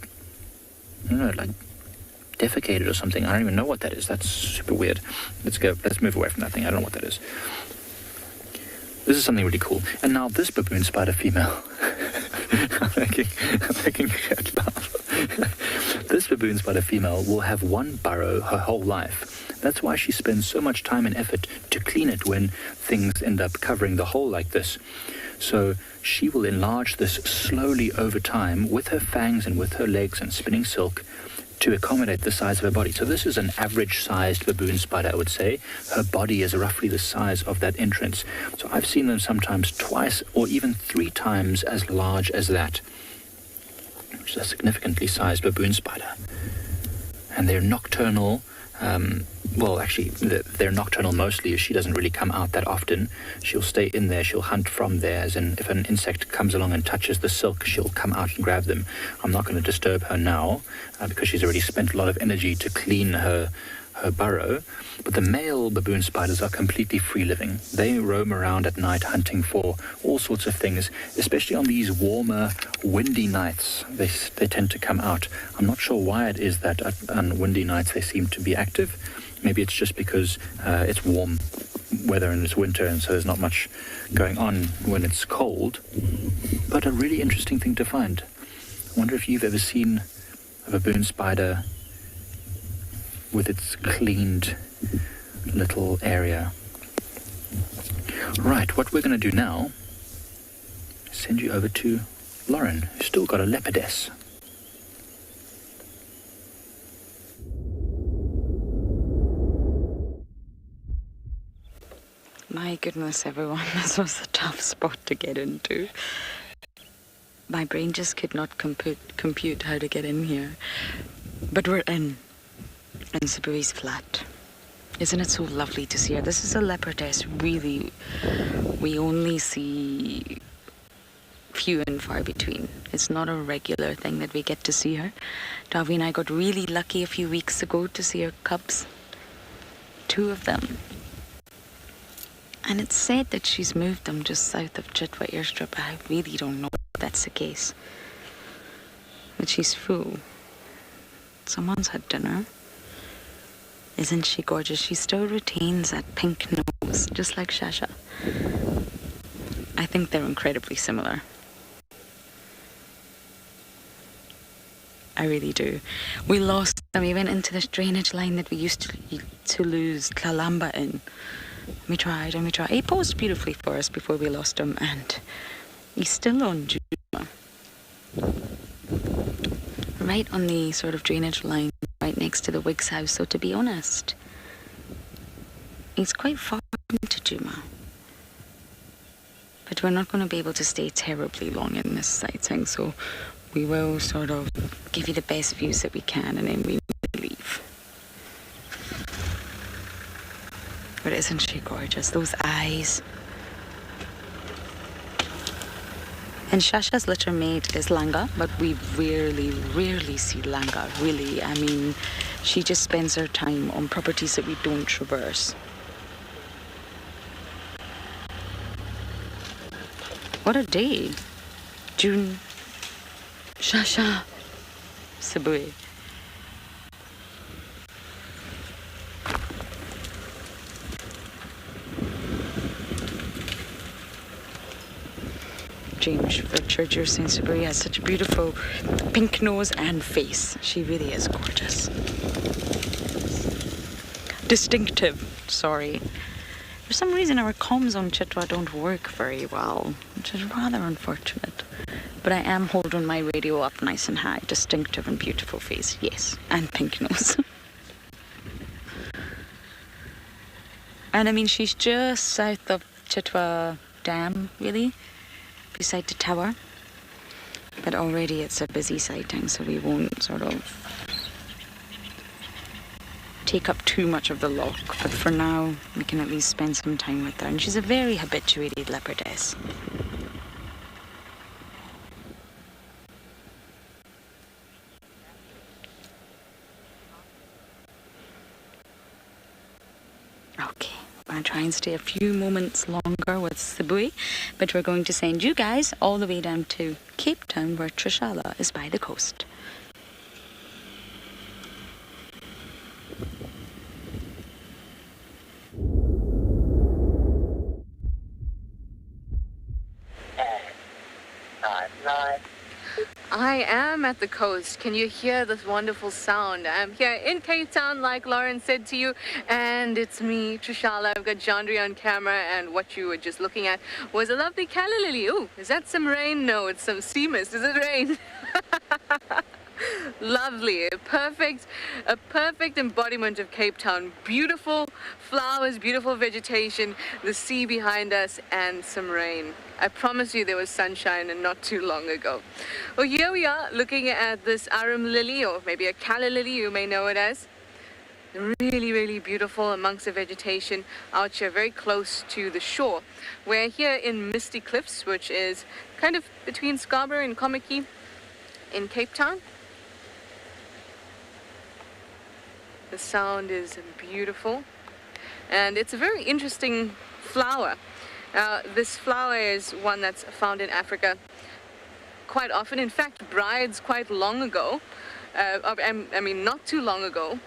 don't know, like defecated or something. I don't even know what that is. That's super weird. Let's move away from that thing. I don't know what that is. This is something really cool. And now this baboon spider female. I'm making Kurt laugh. This baboon spider female will have one burrow her whole life. That's why she spends so much time and effort to clean it when things end up covering the hole like this. So she will enlarge this slowly over time with her fangs and with her legs and spinning silk to accommodate the size of her body. So this is an average-sized baboon spider, I would say. Her body is roughly the size of that entrance. So I've seen them sometimes twice or even 3 times as large as that, which is a significantly sized baboon spider. And they're nocturnal. Well, actually, they're nocturnal mostly. She doesn't really come out that often. She'll stay in there. She'll hunt from there. As in, if an insect comes along and touches the silk, she'll come out and grab them. I'm not going to disturb her now because she's already spent a lot of energy to clean her burrow. But the male baboon spiders are completely free-living. They roam around at night hunting for all sorts of things, especially on these warmer, windy nights. They tend to come out. I'm not sure why it is that on windy nights they seem to be active. Maybe it's just because it's warm weather and it's winter, and so there's not much going on when it's cold. But a really interesting thing to find. I wonder if you've ever seen a baboon spider with its cleaned little area. Right, what we're going to do now is send you over to Lauren, who's still got a Leopardess. My goodness, everyone, this was a tough spot to get into. My brain just could not compute how to get in here. But we're in. And Sabi's flat. Isn't it so lovely to see her? This is a Leopardess, really. We only see few and far between. It's not a regular thing that we get to see her. Davi and I got really lucky a few weeks ago to see her cubs. 2 of them. And it's said that she's moved them just south of Chitwa airstrip. I really don't know if that's the case. But she's full. Someone's had dinner. Isn't she gorgeous? She still retains that pink nose, just like Shasha. I think they're incredibly similar. I really do. We lost them. We went into this drainage line that we used to lose Kalamba in. We tried and we tried. He posed beautifully for us before we lost him, and he's still on Djuma. Right on the sort of drainage line, right next to the Wig's house. So to be honest, it's quite far into Djuma. But we're not going to be able to stay terribly long in this sighting, so we will sort of give you the best views that we can, and then we leave. But isn't she gorgeous? Those eyes. And Shasha's litter mate is Langa, but we rarely see Langa, really. I mean, she just spends her time on properties that we don't traverse. What a day. June, Shasha, Sabi. James Richard, you're saying Sabi has such a beautiful pink nose and face. She really is gorgeous. Distinctive, sorry. For some reason our comms on Chitwa don't work very well, which is rather unfortunate. But I am holding my radio up nice and high. Distinctive and beautiful face, yes. And pink nose. And I mean, she's just south of Chitwa Dam, really. Beside the tower, but already it's a busy sighting, so we won't sort of take up too much of the loch, but for now we can at least spend some time with her, and she's a very habituated Leopardess. Okay. I'm going to try and stay a few moments longer with Sabi, but we're going to send you guys all the way down to Cape Town, where Trishala is by the coast. I am at the coast. Can you hear this wonderful sound? I'm here in Cape Town, like Lauren said to you, and it's me, Trishala. I've got Jandri on camera, and what you were just looking at was a lovely calla lily. Ooh, is that some rain? No, it's some sea mist. Is it rain? Lovely, a perfect embodiment of Cape Town. Beautiful flowers, beautiful vegetation, the sea behind us, and some rain. I promise you there was sunshine and not too long ago. Well, here we are looking at this arum lily, or maybe a calla lily, you may know it as. Really, really beautiful amongst the vegetation out here very close to the shore. We're here in Misty Cliffs, which is kind of between Scarborough and Kommetjie in Cape Town. The sound is beautiful, and it's a very interesting flower. This flower is one that's found in Africa quite often. In fact, brides quite long ago, I mean not too long ago,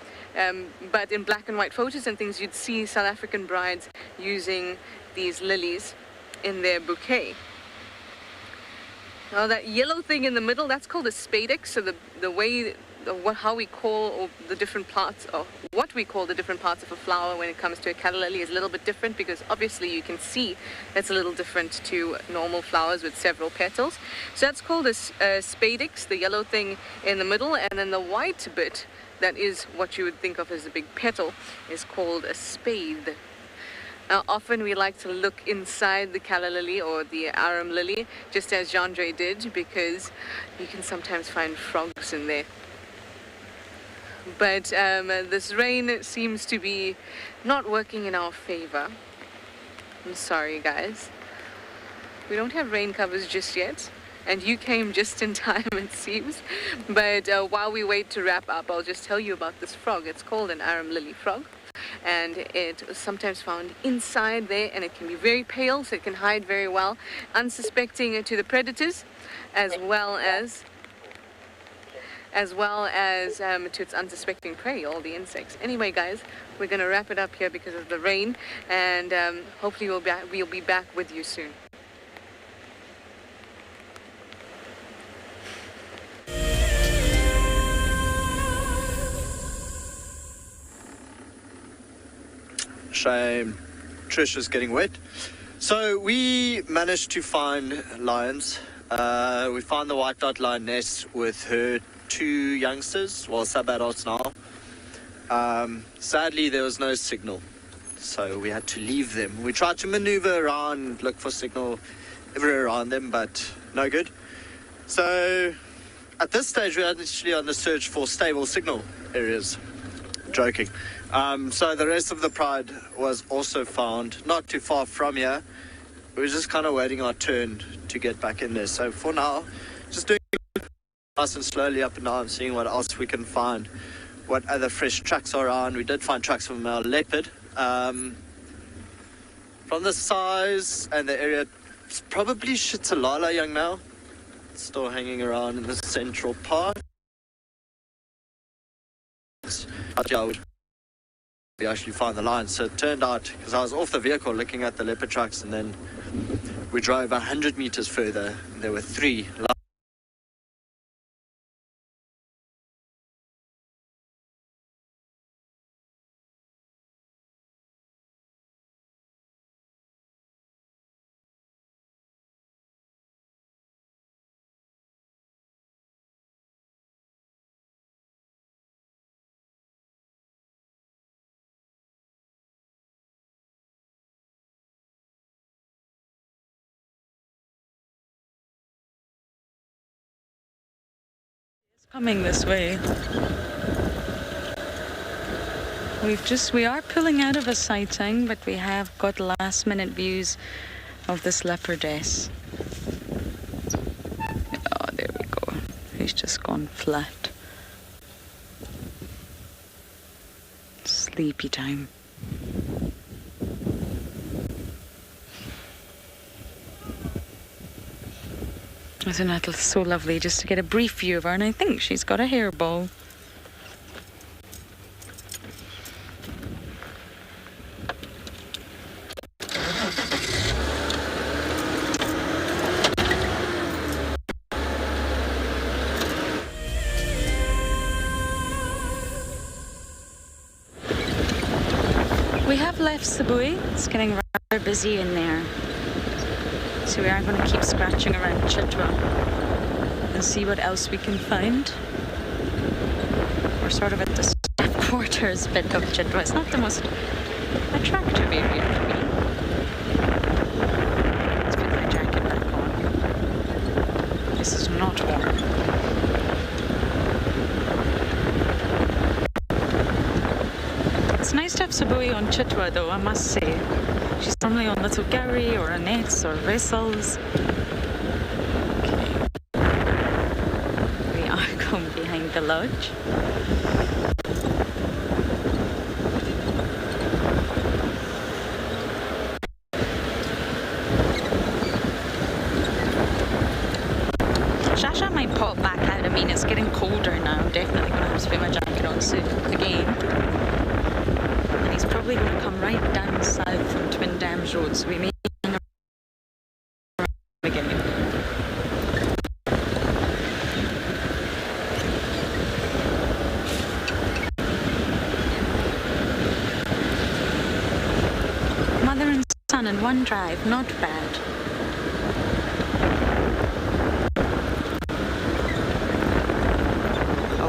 but in black and white photos and things, you'd see South African brides using these lilies in their bouquet. Now that yellow thing in the middle, that's called a spadix. So the way, how we call the different parts, or what we call the different parts of a flower when it comes to a calla lily is a little bit different, because obviously you can see it's a little different to normal flowers with several petals. So that's called a spadix, the yellow thing in the middle, and then the white bit, that is what you would think of as a big petal, is called a spathe. Now, often we like to look inside the calla lily or the arum lily, just as Jandre did, because you can sometimes find frogs in there. But this rain seems to be not working in our favor. I'm sorry, guys. We don't have rain covers just yet, and you came just in time, it seems. But while we wait to wrap up, I'll just tell you about this frog. It's called an arum lily frog, and it is sometimes found inside there, and it can be very pale, so it can hide very well, unsuspecting to the predators, as well as to its unsuspecting prey, all the insects. Anyway, guys, we're going to wrap it up here because of the rain, and hopefully we'll be back with you soon. Shame. Trish is getting wet. So we managed to find lions. We found the white dot lioness with her 2 youngsters, well, sub-adults now. Sadly, there was no signal, so we had to leave them. We tried to maneuver around, look for signal everywhere around them, but no good. So at this stage, we're actually on the search for stable signal areas. Joking. So the rest of the pride was also found not too far from here. We were just kind of waiting our turn to get back in there. So for now, just doing nice and slowly up and down, seeing what else we can find, what other fresh tracks are around. We did find tracks from our leopard. From the size and the area, it's probably Shitalala young male. It's still hanging around in the central part. We actually found the lion. So it turned out, because I was off the vehicle looking at the leopard tracks, and then we drove 100 meters further, and there were 3 lions. Coming this way. We are pulling out of a sighting, but we have got last minute views of this Leopardess. Oh, there we go. He's just gone flat. Sleepy time. Isn't that so lovely just to get a brief view of her? And I think she's got a hair bow. left Sabi. It's getting rather busy in there. So we are going to keep scratching around Chitwa and see what else we can find. We're sort of at the quarters bit of Chitwa. It's not the most attractive area to be. Let's put my jacket back on. This is not warm. It's nice to have Sabi on Chitwa though, I must say. She's normally on little gharry or nets or vessels. Okay. We are going behind the lodge. Shasha might pop back out. I mean, it's getting colder now. I'm definitely going to have to put my jacket on soon again. And he's probably going to come right down south from Twin Dams Road, so we may hang around again. Mother and son in one drive, not bad.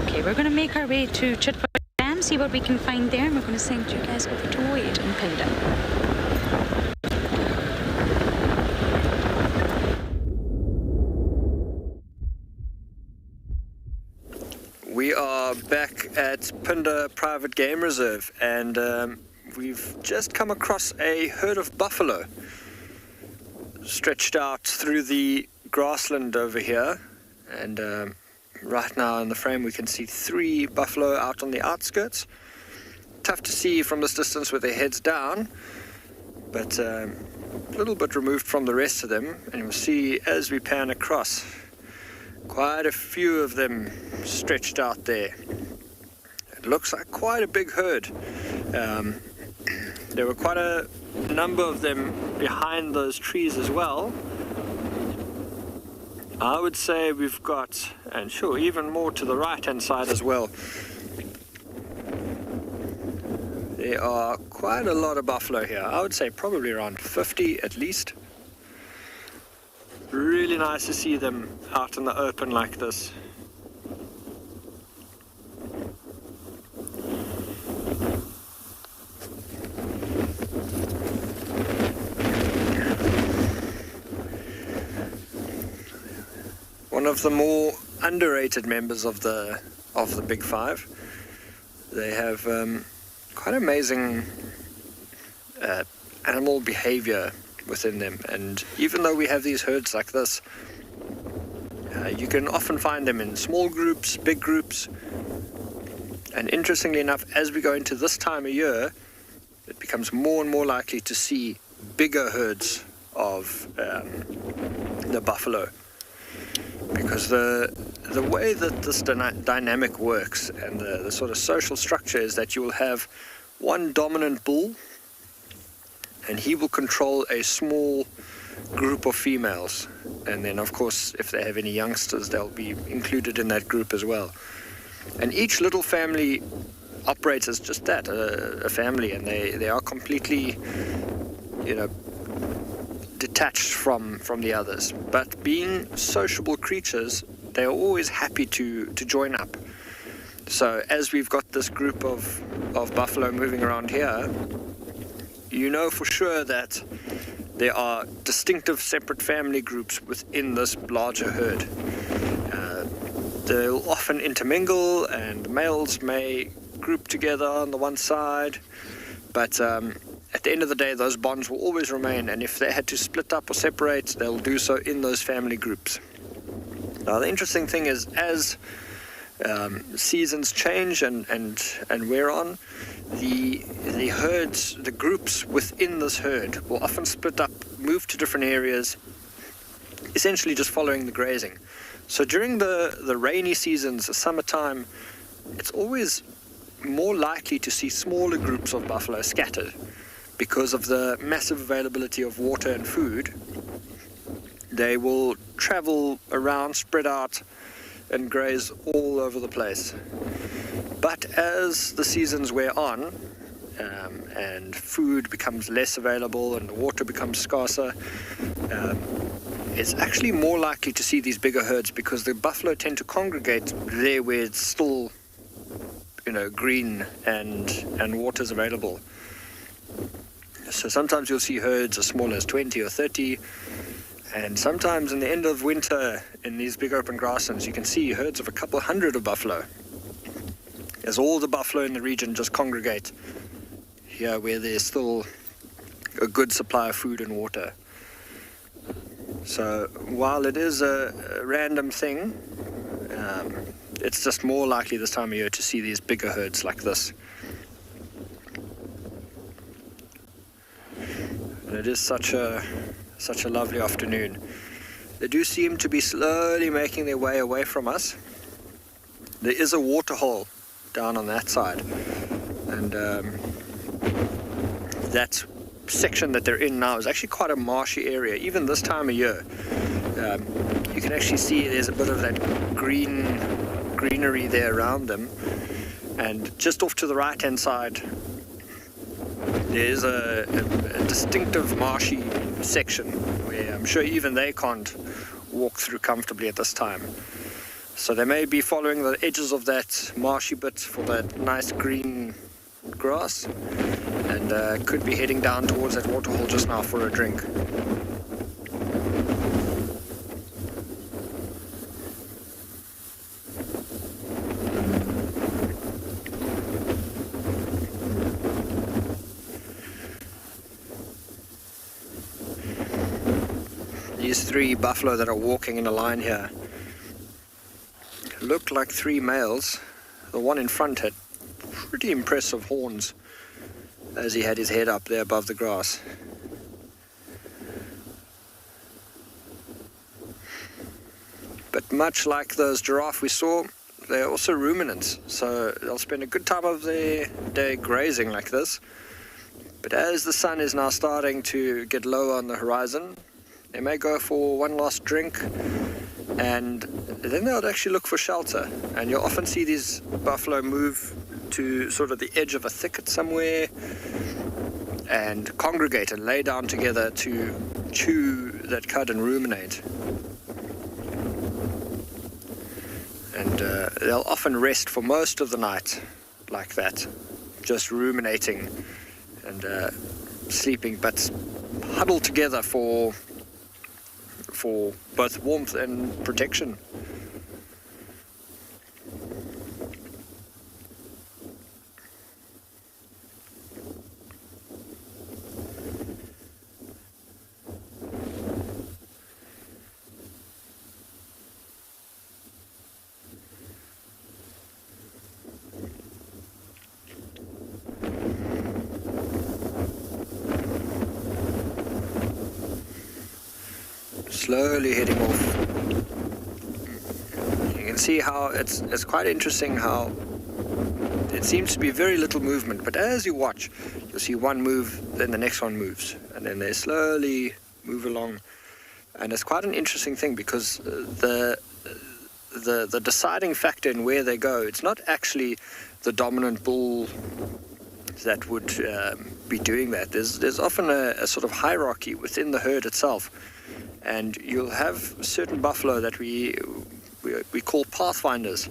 Okay, we're going to make our way to Chitwa Dam, see what we can find there, and we're going to send you guys over to Wade and Pinder. We are back at Phinda Private Game Reserve, and we've just come across a herd of buffalo stretched out through the grassland over here, and right now in the frame we can see 3 buffalo out on the outskirts. Tough to see from this distance with their heads down, but a little bit removed from the rest of them, and you'll see as we pan across quite a few of them stretched out there. It looks like quite a big herd. There were quite a number of them behind those trees as well. I would say we've got, and sure, even more to the right-hand side as well. There are quite a lot of buffalo here. I would say probably around 50 at least. Really nice to see them out in the open like this. One of the more underrated members of the Big Five. They have quite amazing animal behavior within them, and even though we have these herds like this, you can often find them in small groups, big groups, and interestingly enough, as we go into this time of year, it becomes more and more likely to see bigger herds of the buffalo, because the way that this dynamic works and the sort of social structure is that you will have one dominant bull, and he will control a small group of females, and then of course if they have any youngsters they'll be included in that group as well. And each little family operates as just that, a family, and they are completely, you know, detached from the others, but being sociable creatures, they are always happy to join up. So as we've got this group of buffalo moving around here, you know for sure that there are distinctive separate family groups within this larger herd. They'll often intermingle, and the males may group together on the one side, but at the end of the day those bonds will always remain, and if they had to split up or separate, they'll do so in those family groups. Now the interesting thing is, as seasons change and wear on, the herds, the groups within this herd will often split up, move to different areas, essentially just following the grazing. So during the rainy seasons, the summertime, it's always more likely to see smaller groups of buffalo scattered because of the massive availability of water and food. They will travel around, spread out, and graze all over the place. But as the seasons wear on, and food becomes less available and the water becomes scarcer, it's actually more likely to see these bigger herds because the buffalo tend to congregate there where it's still, green and water's available. So sometimes you'll see herds as small as 20 or 30, and sometimes in the end of winter in these big open grasslands you can see herds of a couple hundred of buffalo, as all the buffalo in the region just congregate here where there's still a good supply of food and water. So while it is a random thing, it's just more likely this time of year to see these bigger herds like this. And it is such a lovely afternoon. They do seem to be slowly making their way away from us. There is a waterhole down on that side, and that section that they're in now is actually quite a marshy area, even this time of year. You can actually see there's a bit of that greenery there around them, and just off to the right hand side there's a distinctive marshy section where I'm sure even they can't walk through comfortably at this time. So they may be following the edges of that marshy bit for that nice green grass, and could be heading down towards that waterhole just now for a drink. These three buffalo that are walking in a line here look like three males. The one in front had pretty impressive horns as he had his head up there above the grass. But much like those giraffe we saw, they're also ruminants, so they'll spend a good time of their day grazing like this. But as the sun is now starting to get lower on the horizon, they may go for one last drink, and then they'll actually look for shelter. And you'll often see these buffalo move to sort of the edge of a thicket somewhere and congregate and lay down together to chew that cud and ruminate. And they'll often rest for most of the night like that, just ruminating and sleeping, but huddled together for both warmth and protection. Slowly heading off. You can see how it's quite interesting how it seems to be very little movement, but as you watch, you'll see one move, then the next one moves, and then they slowly move along. And it's quite an interesting thing because the deciding factor in where they go, it's not actually the dominant bull that would be doing that. There's often a sort of hierarchy within the herd itself. And you'll have certain buffalo that we call pathfinders,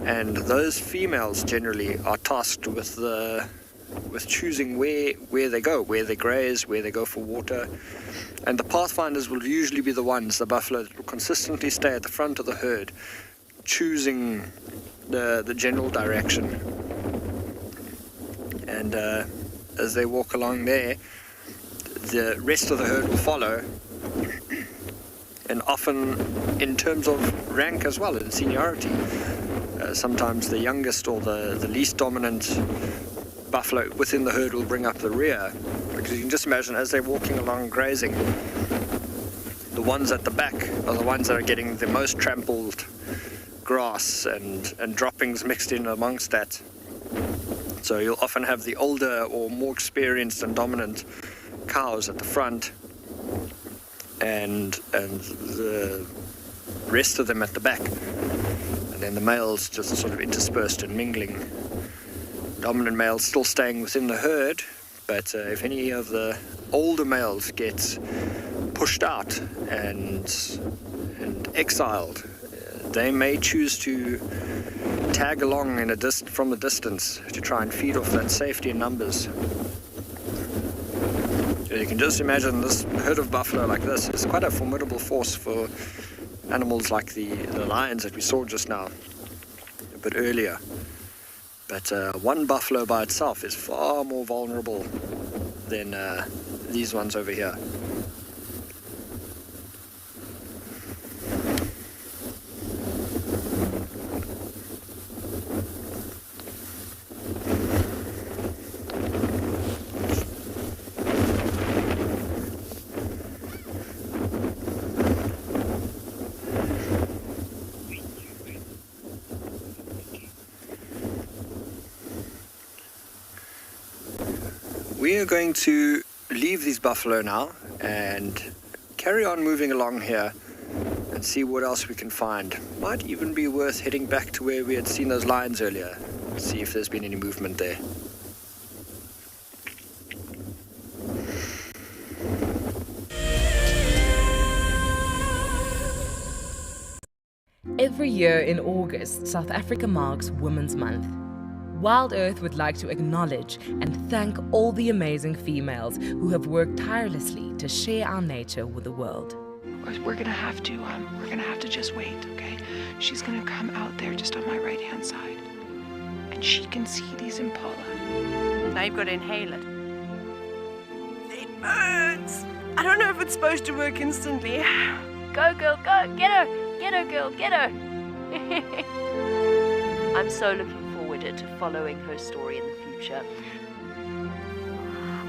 and those females generally are tasked with choosing where they go, where they graze, where they go for water. And the pathfinders will usually be the buffalo that will consistently stay at the front of the herd, choosing the general direction. And as they walk along there, the rest of the herd will follow. And often in terms of rank as well, and seniority, sometimes the youngest or the least dominant buffalo within the herd will bring up the rear, because you can just imagine as they're walking along grazing, the ones at the back are the ones that are getting the most trampled grass and droppings mixed in amongst that. So you'll often have the older or more experienced and dominant cows at the front, and the rest of them at the back, and then the males just sort of interspersed and mingling. dominant males still staying within the herd, but if any of the older males get pushed out and exiled, they may choose to tag along from a distance to try and feed off that safety in numbers. You can just imagine this herd of buffalo like this is quite a formidable force for animals like the lions that we saw just now, a bit earlier. But one buffalo by itself is far more vulnerable than these ones over here. We are going to leave these buffalo now and carry on moving along here and see what else we can find. Might even be worth heading back to where we had seen those lions earlier, see if there's been any movement there. Every year in August, South Africa marks Women's Month. WildEarth would like to acknowledge and thank all the amazing females who have worked tirelessly to share our nature with the world. We're gonna have to just wait, okay? She's gonna come out there just on my right-hand side, and she can see these impala. Now you've got to inhale it. It burns. I don't know if it's supposed to work instantly. Go, girl, go! Get her! Get her, girl! Get her! I'm so looking forward to following her story in the future.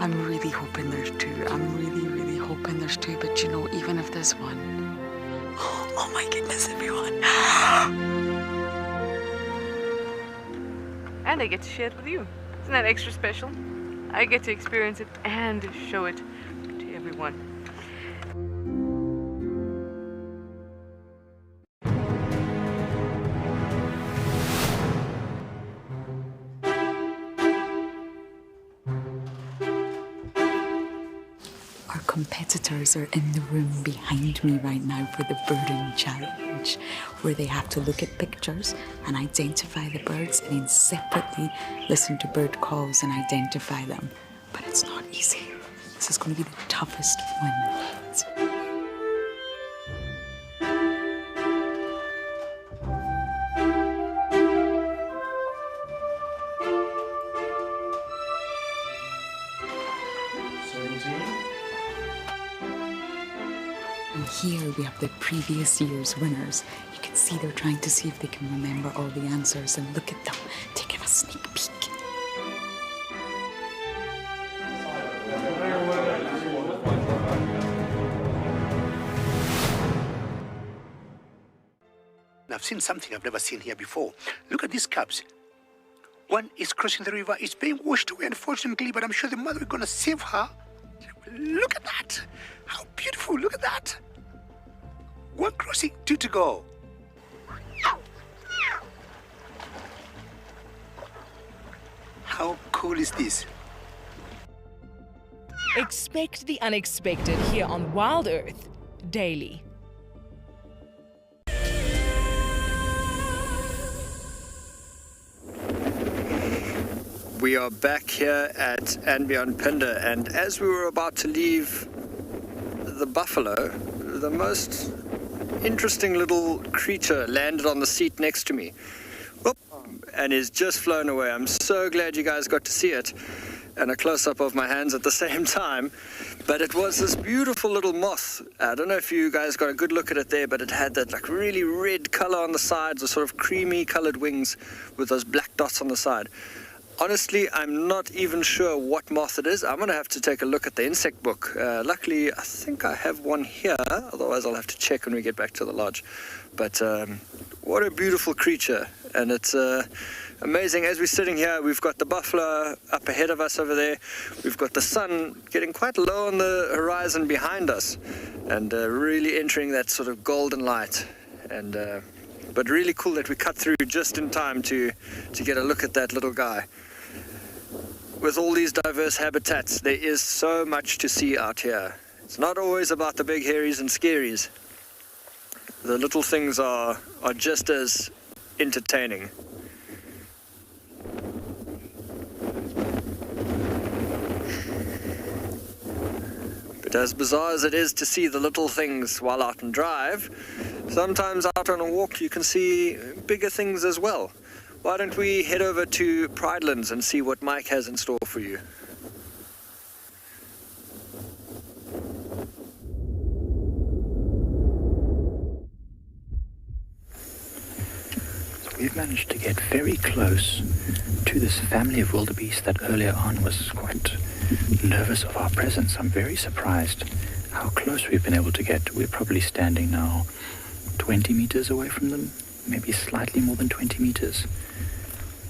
I'm really hoping there's two. I'm really hoping there's two. But you know, even if there's one, oh my goodness, everyone! And I get to share it with you. Isn't that extra special? I get to experience it and show it to everyone. Competitors are in the room behind me right now for the birding challenge, where they have to look at pictures and identify the birds and then separately listen to bird calls and identify them. But it's not easy. This is going to be the toughest one. Here we have the previous year's winners. You can see they're trying to see if they can remember all the answers, and look at them taking a sneak peek. Now, I've seen something I've never seen here before. Look at these cubs. One is crossing the river. It's being washed away, unfortunately, but I'm sure the mother is going to save her. Look at that. How beautiful. Look at that. One crossing, two to go. How cool is this? Expect the unexpected here on WildEarth daily. We are back here at andBeyond Pinder, and as we were about to leave the buffalo, the most interesting little creature landed on the seat next to me. Whoop, and is just flown away. I'm so glad you guys got to see it, and a close-up of my hands at the same time. But it was this beautiful little moth. I don't know if you guys got a good look at it there, but it had that like really red color on the sides, the sort of creamy colored wings with those black dots on the side. Honestly, I'm not even sure what moth it is. I'm going to have to take a look at the insect book. Luckily, I think I have one here. Otherwise, I'll have to check when we get back to the lodge. But what a beautiful creature. And it's amazing. As we're sitting here, we've got the buffalo up ahead of us over there. We've got the sun getting quite low on the horizon behind us. And really entering that sort of golden light. And but really cool that we cut through just in time to get a look at that little guy. with all these diverse habitats, there is so much to see out here. It's not always about the big hairies and scaries. The little things are just as entertaining. But as bizarre as it is to see the little things while out and drive, sometimes out on a walk you can see bigger things as well. Why don't we head over to Pridelands and see what Mike has in store for you? So we've managed to get very close to this family of wildebeest that earlier on was quite nervous of our presence. I'm very surprised how close we've been able to get. We're probably standing now 20 meters away from them, maybe slightly more than 20 meters.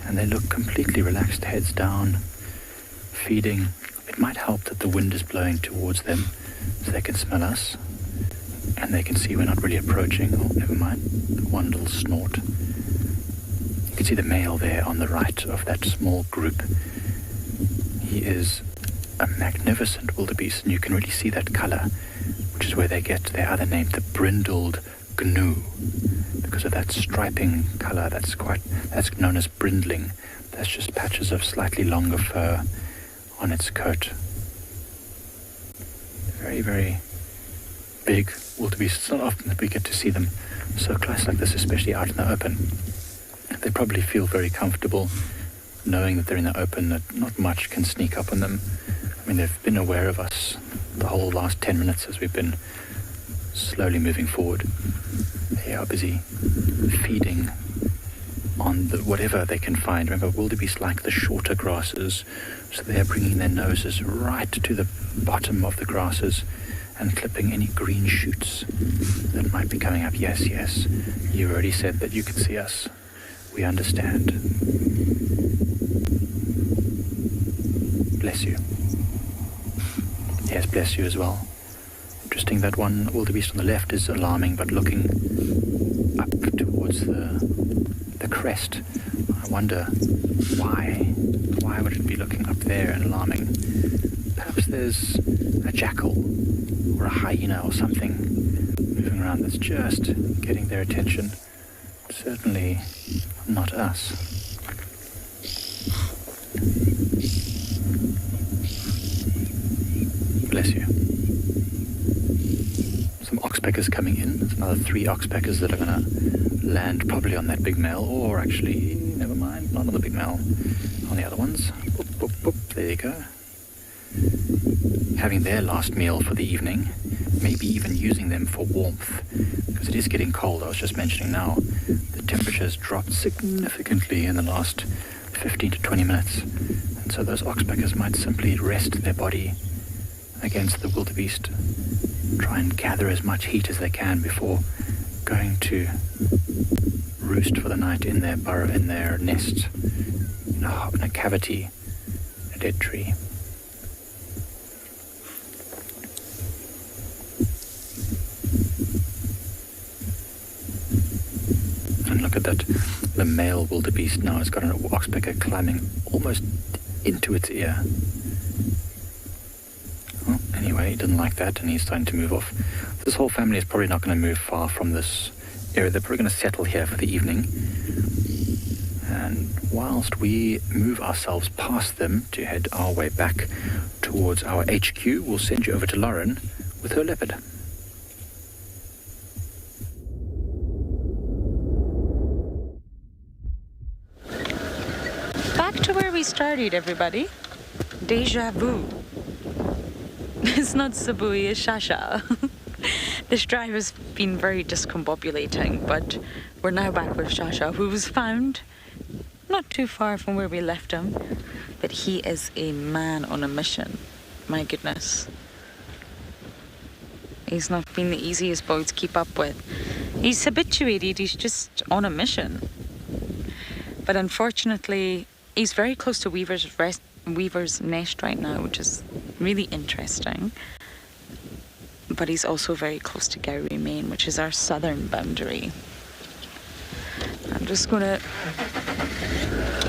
And they look completely relaxed, heads down, feeding. It might help that the wind is blowing towards them so they can smell us and they can see we're not really approaching. Oh, never mind, one little snort. You can see the male there on the right of that small group. He is a magnificent wildebeest, and you can really see that color, which is where they get their other name, the brindled gnu, because of that striping color that's known as brindling. That's just patches of slightly longer fur on its coat. Very, very big wildebeest. It's not often that we get to see them so close like this, especially out in the open. They probably feel very comfortable knowing that they're in the open, that not much can sneak up on them. I mean, they've been aware of us the whole last 10 minutes as we've been slowly moving forward. They are busy feeding on whatever they can find. Remember, wildebeest like the shorter grasses, so they are bringing their noses right to the bottom of the grasses and clipping any green shoots that might be coming up. Yes, you already said that you can see us. We understand. Bless you. Yes, bless you as well. Interesting that one wildebeest on the left is alarming, but looking up towards the crest. I wonder why. Why would it be looking up there and alarming? Perhaps there's a jackal or a hyena or something moving around that's just getting their attention. Certainly not us. Bless you. Some oxpeckers coming in. There's another 3 oxpeckers that are going to land probably on that big male, or actually, never mind, not on the big male, on the other ones. Boop, boop, boop. There you go. Having their last meal for the evening, maybe even using them for warmth, because it is getting cold. I was just mentioning now, the temperature's dropped significantly in the last 15 to 20 minutes, and so those oxpeckers might simply rest their body against the wildebeest, try and gather as much heat as they can before going to roost for the night in their burrow, in their nest, in a cavity, a dead tree. And look at that, the male wildebeest now has got an oxpecker climbing almost into its ear. Well, anyway, he didn't like that and he's starting to move off. This whole family is probably not going to move far from this area. They're probably going to settle here for the evening. And whilst we move ourselves past them to head our way back towards our HQ, we'll send you over to Lauren with her leopard. Back to where we started, everybody. Deja vu. It's not Sabui, it's Shasha. This drive has been very discombobulating, but we're now back with Shasha, who was found not too far from where we left him, but he is a man on a mission. My goodness. He's not been the easiest boy to keep up with. He's habituated, he's just on a mission. But unfortunately, he's very close to Weaver's nest right now, which is really interesting. But he's also very close to Gowrie Main, which is our southern boundary. I'm just going to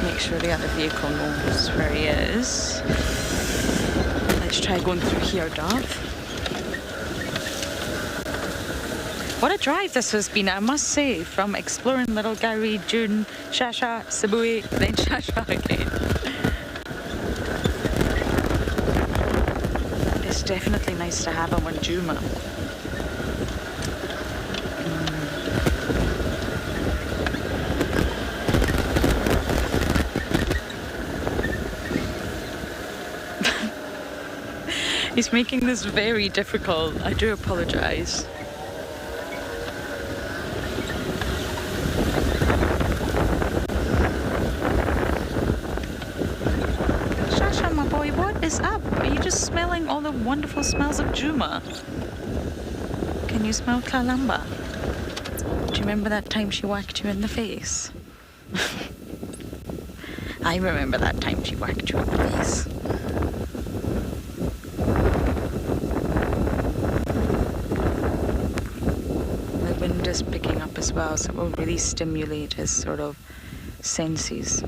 make sure the other vehicle knows where he is. Let's try going through here, Dove. What a drive this has been, I must say, from exploring Little Gowrie, Dune, Shasha, Sabui, then Shasha again. It's definitely nice to have him on Djuma. He's making this very difficult. I do apologize. Shasha, my boy, what is up? Are you just smelling all the wonderful smells of Djuma? Can you smell Kalamba? Do you remember that time she whacked you in the face? I remember that time she whacked you in the face. Is picking up as well, so it will really stimulate his sort of senses.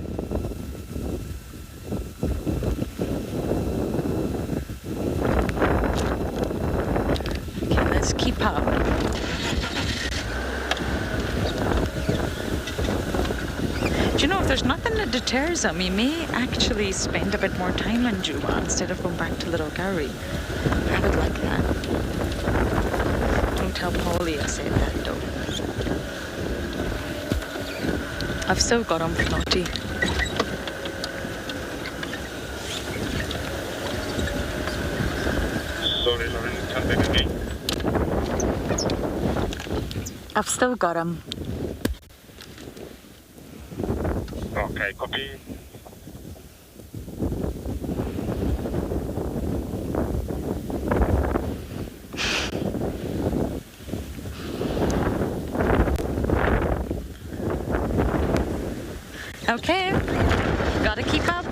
Okay, let's keep up. Do you know, if there's nothing that deters him, he may actually spend a bit more time in Djuma instead of going back to Little Gowrie. I would like that. Don't tell Polly I said that though. I've still got him, naughty. Sorry, Lauren, come back again. I've still got him. Okay, copy. Okay, gotta keep up.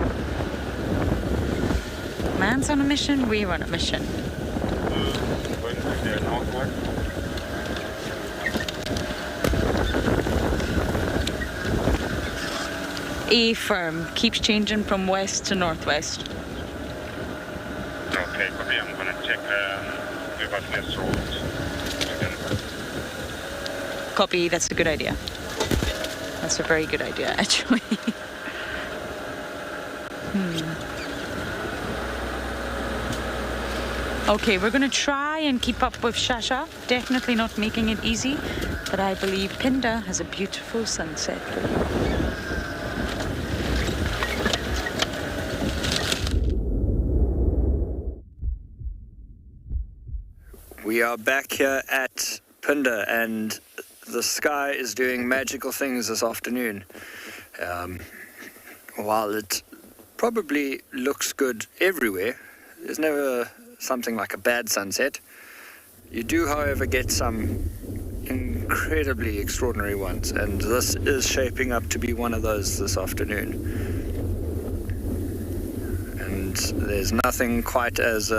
Man's on a mission, we're on a mission. Going to the northward. A firm keeps changing from west to northwest. Okay, copy. I'm gonna check the Botany's road. Copy, that's a good idea. That's a very good idea, actually. Okay, we're going to try and keep up with Shasha. Definitely not making it easy, but I believe Pinder has a beautiful sunset for you. We are back here at Pinder, and the sky is doing magical things this afternoon. While it probably looks good everywhere, there's never something like a bad sunset. You do, however, get some incredibly extraordinary ones, and this is shaping up to be one of those this afternoon. And there's nothing quite as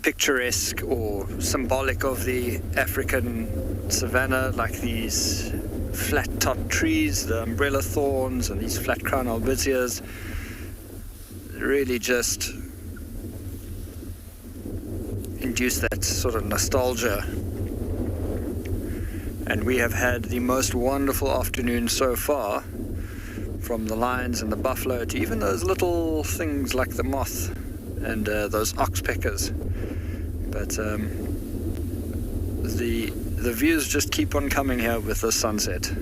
picturesque or symbolic of the African savanna like these flat-topped trees, the umbrella thorns, and these flat-crown albizzias. Really just induce that sort of nostalgia. And we have had the most wonderful afternoon so far, from the lions and the buffalo to even those little things like the moth and those oxpeckers. But the views just keep on coming here with the sunset.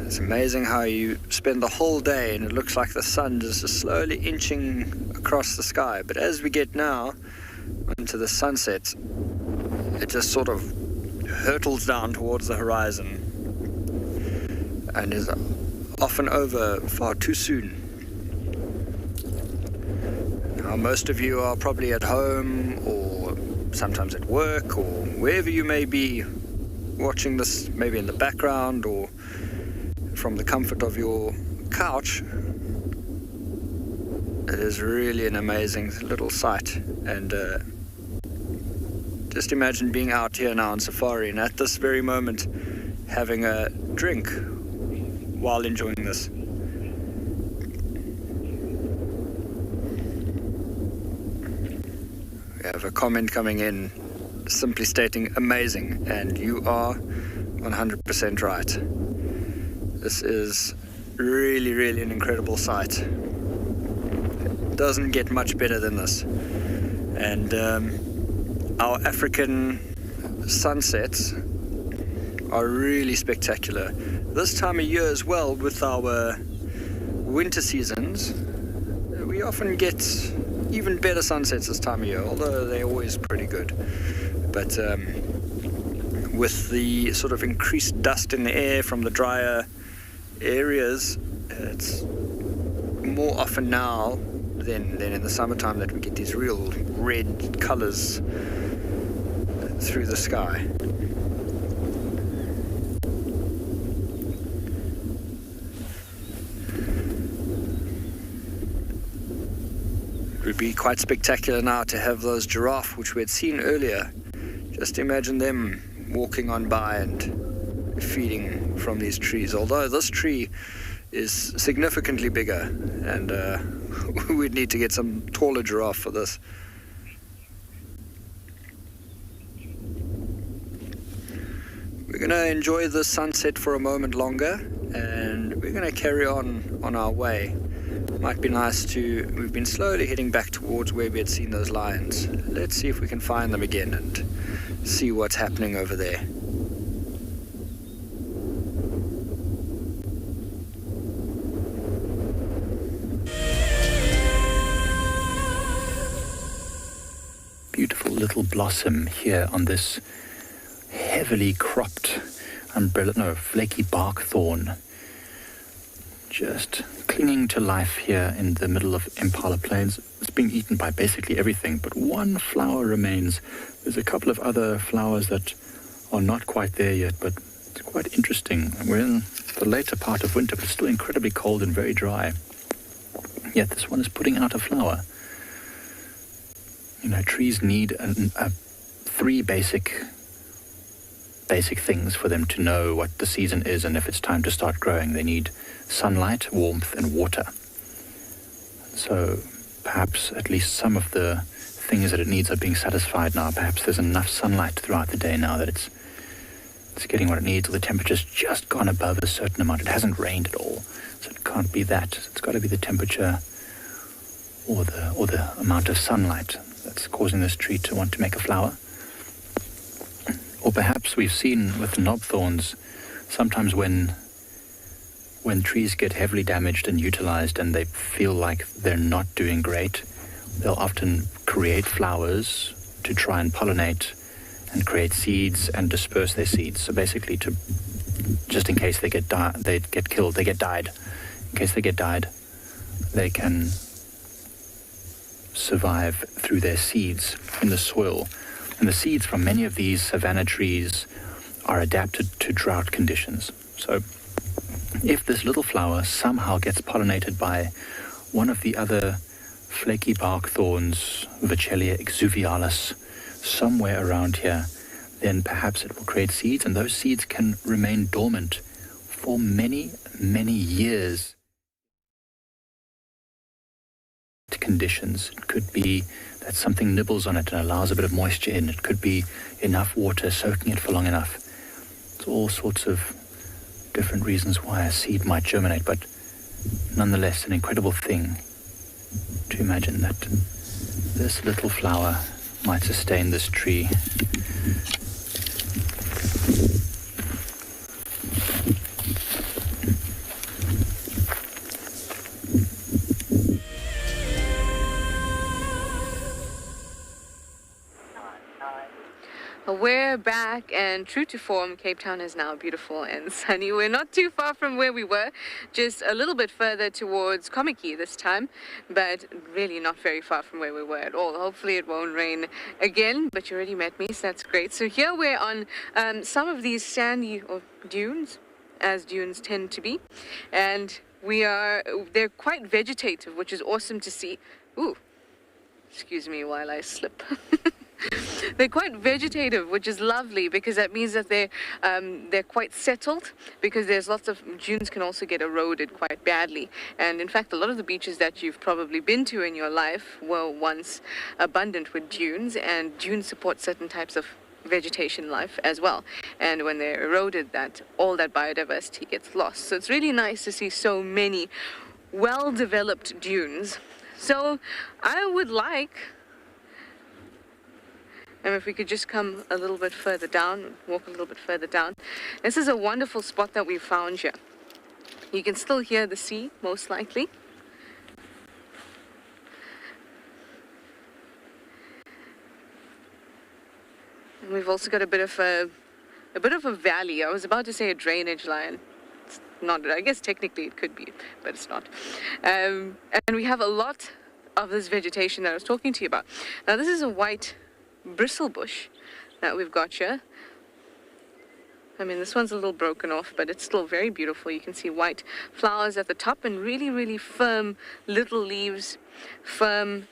It's amazing how you spend the whole day and it looks like the sun is just slowly inching across the sky. But as we get now into the sunset, it just sort of hurtles down towards the horizon and is often over far too soon. Now, most of you are probably at home or sometimes at work or wherever you may be watching this, maybe in the background or from the comfort of your couch. It is really an amazing little sight, and just imagine being out here now on safari and at this very moment having a drink while enjoying this. We have a comment coming in simply stating amazing, and you are 100% right. This is really, really an incredible sight. It doesn't get much better than this. And our African sunsets are really spectacular. This time of year as well, with our winter seasons, we often get even better sunsets this time of year, although they're always pretty good. But with the sort of increased dust in the air from the drier areas, it's more often now than in the summertime that we get these real red colors through the sky. It would be quite spectacular now to have those giraffe, which we had seen earlier. Just imagine them walking on by and feeding from these trees, although this tree is significantly bigger, and we'd need to get some taller giraffe for this. We're going to enjoy the sunset for a moment longer, and we're going to carry on our way. Might be nice to... We've been slowly heading back towards where we had seen those lions. Let's see if we can find them again and see what's happening over there. Beautiful little blossom here on this heavily cropped flaky bark thorn. Just clinging to life here in the middle of Impala Plains. It's being eaten by basically everything, but one flower remains. There's a couple of other flowers that are not quite there yet, but it's quite interesting. We're in the later part of winter, but it's still incredibly cold and very dry. Yet this one is putting out a flower. You know, trees need three basic things for them to know what the season is and if it's time to start growing. They need sunlight, warmth, and water. So perhaps at least some of the things that it needs are being satisfied now. Perhaps there's enough sunlight throughout the day now that it's getting what it needs, or the temperature's just gone above a certain amount. It hasn't rained at all, so it can't be that. It's got to be the temperature or the amount of sunlight that's causing this tree to want to make a flower. Or perhaps we've seen with the knob thorns, sometimes when trees get heavily damaged and utilized and they feel like they're not doing great, they'll often create flowers to try and pollinate and create seeds and disperse their seeds. So basically, just in case they get died. In case they get died, they can survive through their seeds in the soil. And the seeds from many of these savanna trees are adapted to drought conditions. So if this little flower somehow gets pollinated by one of the other flaky bark thorns, Vachellia exuvialis, somewhere around here, then perhaps it will create seeds, and those seeds can remain dormant for many, many years. Conditions. It could be that something nibbles on it and allows a bit of moisture in. It could be enough water soaking it for long enough. It's all sorts of different reasons why a seed might germinate, but nonetheless an incredible thing to imagine that this little flower might sustain this tree. We're back, and true to form, Cape Town is now beautiful and sunny. We're not too far from where we were, just a little bit further towards Kommetjie this time, but really not very far from where we were at all. Hopefully it won't rain again, but you already met me, so that's great. So here we're on some of these sandy dunes, as dunes tend to be, and they're quite vegetative, which is awesome to see. Ooh, excuse me while I slip. They're quite vegetative, which is lovely because that means that they're quite settled, because there's lots of dunes can also get eroded quite badly. And in fact, a lot of the beaches that you've probably been to in your life were once abundant with dunes, and dunes support certain types of vegetation life as well. And when they're eroded, all that biodiversity gets lost. So it's really nice to see so many well-developed dunes. So I would like, and if we could just come a little bit further down, walk a little bit further down. This is a wonderful spot that we found here. You can still hear the sea, most likely. And we've also got a bit of a valley. I was about to say a drainage line. It's not. I guess technically it could be, but it's not. And we have a lot of this vegetation that I was talking to you about. Now this is a white bristlebush that we've got here. I mean, this one's a little broken off, but it's still very beautiful. You can see white flowers at the top and really, really firm little leaves, firm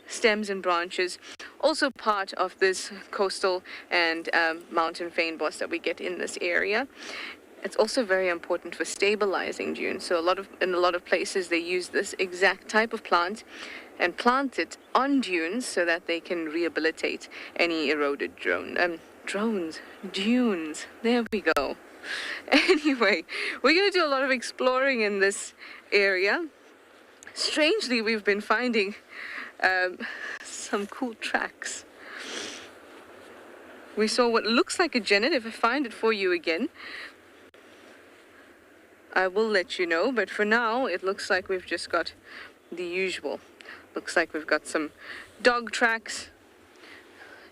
stems and branches. Also part of this coastal and mountain fynbos that we get in this area. It's also very important for stabilizing dunes. So in a lot of places they use this exact type of plant and plant it on dunes so that they can rehabilitate any eroded dunes. There we go. Anyway, we're going to do a lot of exploring in this area. Strangely, we've been finding some cool tracks. We saw what looks like a genet. If I find it for you again, I will let you know, but for now it looks like we've just got the usual. Looks like we've got some dog tracks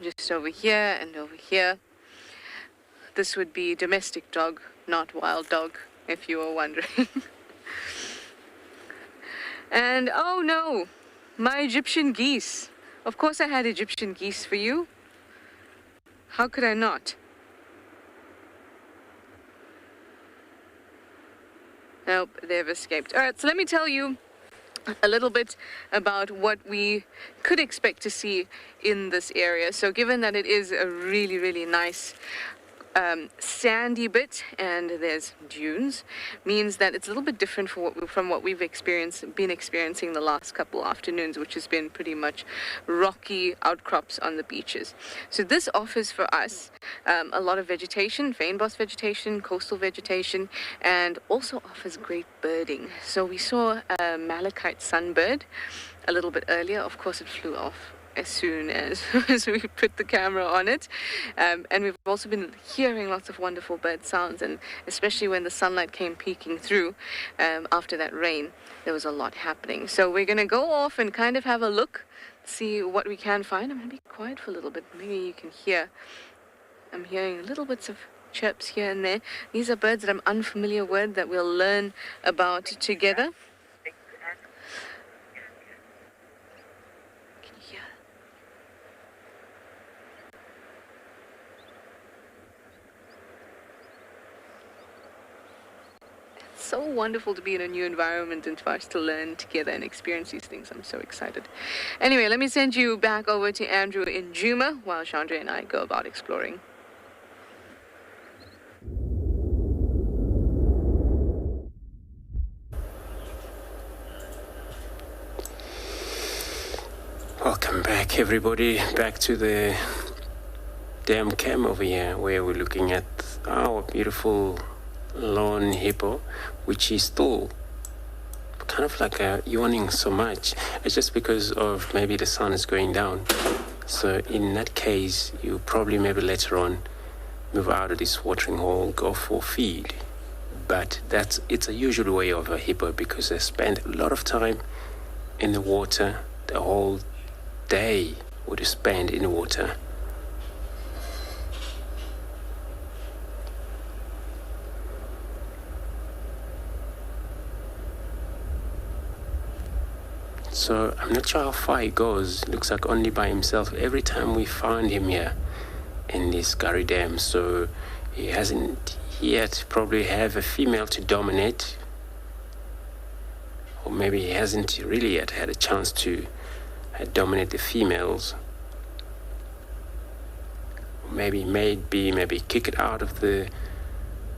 just over here and over here. This would be domestic dog, not wild dog, if you were wondering. And oh no, my Egyptian geese. Of course I had Egyptian geese for you. How could I not? Nope, they've escaped. All right, so let me tell you a little bit about what we could expect to see in this area. So given that it is a really, really nice sandy bit and there's dunes, means that it's a little bit different from what we've been experiencing the last couple afternoons, which has been pretty much rocky outcrops on the beaches. So this offers for us a lot of vegetation, fynbos vegetation, coastal vegetation, and also offers great birding. So we saw a malachite sunbird a little bit earlier. Of course it flew off as soon as we put the camera on it, and we've also been hearing lots of wonderful bird sounds, and especially when the sunlight came peeking through after that rain, there was a lot happening. So we're going to go off and kind of have a look, see what we can find. I'm going to be quiet for a little bit. Maybe you can hear. I'm hearing little bits of chirps here and there. These are birds that I'm unfamiliar with that we'll learn about together. So wonderful to be in a new environment and for us to learn together and experience these things. I'm so excited. Anyway, let me send you back over to Andrew in Djuma while Chandra and I go about exploring. Welcome back, everybody, back to the dam cam over here, where we're looking at our beautiful lawn hippo, which is still kind of like yawning so much. It's just because of maybe the sun is going down. So in that case, you probably maybe later on move out of this watering hole, go for feed. But it's a usual way of a hippo, because they spend a lot of time in the water. The whole day would spend in the water. So I'm not sure how far he goes. It looks like only by himself. Every time we found him here in this Gary Dam, so he hasn't yet probably have a female to dominate. or maybe he hasn't really yet had a chance to dominate the females. Maybe kick it out of the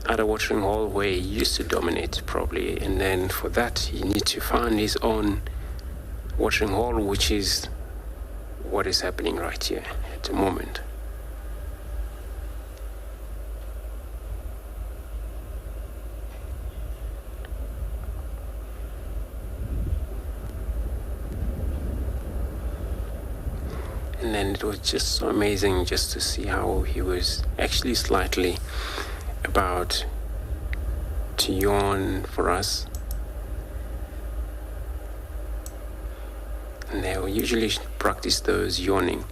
other watering hole where he used to dominate, probably, and then for that he needs to find his own watering hole, which is what is happening right here at the moment. And then it was just so amazing just to see how he was actually slightly about to yawn for us. And they will usually practice those yawning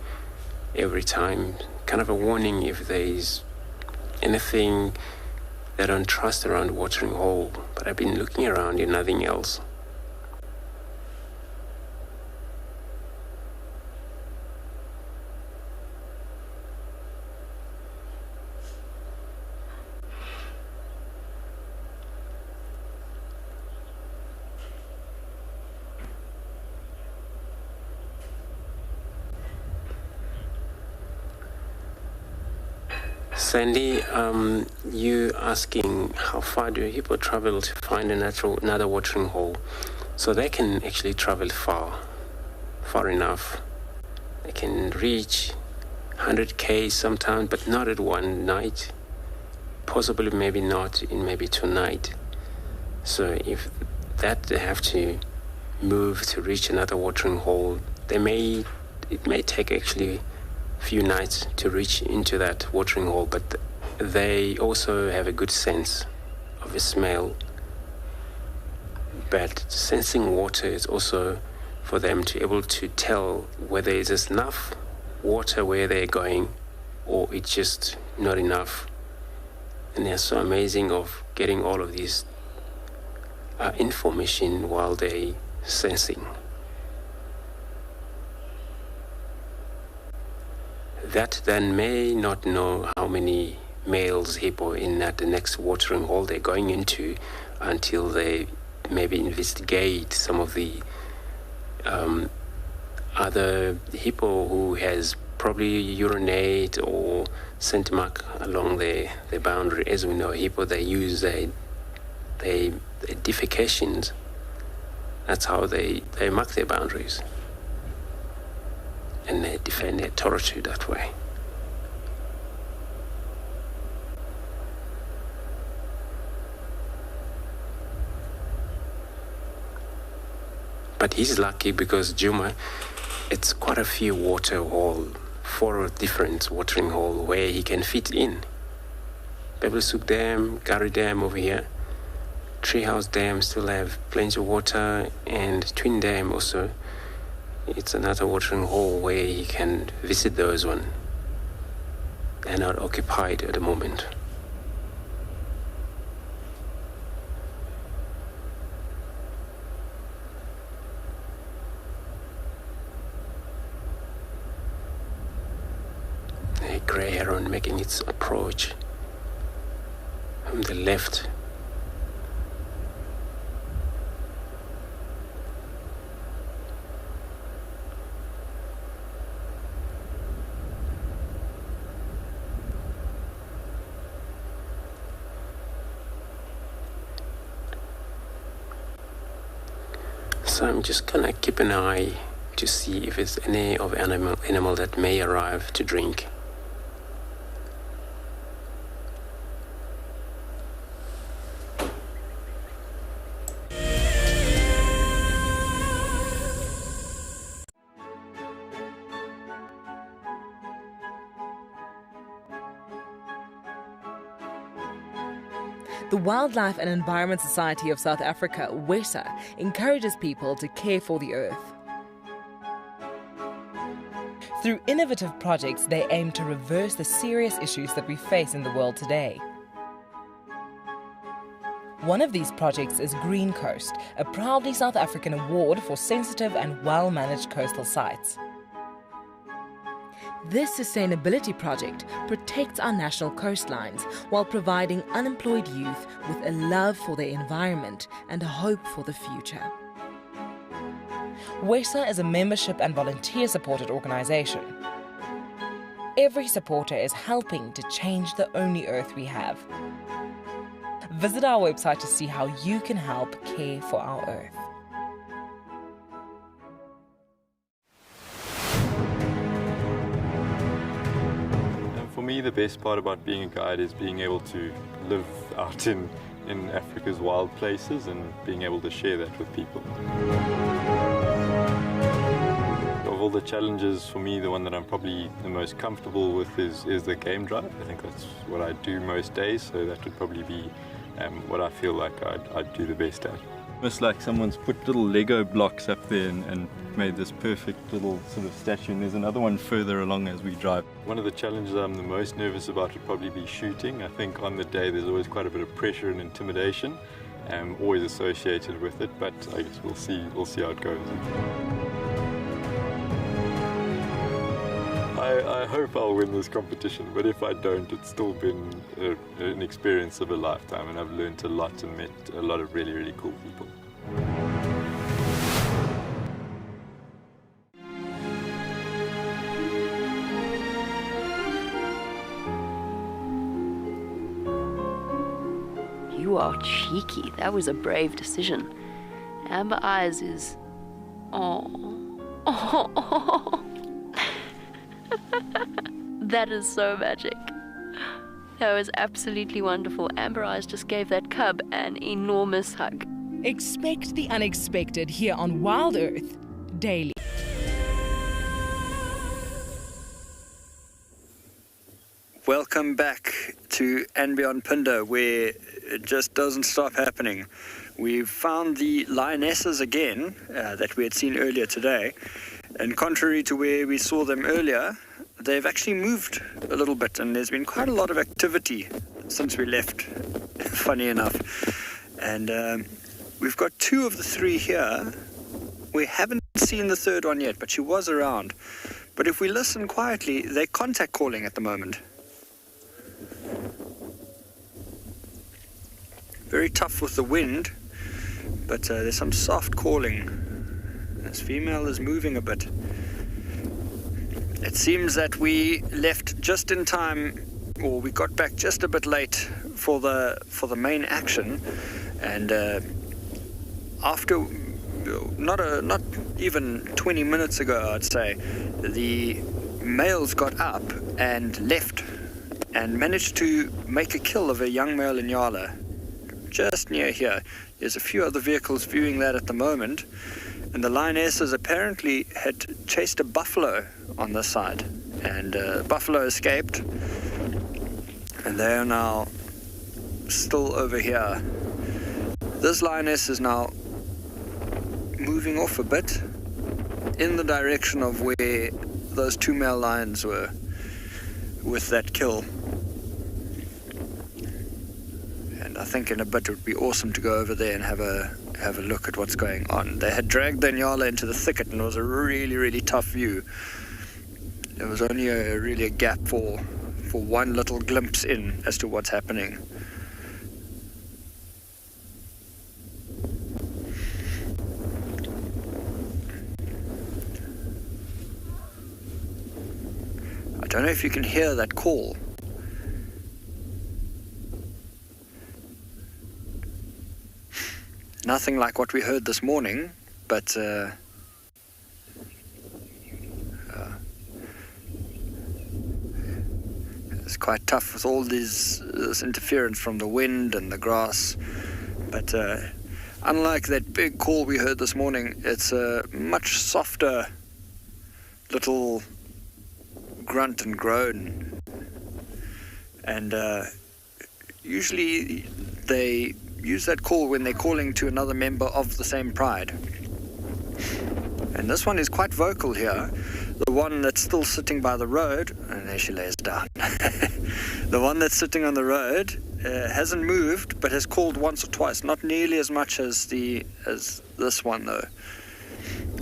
every time, kind of a warning if there is anything they don't trust around watering hole. But I've been looking around and nothing else. Sandy, you asking how far do hippo travel to find another watering hole? So they can actually travel far enough. They can reach 100k sometimes, but not at one night. Possibly maybe not in maybe 2 nights. So if that they have to move to reach another watering hole, it may take actually few nights to reach into that watering hole, but they also have a good sense of a smell. But sensing water is also for them to able to tell whether it's enough water where they're going or it's just not enough. And they're so amazing of getting all of this information while they're sensing. That then may not know how many males hippo in at the next watering hole they're going into until they maybe investigate some of the other hippo who has probably urinate or scent mark along their boundary. As we know, hippo, they use their defecations. That's how they mark their boundaries. And they defend their territory that way. But he's lucky because Djuma, it's quite a few water hole, 4 different watering hole where he can fit in. Pebbleshoek Dam, Gary Dam over here, Treehouse Dam still have plenty of water, and Twin Dam also. It's another watering hole where he can visit those one. They're not occupied at the moment. A grey heron making its approach from the left. So I'm just gonna keep an eye to see if it's any of animal that may arrive to drink. The Wildlife and Environment Society of South Africa, WESA, encourages people to care for the earth. Through innovative projects, they aim to reverse the serious issues that we face in the world today. One of these projects is Green Coast, a proudly South African award for sensitive and well-managed coastal sites. This sustainability project protects our national coastlines while providing unemployed youth with a love for their environment and a hope for the future. WESA is a membership and volunteer-supported organisation. Every supporter is helping to change the only Earth we have. Visit our website to see how you can help care for our Earth. For me, the best part about being a guide is being able to live out in Africa's wild places and being able to share that with people. Of all the challenges, for me, the one that I'm probably the most comfortable with is the game drive. I think that's what I do most days, so that would probably be what I feel like I'd do the best at. Almost like someone's put little Lego blocks up there and made this perfect little sort of statue, and there's another one further along as we drive. One of the challenges I'm the most nervous about would probably be shooting. I think on the day there's always quite a bit of pressure and intimidation, always associated with it, but I guess we'll see how it goes. I hope I'll win this competition, but if I don't, it's still been an experience of a lifetime, and I've learned a lot and met a lot of really, really cool people. You are cheeky. That was a brave decision. Amber Eyes is... Oh. That is so magic. That was absolutely wonderful. Amber Eyes just gave that cub an enormous hug. Expect the unexpected here on WildEarth daily. Welcome back to andBeyond Pinder, where it just doesn't stop happening. We've found the lionesses again that we had seen earlier today, and contrary to where we saw them earlier, they've actually moved a little bit, and there's been quite a lot of activity since we left, funny enough. And we've got two of the three here. We haven't seen the third one yet, but she was around. But if we listen quietly, they're contact calling at the moment. Very tough with the wind, but there's some soft calling. This female is moving a bit. It seems that we left just in time, or we got back just a bit late for the main action, and after not even 20 minutes ago, I'd say, the males got up and left and managed to make a kill of a young male Ngala just near here. There's a few other vehicles viewing that at the moment, and the lionesses apparently had chased a buffalo on this side, and buffalo escaped, and they are now still over here. This lioness is now moving off a bit in the direction of where those two male lions were with that kill. And I think in a bit it would be awesome to go over there and have a look at what's going on. They had dragged the Ngala into the thicket, and it was a really, really tough view. There was only really a gap for one little glimpse in as to what's happening. I don't know if you can hear that call. Nothing like what we heard this morning, but it's quite tough with all this interference from the wind and the grass. But unlike that big call we heard this morning, it's a much softer little grunt and groan. And usually they use that call when they're calling to another member of the same pride. And this one is quite vocal here. The one that's still sitting by the road, and there she lays down. The one that's sitting on the road hasn't moved, but has called once or twice. Not nearly as much as this one, though.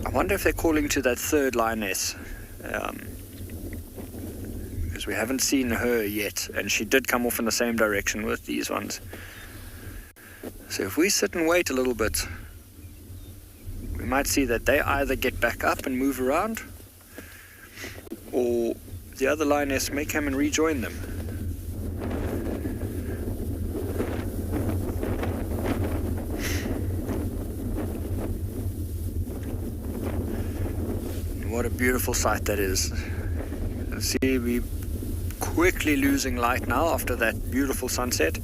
I wonder if they're calling to that third lioness, because we haven't seen her yet, and she did come off in the same direction with these ones. So if we sit and wait a little bit, we might see that they either get back up and move around, or the other lioness may come and rejoin them. What a beautiful sight that is. See, we're quickly losing light now after that beautiful sunset. The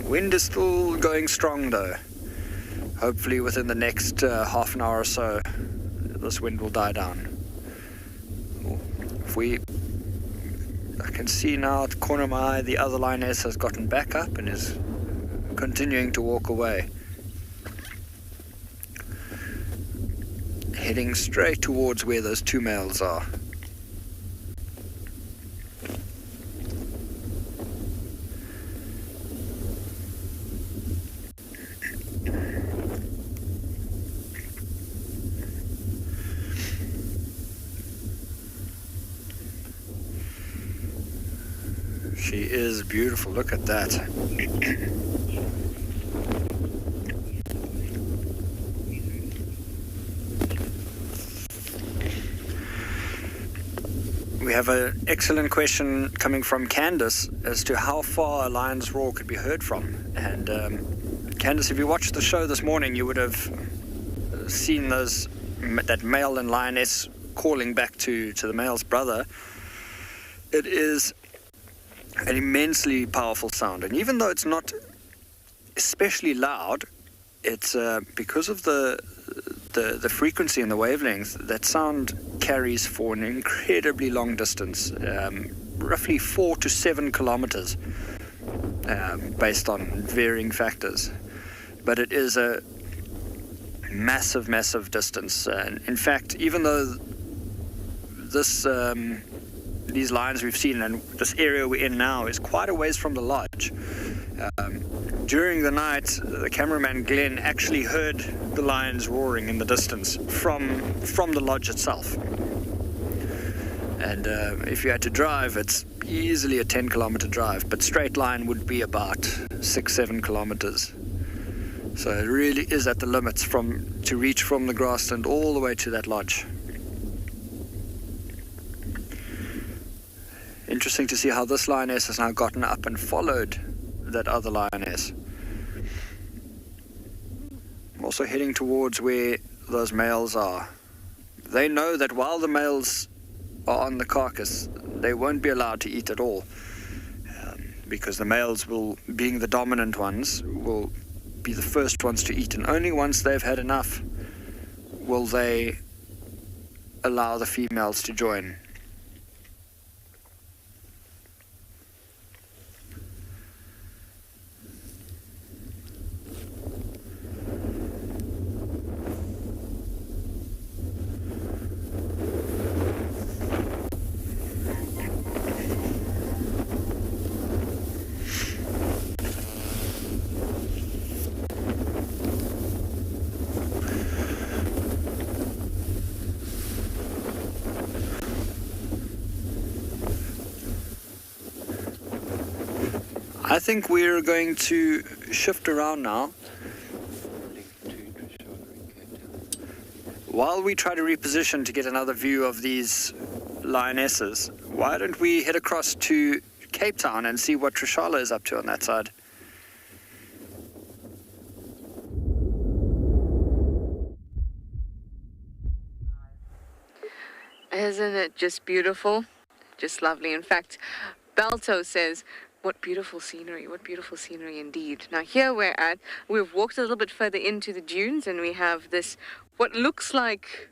wind is still going strong though. Hopefully within the next half an hour or so, this wind will die down. I can see now at the corner of my eye, the other lioness has gotten back up and is continuing to walk away. Heading straight towards where those two males are. She is beautiful, look at that. We have an excellent question coming from Candace as to how far a lion's roar could be heard from. And Candace, if you watched the show this morning, you would have seen that male and lioness calling back to the male's brother. It is an immensely powerful sound, and even though it's not especially loud, it's because of the frequency and the wavelength, that sound carries for an incredibly long distance, roughly 4 to 7 kilometers, based on varying factors. But it is a massive, massive distance. And in fact, even though these lions we've seen and this area we're in now is quite a ways from the lodge, during the night, the cameraman Glenn actually heard the lions roaring in the distance from the lodge itself. And if you had to drive, it's easily a 10-kilometer drive, but straight line would be about 6-7 kilometers. So it really is at the limits to reach from the grassland all the way to that lodge. Interesting to see how this lioness has now gotten up and followed that other lioness. Also heading towards where those males are. They know that while the males are on the carcass, they won't be allowed to eat at all, because the males, being the dominant ones, will be the first ones to eat, and only once they've had enough will they allow the females to join. I think we're going to shift around now. While we try to reposition to get another view of these lionesses, why don't we head across to Cape Town and see what Trishala is up to on that side? Isn't it just beautiful? Just lovely. In fact, Balto says, what beautiful scenery indeed. Now here we've walked a little bit further into the dunes, and we have this, what looks like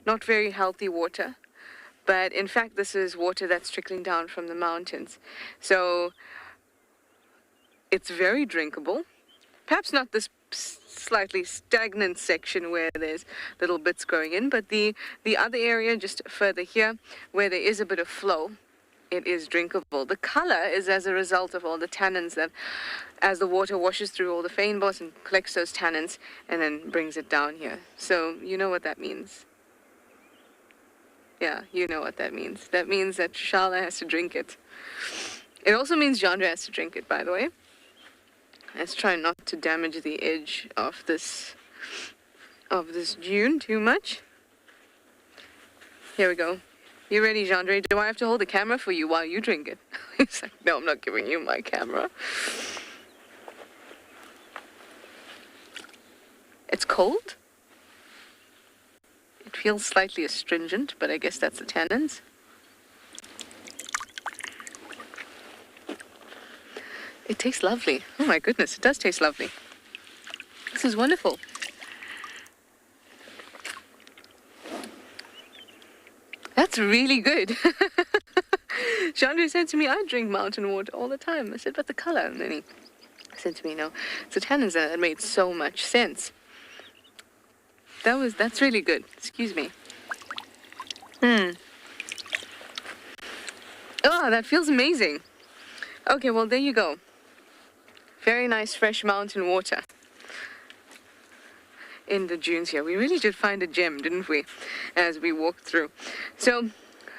not very healthy water, but in fact this is water that's trickling down from the mountains. So it's very drinkable. Perhaps not this slightly stagnant section where there's little bits growing in, but the other area just further here where there is a bit of flow, it is drinkable. The color is as a result of all the tannins that, as the water washes through all the fynbos and collects those tannins and then brings it down here. So you know what that means. Yeah, you know what that means. That means that Trishala has to drink it. It also means Jandra has to drink it, by the way. Let's try not to damage the edge of this of this dune too much. Here we go. You ready, Jean-Andre? Do I have to hold the camera for you while you drink it? He's like, no, I'm not giving you my camera. It's cold. It feels slightly astringent, but I guess that's the tannins. It tastes lovely. Oh my goodness, it does taste lovely. This is wonderful. That's really good. Chandra said to me, I drink mountain water all the time. I said, but the color? And then he said to me, no, it's the tannins, and it made so much sense. That's really good. Excuse me. Oh, that feels amazing. Okay, well, there you go. Very nice fresh mountain water in the dunes here. We really did find a gem, didn't we, as we walked through. So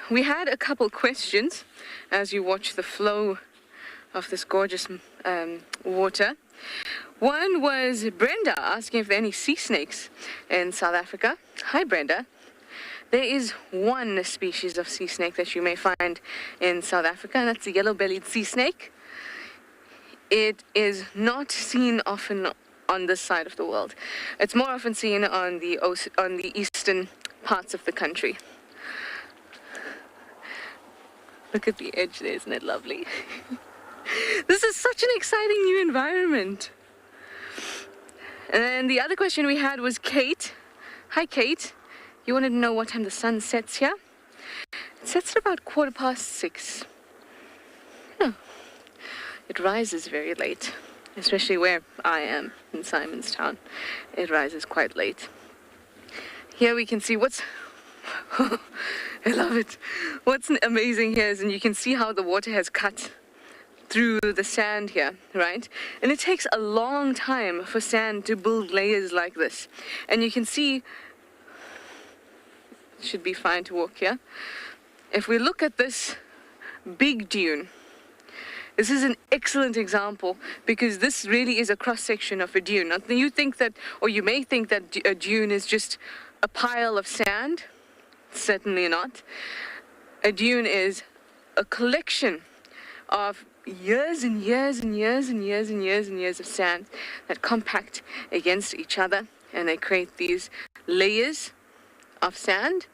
we had a couple questions as you watch the flow of this gorgeous water. One was Brenda asking if there are any sea snakes in South Africa. Hi, Brenda. There is one species of sea snake that you may find in South Africa, and that's the yellow-bellied sea snake. It is not seen often on this side of the world. It's more often seen on the eastern parts of the country. Look at the edge there, isn't it lovely? This is such an exciting new environment. And then the other question we had was Kate. Hi, Kate. You wanted to know what time the sun sets here? It sets at about 6:15. Oh. It rises very late, especially where I am in Simonstown. It rises quite late. Here we can see what's... I love it. What's amazing here is, and you can see how the water has cut through the sand here, right? And it takes a long time for sand to build layers like this. And you can see, it should be fine to walk here. If we look at this big dune, this is an excellent example because this really is a cross-section of a dune. Now, you think that, or you may think that a dune is just a pile of sand. Certainly not. A dune is a collection of years and years and years and years and years and years of sand that compact against each other, and they create these layers of sand.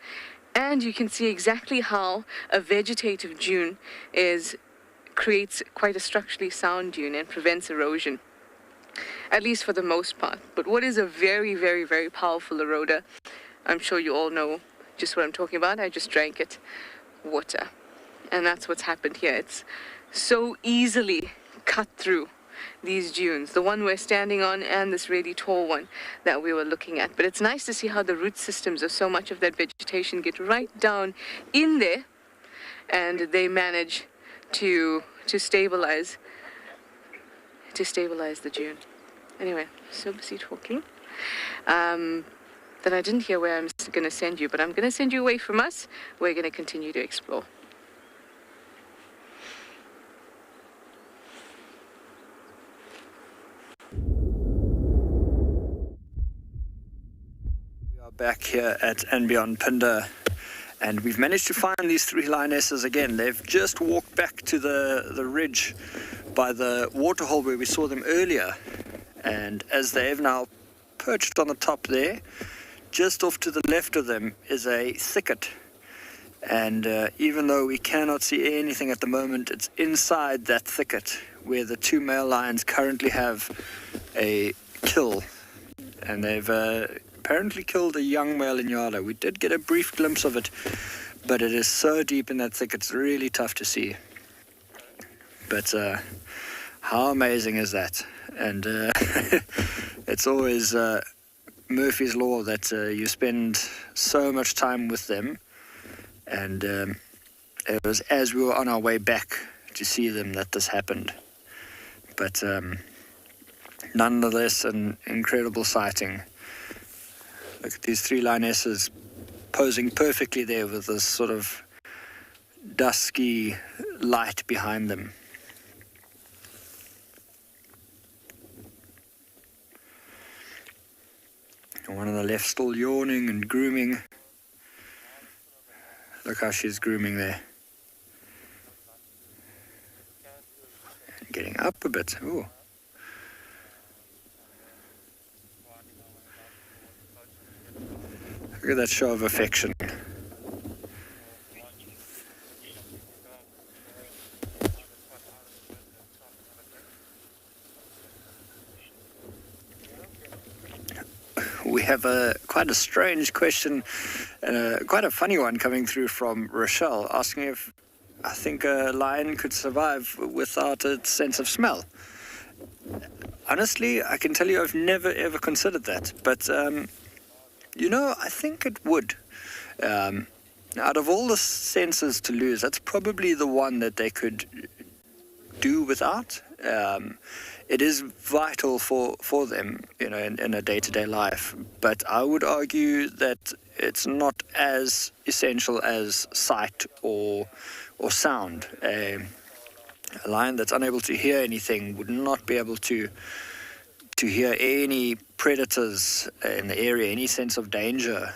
And you can see exactly how a vegetative dune creates quite a structurally sound dune and prevents erosion, at least for the most part. But what is a very, very, very powerful eroder, I'm sure you all know just what I'm talking about. I just drank it. Water. And that's what's happened here. It's so easily cut through these dunes, the one we're standing on and this really tall one that we were looking at. But it's nice to see how the root systems of so much of that vegetation get right down in there, and they manage to stabilize the dune. Anyway, so busy talking. Then I didn't hear where I'm going to send you, but I'm going to send you away from us. We're going to continue to explore. We are back here at andBeyond Pinder, and we've managed to find these three lionesses again. They've just walked back to the ridge by the waterhole where we saw them earlier, and as they've now perched on the top there, just off to the left of them is a thicket, and even though we cannot see anything at the moment, it's inside that thicket where the two male lions currently have a kill, and they've apparently killed a young male Ngala. We did get a brief glimpse of it, but it is so deep in that thicket, it's really tough to see. But how amazing is that? And it's always Murphy's Law that you spend so much time with them, and it was as we were on our way back to see them that this happened. But nonetheless, an incredible sighting. Look at these three lionesses posing perfectly there with this sort of dusky light behind them. And one on the left still yawning and grooming. Look how she's grooming there. And getting up a bit. Ooh. Look at that show of affection. We have quite a strange question, quite a funny one coming through from Rochelle, asking if I think a lion could survive without its sense of smell. Honestly, I can tell you I've never ever considered that, but you know, I think it would. Out of all the senses to lose, that's probably the one that they could do without. It is vital for them, you know, in a day-to-day life. But I would argue that it's not as essential as sight or sound. A lion that's unable to hear anything would not be able to hear any predators in the area, any sense of danger.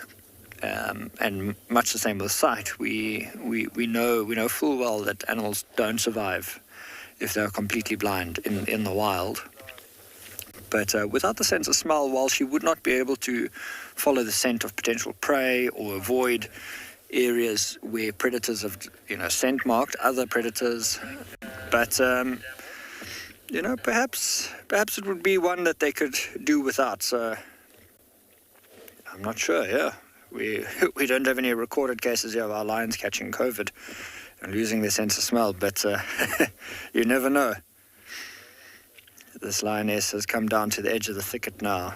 And much the same with sight. We know full well that animals don't survive if they're completely blind in the wild. But without the sense of smell, while she would not be able to follow the scent of potential prey or avoid areas where predators have, you know, scent marked other predators, but you know, perhaps it would be one that they could do without. So I'm not sure. Yeah, we don't have any recorded cases here of our lions catching COVID and losing their sense of smell, but you never know. This lioness has come down to the edge of the thicket now,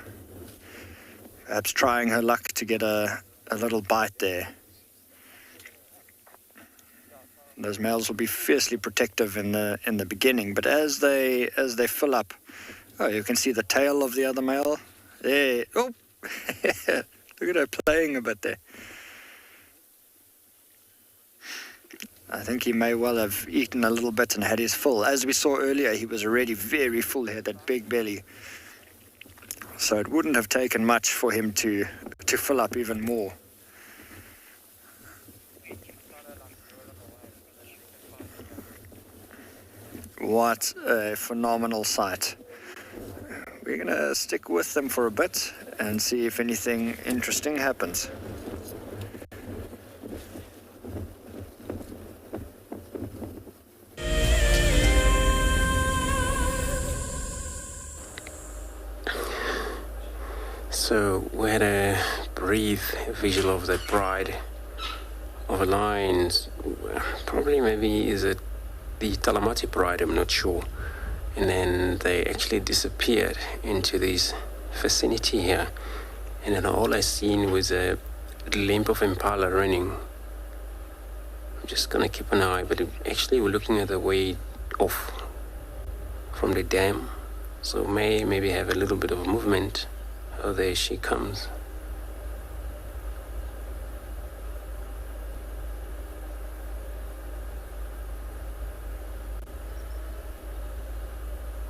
perhaps trying her luck to get a little bite there. Those males will be fiercely protective in the beginning, but as they fill up, oh, you can see the tail of the other male there. Oh, look at her playing a bit there. I think he may well have eaten a little bit and had his full. As we saw earlier, he was already very full. He had that big belly. So it wouldn't have taken much for him to fill up even more. What a phenomenal sight. We're going to stick with them for a bit and see if anything interesting happens. So we had a brief visual of the pride of a lion. Probably maybe is it the Talamati pride, I'm not sure. And then they actually disappeared into this vicinity here. And then all I seen was a limp of impala running. I'm just gonna keep an eye, but actually we're looking at the way off from the dam. So maybe have a little bit of movement. Oh, there she comes.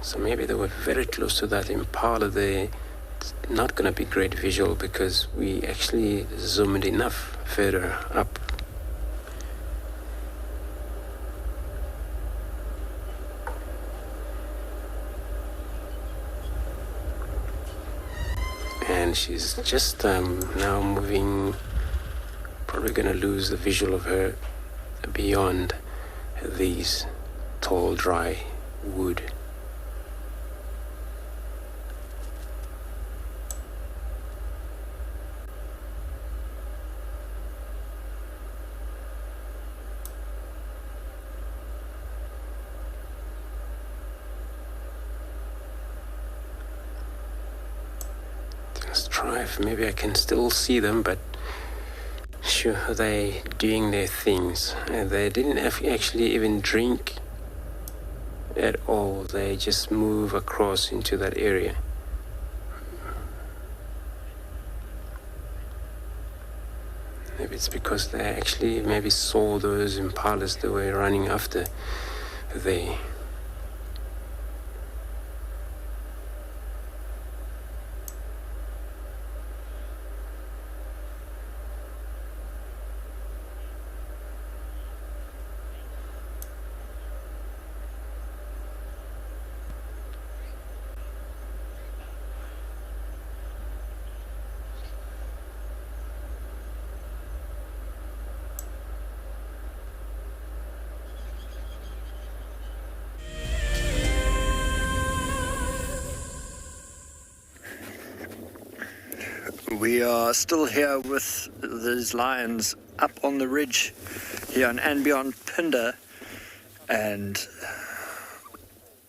So maybe they were very close to that impala there. It's not going to be great visual because we actually zoomed enough further up. And she's just now moving, probably going to lose the visual of her beyond these tall, dry wood. Let's try if maybe I can still see them, but sure, they doing their things. They didn't actually even drink at all. They just move across into that area. Maybe it's because they actually maybe saw those impalas that were running after they. We are still here with these lions up on the ridge here on andBeyond Pinder, and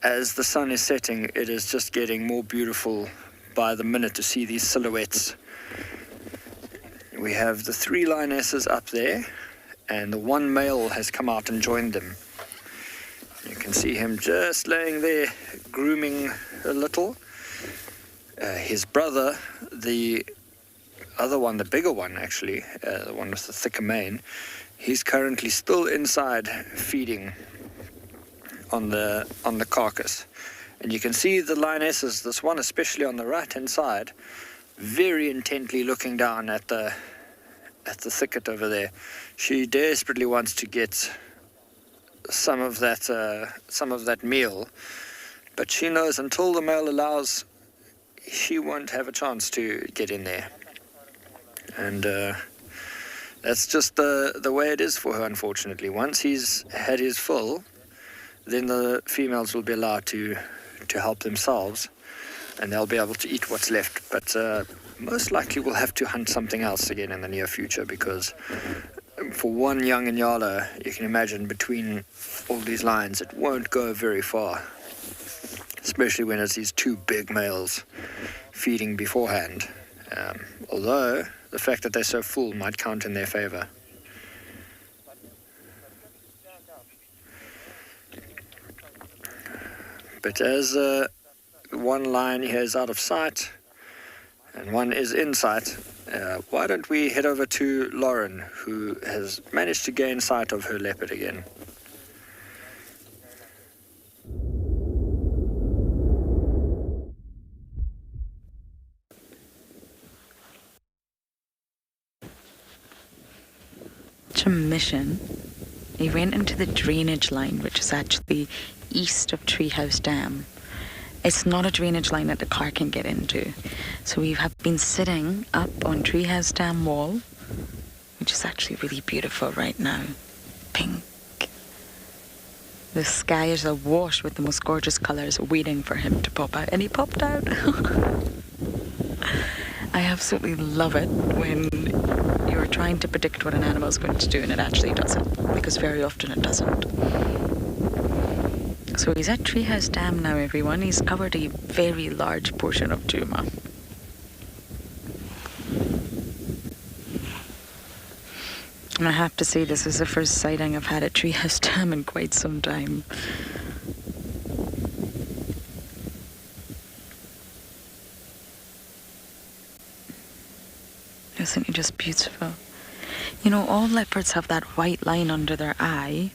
as the sun is setting, it is just getting more beautiful by the minute to see these silhouettes. We have the 3 lionesses up there, and the 1 male has come out and joined them. You can see him just laying there, grooming a little. His brother, the other one, the bigger one actually, the one with the thicker mane, he's currently still inside feeding on the carcass. And you can see the lionesses, this one especially on the right hand side, very intently looking down at the thicket over there. She desperately wants to get some of that meal, but she knows until the male allows, she won't have a chance to get in there. And that's just the way it is for her, unfortunately. Once he's had his full, then the females will be allowed to help themselves, and they'll be able to eat what's left. But most likely we'll have to hunt something else again in the near future, because for one young Ngala, you can imagine between all these lions, it won't go very far, especially when it's these 2 big males feeding beforehand. Although the fact that they're so full might count in their favor. But as one lion here is out of sight and one is in sight, why don't we head over to Lauren, who has managed to gain sight of her leopard again. Mission, he went into the drainage line, which is actually east of Treehouse Dam. It's not a drainage line that the car can get into. So we have been sitting up on Treehouse Dam wall, which is actually really beautiful right now. Pink. The sky is awash with the most gorgeous colors, waiting for him to pop out. And he popped out. I absolutely love it when you're trying to predict what an animal is going to do and it actually doesn't, because very often it doesn't. So he's at Treehouse Dam now, everyone. He's covered a very large portion of Djuma. And I have to say, this is the first sighting I've had at Treehouse Dam in quite some time. Isn't it just beautiful? You know, all leopards have that white line under their eye.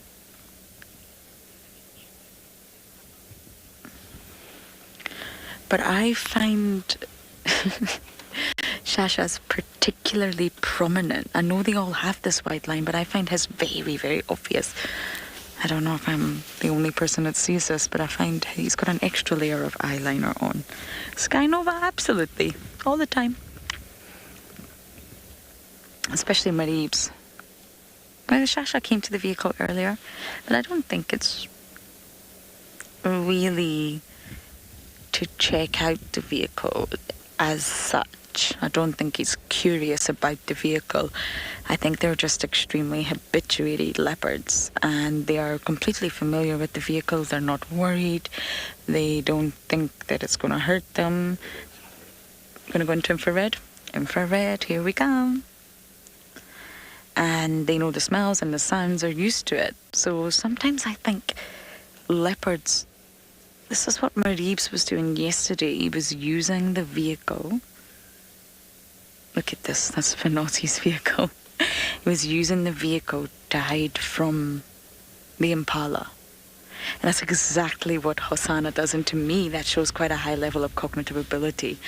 But I find Shasha's particularly prominent. I know they all have this white line, but I find his very, very obvious. I don't know if I'm the only person that sees this, but I find he's got an extra layer of eyeliner on. Sky Nova, absolutely. All the time. Especially Marib's. Well, Shasha came to the vehicle earlier, but I don't think it's really to check out the vehicle as such. I don't think he's curious about the vehicle. I think they're just extremely habituated leopards, and they are completely familiar with the vehicle. They're not worried. They don't think that it's going to hurt them. Going to go into infrared? Infrared, here we come. And they know the smells and the sounds, are used to it. So sometimes I think leopards, this is what Marib's was doing yesterday. He was using the vehicle. Look at this, that's Finotti's vehicle. He was using the vehicle to hide from the impala. And that's exactly what Hosanna does. And to me, that shows quite a high level of cognitive ability.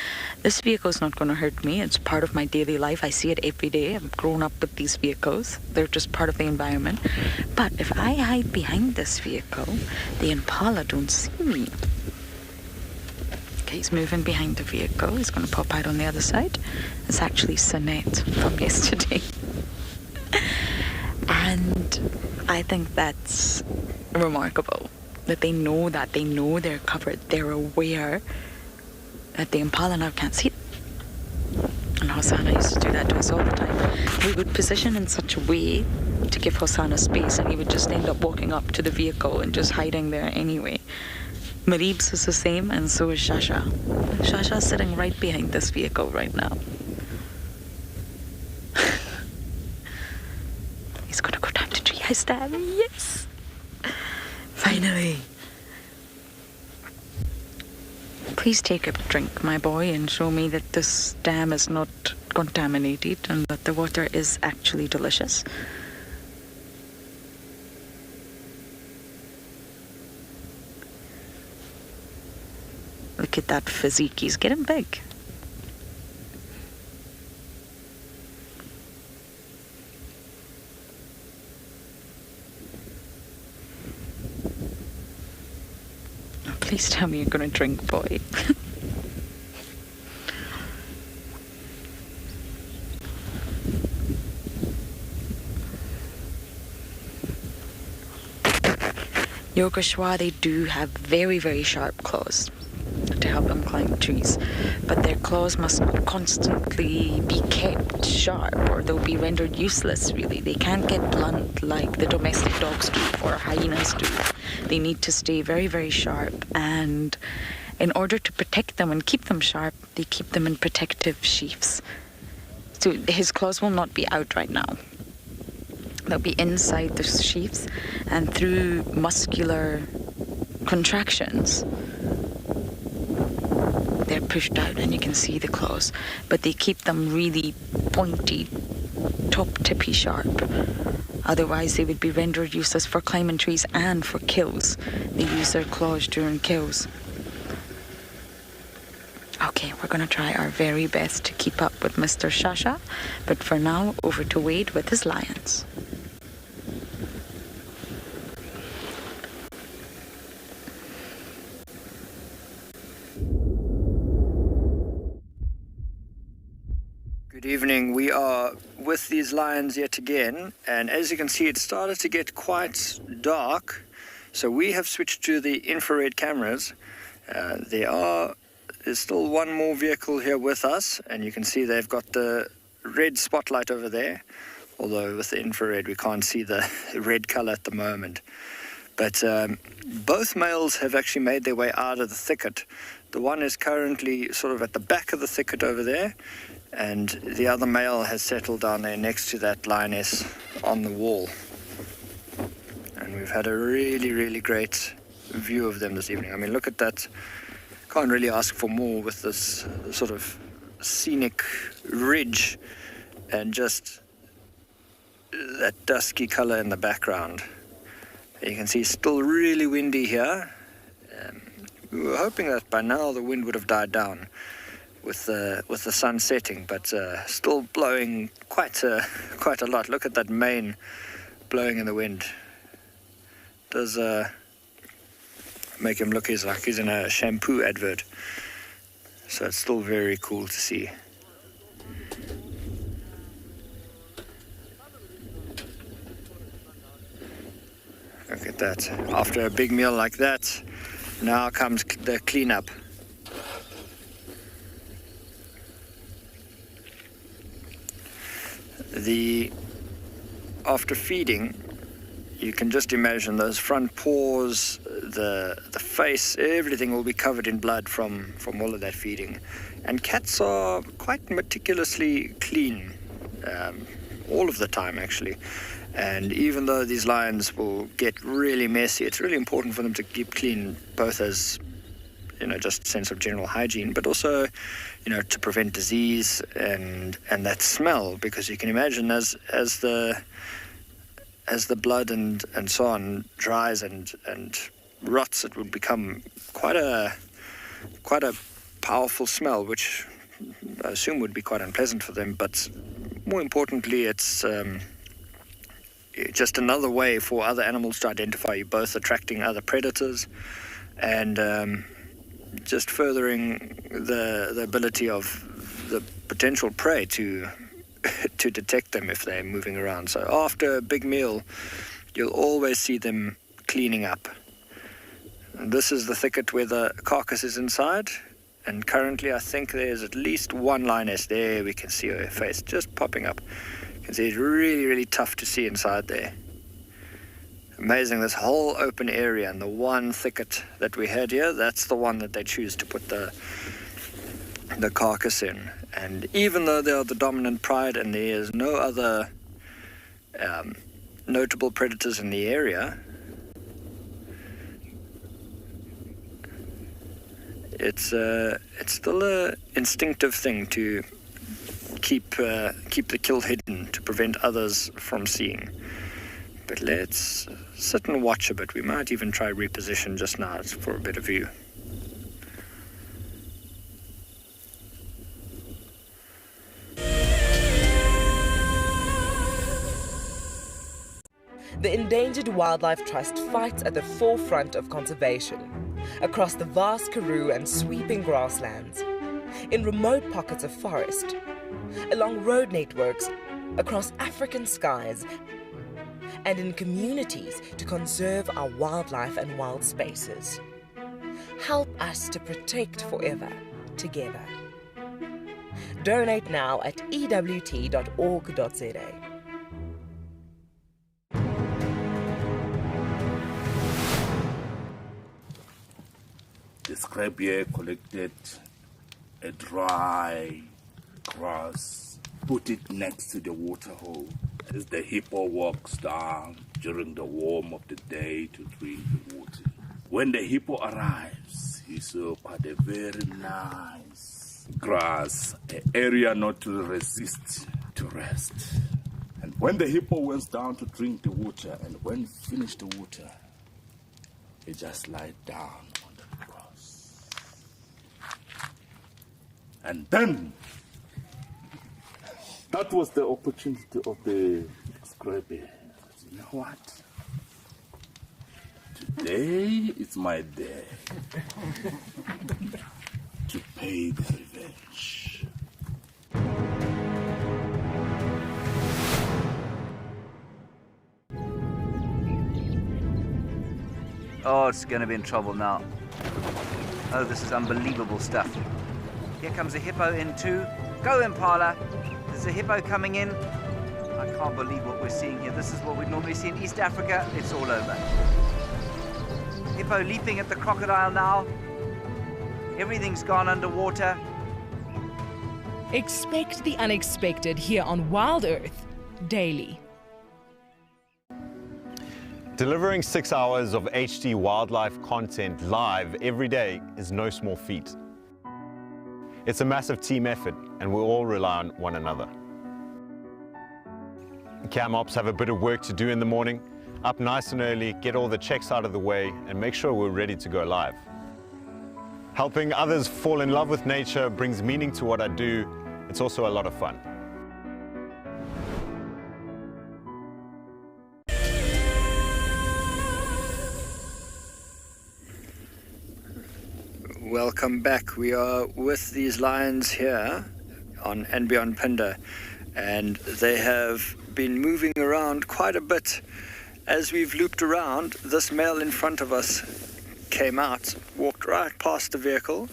This vehicle is not going to hurt me. It's part of my daily life. I see it every day. I've grown up with these vehicles. They're just part of the environment. But if I hide behind this vehicle, the impala don't see me. Okay, he's moving behind the vehicle. He's going to pop out on the other side. It's actually Sonette from yesterday. And I think that's remarkable, that they know they're covered. They're aware that the impala now can't see them. And Hosanna used to do that to us all the time. We would position in such a way to give Hosanna space, and he would just end up walking up to the vehicle and just hiding there anyway. Marib's is the same, and so is Shasha. Shasha's sitting right behind this vehicle right now. He's gonna go down the tree. Hi, Sabi. Yes! Finally. Please take a drink, my boy, and show me that this dam is not contaminated and that the water is actually delicious. Look at that physique. He's getting big. Please tell me you're going to drink, boy. Yogeshwa, they do have very, very sharp claws to help them climb trees, but their claws must constantly be kept sharp or they'll be rendered useless, really. They can't get blunt like the domestic dogs do or hyenas do. They need to stay very, very sharp, and in order to protect them and keep them sharp, they keep them in protective sheaths. So his claws will not be out right now. They'll be inside the sheaths, and through muscular contractions, they're pushed out and you can see the claws, but they keep them really pointy, top-tippy sharp. Otherwise they would be rendered useless for climbing trees and for kills. They use their claws during kills. Okay, we're going to try our very best to keep up with Mr. Shasha, but for now, over to Wade with his lions. Good evening. We are with these lions yet again, and as you can see, it started to get quite dark, so we have switched to the infrared cameras. There's still one more vehicle here with us, and you can see they've got the red spotlight over there, although with the infrared we can't see the red color at the moment. But both males have actually made their way out of the thicket. The one is currently sort of at the back of the thicket over there, and the other male has settled down there next to that lioness on the wall. And we've had a really, really great view of them this evening. I mean, look at that. Can't really ask for more with this sort of scenic ridge and just that dusky color in the background. You can see it's still really windy here. We were hoping that by now the wind would have died down with the sun setting, but still blowing quite a lot. Look at that mane blowing in the wind. Does make him look like he's in a shampoo advert. So it's still very cool to see. Look at that. After a big meal like that, now comes the cleanup. After feeding, you can just imagine those front paws, the face, everything will be covered in blood from all of that feeding. And cats are quite meticulously clean, all of the time actually. And even though these lions will get really messy, it's really important for them to keep clean, both as, just sense of general hygiene, but also, to prevent disease and that smell, because you can imagine as the blood and so on dries and rots, it would become quite a powerful smell, which I assume would be quite unpleasant for them. But more importantly, it's just another way for other animals to identify you, both attracting other predators and just furthering the ability of the potential prey to detect them if they're moving around. So after a big meal, you'll always see them cleaning up. And this is the thicket where the carcass is inside, And currently I think there's at least one lioness there. We can see her face just popping up. You can see it's really, really tough to see inside there. Amazing, this whole open area, and the one thicket that we had here, that's the one that they choose to put the carcass in. And even though they are the dominant pride and there is no other notable predators in the area, it's still an instinctive thing to keep the kill hidden to prevent others from seeing. But let's sit and watch a bit. We might even try reposition just now for a better view. The Endangered Wildlife Trust fights at the forefront of conservation, across the vast karoo and sweeping grasslands, in remote pockets of forest, along road networks, across African skies, and in communities to conserve our wildlife and wild spaces. Help us to protect forever, together. Donate now at ewt.org.za. The scrap here collected a dry grass, put it next to the water hole as the hippo walks down during the warm of the day to drink the water. When the hippo arrives, he saw quite a very nice grass, an area not to resist to rest. And when the hippo went down to drink the water, and when finished the water, he just lied down on the grass. And then, that was the opportunity of the scrappy. You know what? Today is my day to pay the revenge. Oh, it's going to be in trouble now. Oh, this is unbelievable stuff. Here comes a hippo in too. Go, Impala. There's a hippo coming in. I can't believe what we're seeing here. This is what we normally see in East Africa. It's all over. Hippo leaping at the crocodile now. Everything's gone underwater. Expect the unexpected here on WildEarth daily. Delivering 6 hours of HD wildlife content live every day is no small feat. It's a massive team effort, and we all rely on one another. Cam ops have a bit of work to do in the morning, up nice and early, get all the checks out of the way, and make sure we're ready to go live. Helping others fall in love with nature brings meaning to what I do. It's also a lot of fun. Welcome back. We are with these lions here on andBeyond Pinder, and they have been moving around quite a bit. As we've looped around, this male in front of us came out, walked right past the vehicle.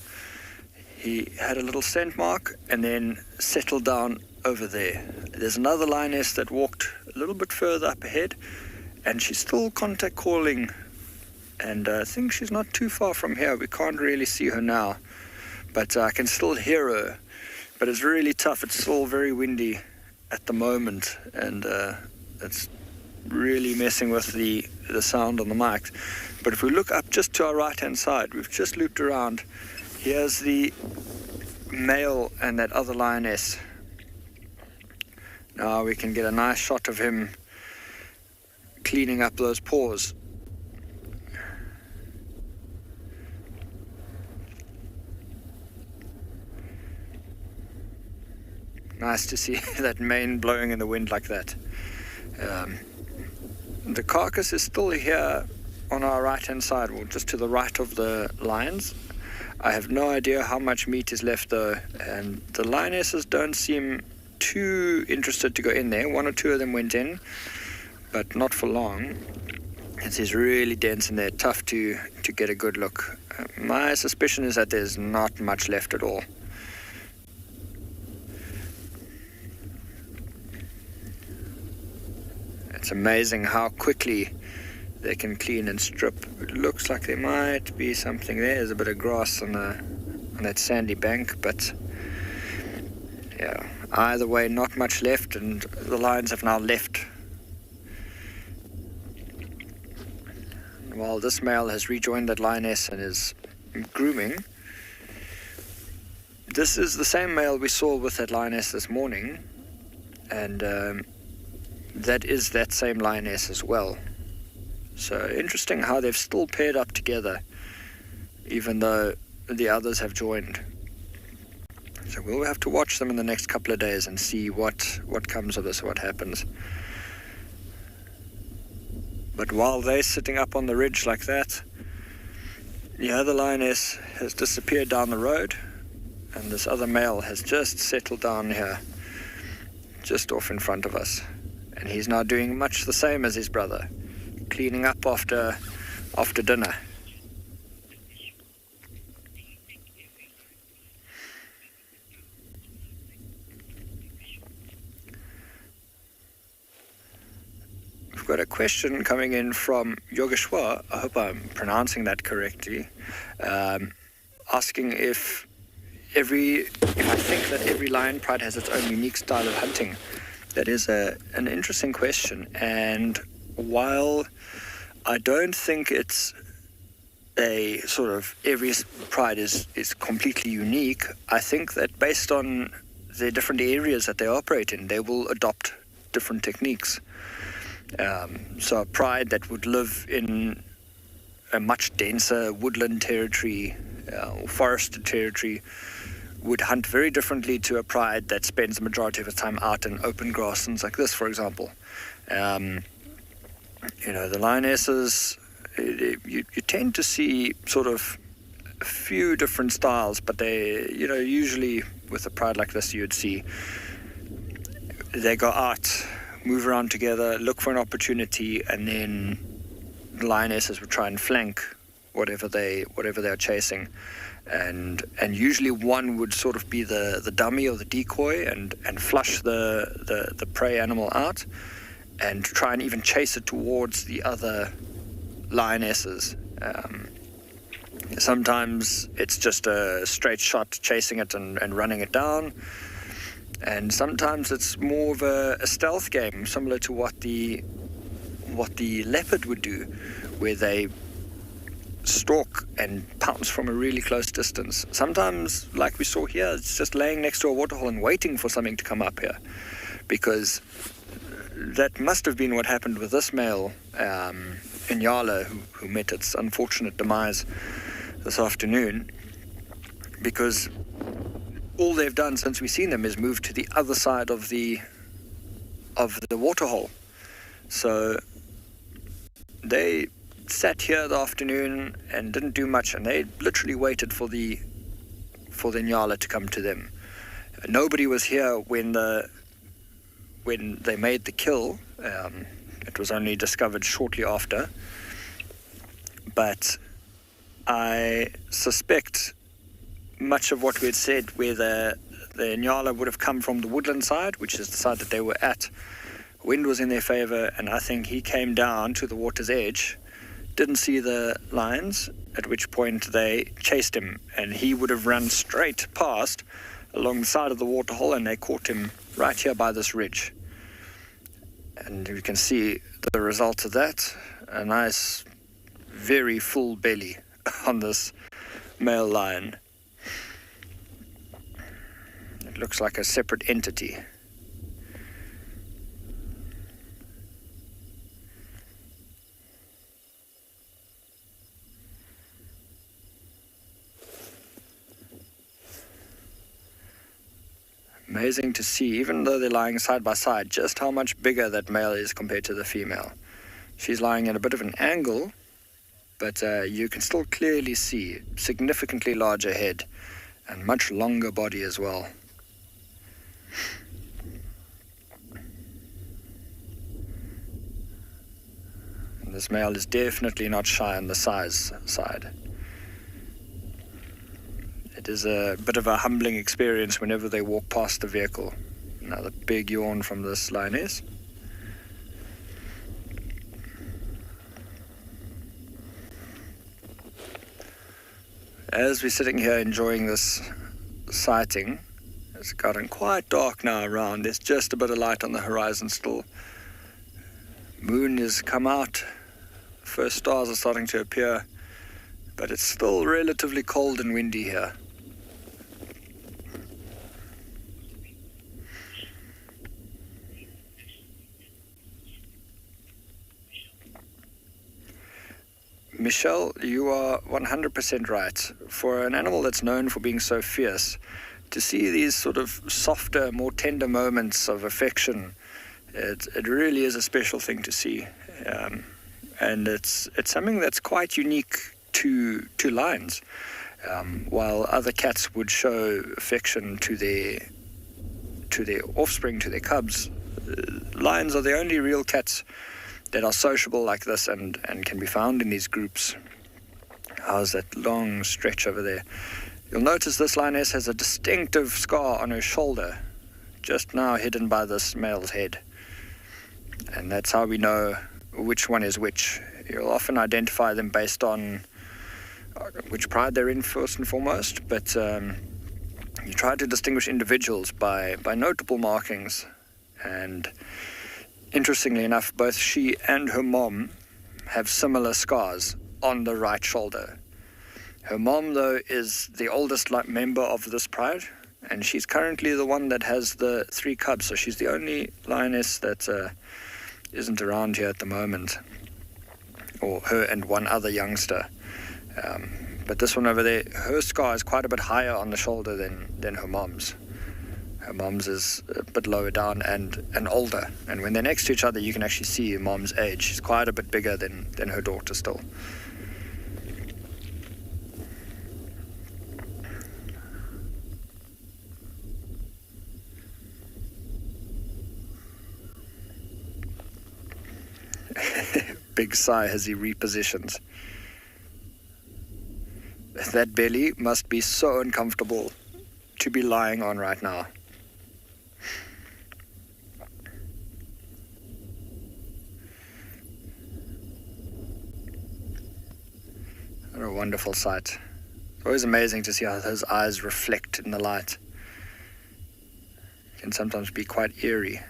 He had a little scent mark and then settled down over there. There's another lioness that walked a little bit further up ahead, and she's still contact calling. And I think she's not too far from here. We can't really see her now, but I can still hear her. But it's really tough. It's still very windy at the moment, and it's really messing with the sound on the mic. But if we look up just to our right-hand side, we've just looped around. Here's the male and that other lioness. Now we can get a nice shot of him cleaning up those paws. Nice to see that mane blowing in the wind like that. The carcass is still here on our right-hand side, well, just to the right of the lions. I have no idea how much meat is left though, and the lionesses don't seem too interested to go in there. One or two of them went in, but not for long. It is really dense in there, tough to get a good look. My suspicion is that there's not much left at all. It's amazing how quickly they can clean and strip. It looks like there might be something there. There's a bit of grass on that sandy bank, but yeah, either way, not much left, and the lions have now left. While this male has rejoined that lioness and is grooming, this is the same male we saw with that lioness this morning, and that is that same lioness as well. So interesting how they've still paired up together, even though the others have joined. So we'll have to watch them in the next couple of days and see what comes of this, what happens. But while they're sitting up on the ridge like that, the other lioness has disappeared down the road, and this other male has just settled down here, just off in front of us. And he's now doing much the same as his brother, cleaning up after dinner. We've got a question coming in from Yogeshwar, I hope I'm pronouncing that correctly, asking if I think that every lion pride has its own unique style of hunting. That is an interesting question, and while I don't think it's a sort of every pride is completely unique, I think that based on the different areas that they operate in, they will adopt different techniques. So a pride that would live in a much denser woodland territory or forested territory would hunt very differently to a pride that spends the majority of its time out in open grasslands like this, for example. The lionesses, you tend to see sort of a few different styles, but they, usually with a pride like this, you'd see they go out, move around together, look for an opportunity, and then the lionesses would try and flank whatever they are chasing. And usually one would sort of be the dummy or the decoy and flush the prey animal out and try and even chase it towards the other lionesses. Sometimes it's just a straight shot chasing it and running it down, and sometimes it's more of a stealth game, similar to what the leopard would do, where they stalk and pounce from a really close distance. Sometimes, like we saw here, it's just laying next to a waterhole and waiting for something to come up here, because that must have been what happened with this male Ngala, who met its unfortunate demise this afternoon, because all they've done since we've seen them is move to the other side of the waterhole. So they sat here the afternoon and didn't do much, and they literally waited for the Ngala to come to them. Nobody was here when they made the kill. It was only discovered shortly after, but I suspect much of what we had said, where the Ngala would have come from the woodland side, which is the side that they were at. Wind was in their favor, and I think he came down to the water's edge, didn't see the lions, at which point they chased him, and he would have run straight past along the side of the waterhole, and they caught him right here by this ridge. And you can see the result of that, a nice, very full belly on this male lion. It looks like a separate entity. Amazing to see, even though they're lying side by side, just how much bigger that male is compared to the female. She's lying at a bit of an angle, but you can still clearly see significantly larger head and much longer body as well. And this male is definitely not shy on the size side. it is a bit of a humbling experience whenever they walk past the vehicle. Another big yawn from this lioness. As we're sitting here enjoying this sighting, it's gotten quite dark now around. There's just a bit of light on the horizon still. Moon has come out. First stars are starting to appear, but it's still relatively cold and windy here. Michelle, you are 100% right. For an animal that's known for being so fierce, to see these sort of softer, more tender moments of affection, it really is a special thing to see. And it's something that's quite unique to lions. While other cats would show affection to their offspring, to their cubs, lions are the only real cats that are sociable like this and can be found in these groups. How's that long stretch over there? You'll notice this lioness has a distinctive scar on her shoulder, just now hidden by this male's head. And that's how we know which one is which. You'll often identify them based on which pride they're in first and foremost, but you try to distinguish individuals by notable markings. And interestingly enough, both she and her mom have similar scars on the right shoulder. Her mom, though, is the oldest member of this pride, and she's currently the one that has the 3 cubs, so she's the only lioness that isn't around here at the moment, or her and one other youngster. But this one over there, her scar is quite a bit higher on the shoulder than her mom's. Her mom's is a bit lower down and older. And when they're next to each other, you can actually see her mom's age. She's quite a bit bigger than her daughter still. Big sigh as he repositions. That belly must be so uncomfortable to be lying on right now. What a wonderful sight. It's always amazing to see how his eyes reflect in the light. It can sometimes be quite eerie.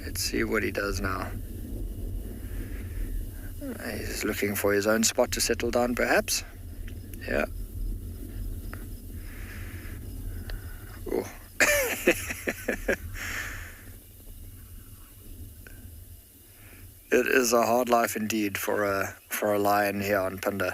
Let's see what he does now. He's looking for his own spot to settle down, perhaps. Yeah. Oh. It is a hard life indeed for a lion here on Pinder.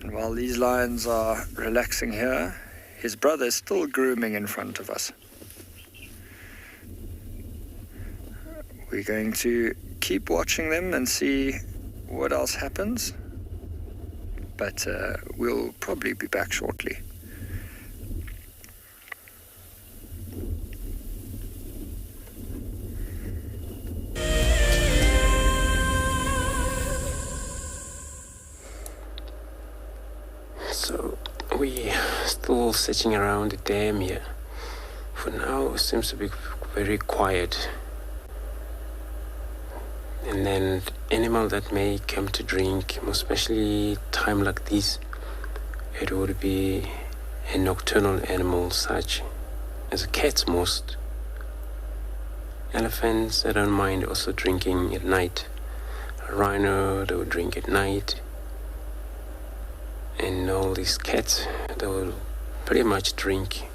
And while these lions are relaxing here, his brother is still grooming in front of us. We're going to keep watching them and see what else happens, but we'll probably be back shortly. So we still sitting around the dam here. For now, it seems to be very quiet. And then animal that may come to drink, especially time like this, it would be a nocturnal animal such as cats most. Elephants, I don't mind also drinking at night. A rhino, they will drink at night. And all these cats, they will pretty much drink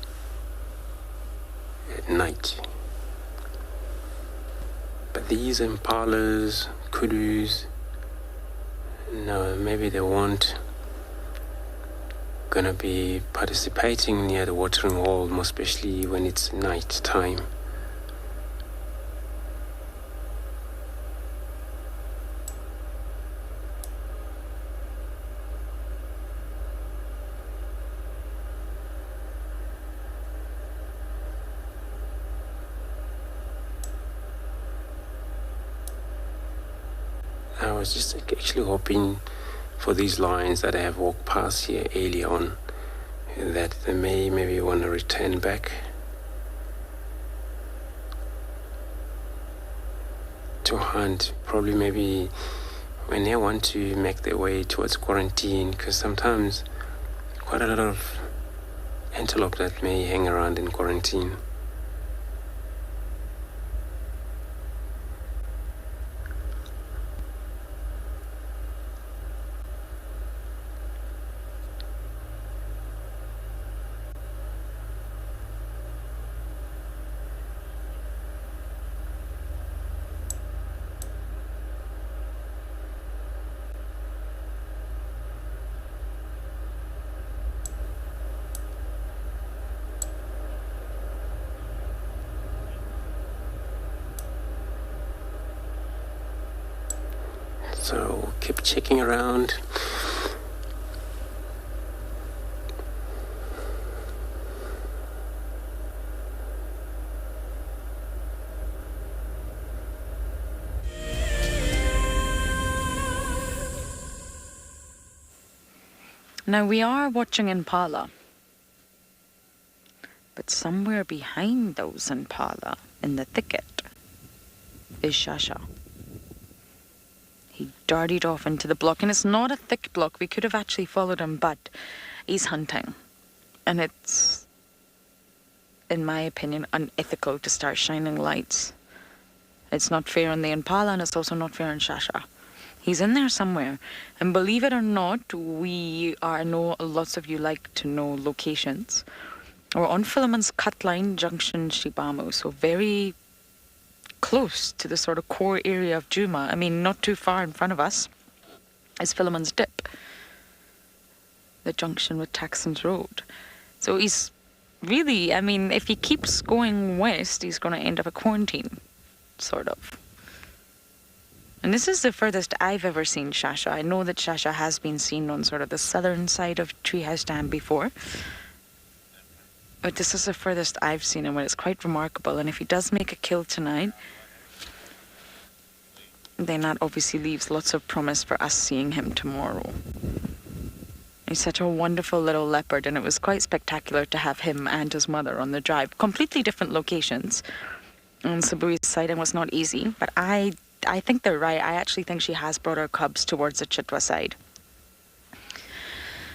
at night. But these impalas, kudus, no, maybe they won't gonna be participating near the watering hole, more especially when it's night time. I was just actually hoping for these lions that have walked past here early on, that they may maybe want to return back to hunt, probably maybe when they want to make their way towards quarantine, because sometimes quite a lot of antelope that may hang around in quarantine. So keep checking around. Now we are watching impala, but somewhere behind those impala in the thicket is Shasha. He darted off into the block, and it's not a thick block. We could have actually followed him, but he's hunting. And it's, in my opinion, unethical to start shining lights. It's not fair on the impala, and it's also not fair on Shasha. He's in there somewhere. And believe it or not, I know lots of you like to know locations. We're on Philemon's Cutline Junction, Shibamo, so very close to the sort of core area of Djuma. I mean, not too far in front of us is Philemon's Dip, the junction with Taxon's Road. So he's really, I mean, if he keeps going west, he's going to end up a quarantine, sort of. And this is the furthest I've ever seen Shasha. I know that Shasha has been seen on sort of the southern side of Treehouse Dam before, but this is the furthest I've seen him, and it's quite remarkable. And if he does make a kill tonight, then that obviously leaves lots of promise for us seeing him tomorrow. He's such a wonderful little leopard, and it was quite spectacular to have him and his mother on the drive. Completely different locations. And Sabui's sighting was not easy, but I think they're right. I actually think she has brought her cubs towards the Chitwa side.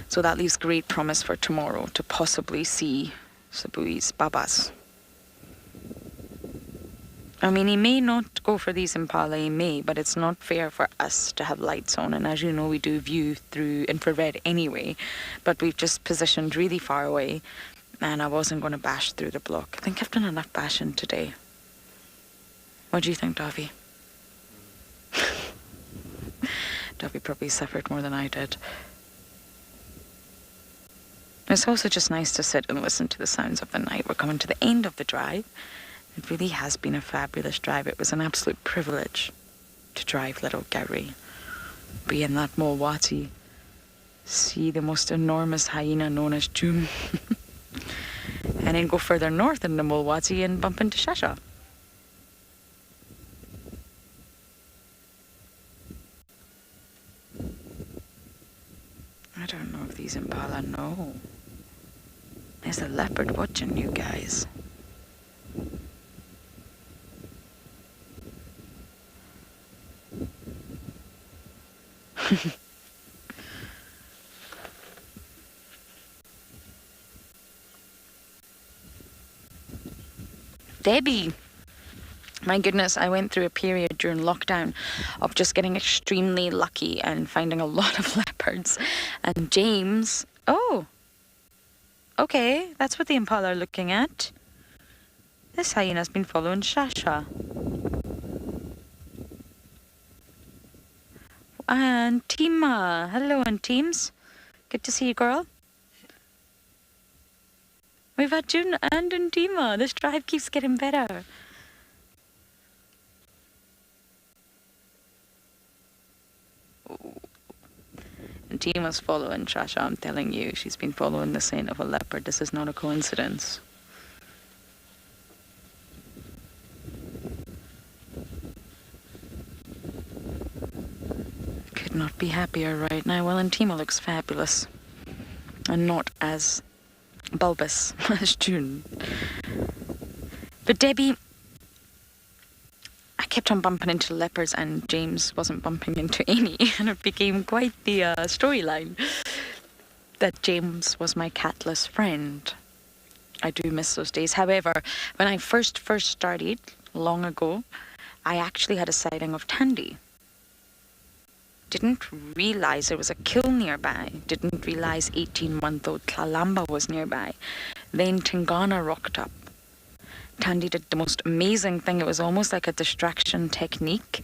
So that leaves great promise for tomorrow to possibly see Sabui's babas. I mean, he may not go for these impala, he may, but it's not fair for us to have lights on. And as you know, we do view through infrared anyway, but we've just positioned really far away, and I wasn't going to bash through the block. I think I've done enough bashing today. What do you think, Davy? Davy probably suffered more than I did. It's also just nice to sit and listen to the sounds of the night. We're coming to the end of the drive. It really has been a fabulous drive. It was an absolute privilege to drive little Gary, be in that Mulwati, see the most enormous hyena known as Dune, and then go further north into Mulwati and bump into Shasha. I don't know if these impala know. There's a leopard watching you guys. Debbie! My goodness, I went through a period during lockdown of just getting extremely lucky and finding a lot of leopards. And James... Oh! Okay, that's what the impala are looking at. This hyena's been following Shasha. And Tima. Hello, Teams. Good to see you, girl. We've had June and Tima. This drive keeps getting better. And Tima's following Shasha, I'm telling you. She's been following the scent of a leopard. This is not a coincidence. be happier right now. Well, and Tima looks fabulous. And not as bulbous as Dune. But Debbie, I kept on bumping into leopards and James wasn't bumping into any. And it became quite the storyline that James was my catless friend. I do miss those days. However, when I first started, long ago, I actually had a sighting of Tandy. Didn't realize there was a kill nearby. Didn't realize 18-month-old Kalamba was nearby. Then Tingana rocked up. Tandy did the most amazing thing. It was almost like a distraction technique.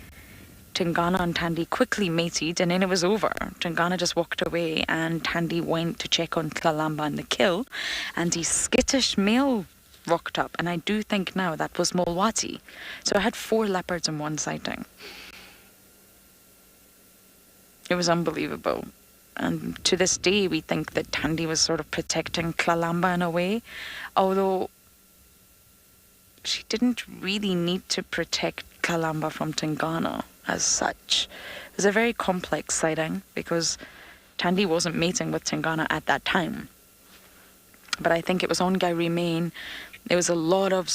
Tingana and Tandy quickly mated and then it was over. Tingana just walked away and Tandy went to check on Kalamba and the kill. And the skittish male rocked up. And I do think now that was Mulwati. So I had 4 leopards in one sighting. It was unbelievable. And to this day, we think that Tandy was sort of protecting Kalamba in a way. Although she didn't really need to protect Kalamba from Tingana as such. It was a very complex sighting because Tandy wasn't mating with Tingana at that time. But I think it was on Gowrie Main. There was a lot of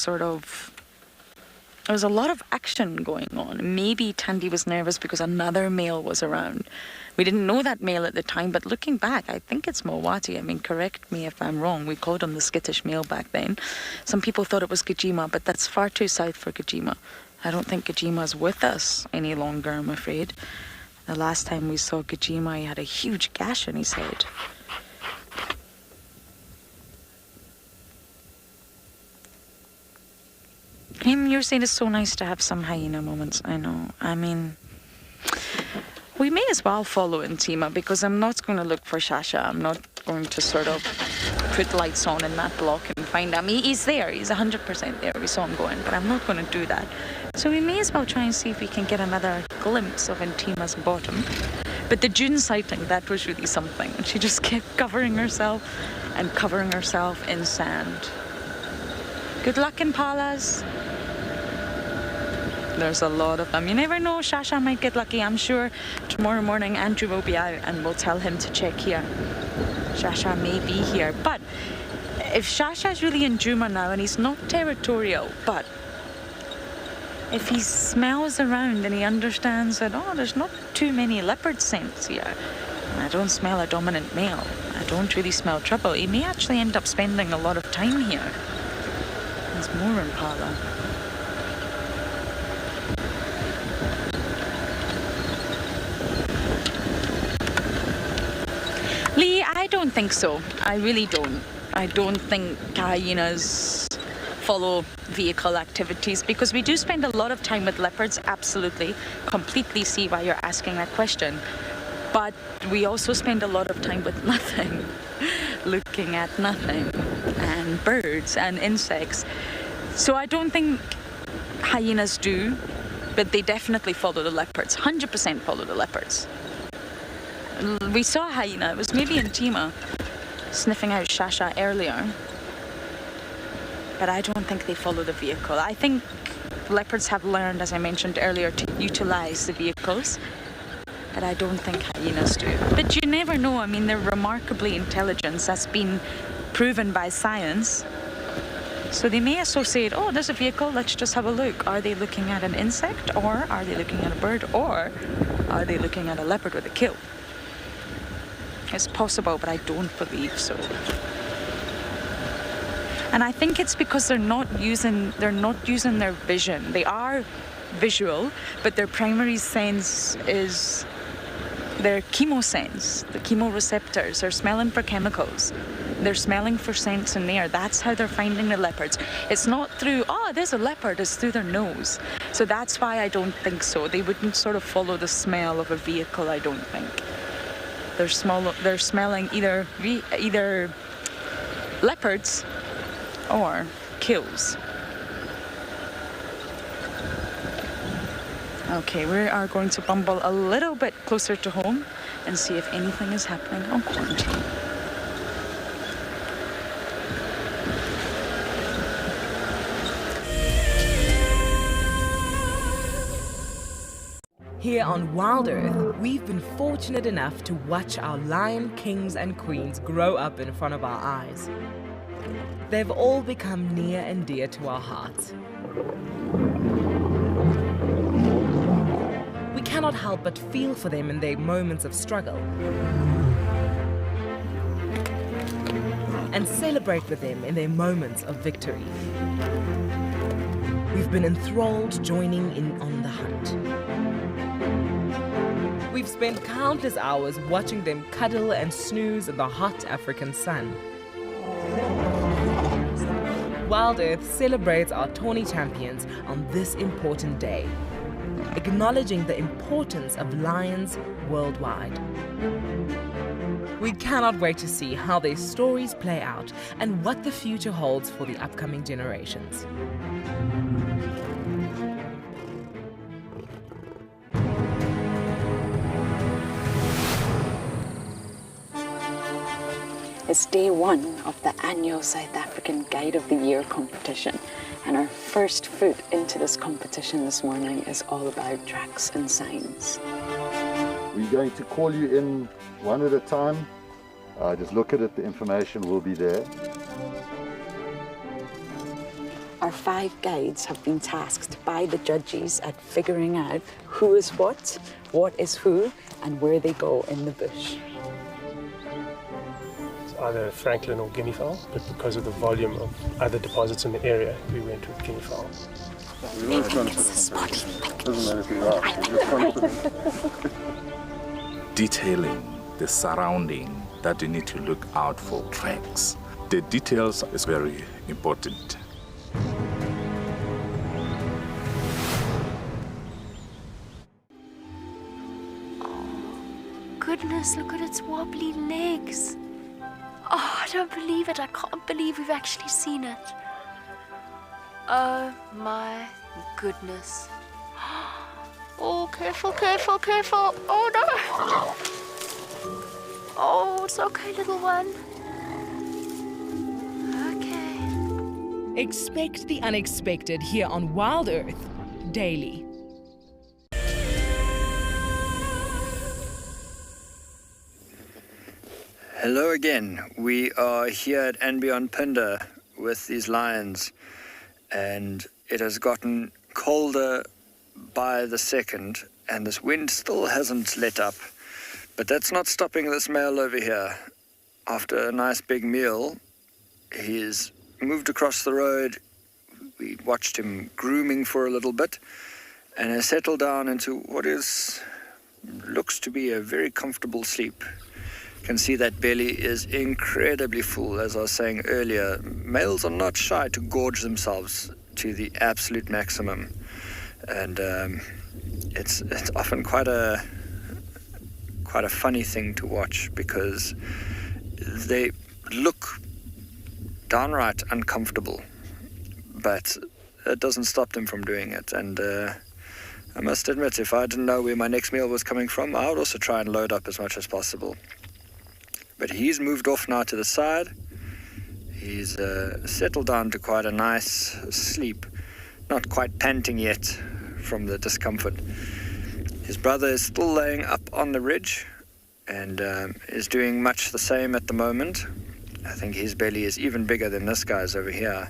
action going on. Maybe Tandy was nervous because another male was around. We didn't know that male at the time, but looking back, I think it's Mulwati. I mean, correct me if I'm wrong. We called him the skittish male back then. Some people thought it was Djuma, but that's far too south for Djuma. I don't think Djuma's with us any longer, I'm afraid. The last time we saw Djuma, he had a huge gash in his head. You're saying it's so nice to have some hyena moments. I know. I mean, we may as well follow Intima because I'm not going to look for Shasha. I'm not going to sort of put lights on in that block and find him. He's there. He's 100% there. We saw him going, but I'm not going to do that. So we may as well try and see if we can get another glimpse of Intima's bottom. But the Dune sighting, that was really something. She just kept covering herself and covering herself in sand. Good luck, Impalas. There's a lot of them. You never know, Shasha might get lucky. I'm sure tomorrow morning Andrew will be out and we'll tell him to check here. Shasha may be here. But if Shasha's really in Djuma now and he's not territorial, but if he smells around and he understands that, oh, there's not too many leopard scents here, and I don't smell a dominant male, I don't really smell trouble, he may actually end up spending a lot of time here. There's more Impala. Lee, I don't think so. I really don't. I don't think hyenas follow vehicle activities because we do spend a lot of time with leopards, absolutely. Completely see why you're asking that question. But we also spend a lot of time with nothing, looking at nothing, and birds and insects. So I don't think hyenas do, but they definitely follow the leopards, 100% follow the leopards. We saw a hyena, it was maybe in Djuma, sniffing out Shasha earlier. But I don't think they follow the vehicle. I think leopards have learned, as I mentioned earlier, to utilize the vehicles. But I don't think hyenas do. But you never know. I mean, they're remarkably intelligent. That's been proven by science. So they may associate, oh, there's a vehicle, let's just have a look. Are they looking at an insect, or are they looking at a bird, or are they looking at a leopard with a kill? It's possible, but I don't believe so. And I think it's because they're not using their vision. They are visual, but their primary sense is their chemosense, the chemoreceptors. They're smelling for chemicals. They're smelling for scents in the air. That's how they're finding the leopards. It's not through, oh, there's a leopard, it's through their nose. So that's why I don't think so. They wouldn't sort of follow the smell of a vehicle, I don't think. They're smelling either leopards or kills. Okay, we are going to bumble a little bit closer to home and see if anything is happening on quarantine. Here on WildEarth, we've been fortunate enough to watch our lion kings and queens grow up in front of our eyes. They've all become near and dear to our hearts. We cannot help but feel for them in their moments of struggle and celebrate with them in their moments of victory. We've been enthralled joining in on the hunt. We've spent countless hours watching them cuddle and snooze in the hot African sun. WildEarth celebrates our tawny champions on this important day, acknowledging the importance of lions worldwide. We cannot wait to see how their stories play out and what the future holds for the upcoming generations. It's day one of the annual South African Guide of the Year competition, and our first foot into this competition this morning is all about tracks and signs. We're going to call you in one at a time. Just look at it, the information will be there. Our 5 guides have been tasked by the judges at figuring out who is what is who, and where they go in the bush. Either Franklin or guinea fowl, but because of the volume of other deposits in the area, we went with guinea fowl. Detailing the surrounding that you need to look out for tracks. The details is very important. Goodness, look at its wobbly legs. Oh, I don't believe it. I can't believe we've actually seen it. Oh my goodness. Oh, careful, careful, careful. Oh no. Oh, it's okay, little one. Okay. Expect the unexpected here on WildEarth daily. Hello again. We are here at andBeyond Pinder with these lions, and it has gotten colder by the second, and this wind still hasn't let up. But that's not stopping this male over here. After a nice big meal, he's moved across the road. We watched him grooming for a little bit, and has settled down into what looks to be a very comfortable sleep. You can see that belly is incredibly full. As I was saying earlier, males are not shy to gorge themselves to the absolute maximum, and it's often quite a funny thing to watch, because they look downright uncomfortable, but it doesn't stop them from doing it. And I must admit, if I didn't know where my next meal was coming from, I would also try and load up as much as possible. But he's moved off now to the side. He's settled down to quite a nice sleep, not quite panting yet from the discomfort. His brother is still laying up on the ridge and is doing much the same at the moment. I think his belly is even bigger than this guy's over here.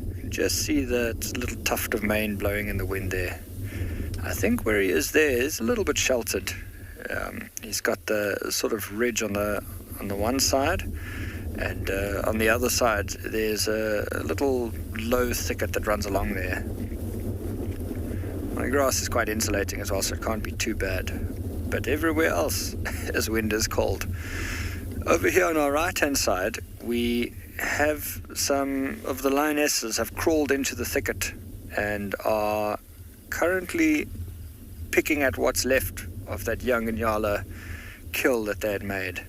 You can just see that little tuft of mane blowing in the wind there. I think where he is there is a little bit sheltered. He's got the sort of ridge on the one side, and on the other side there's a little low thicket that runs along there. The grass is quite insulating as well, so it can't be too bad. But everywhere else, as wind is cold. Over here on our right-hand side, we have some of the lionesses have crawled into the thicket and are currently picking at what's left of that young Ngala kill that they had made.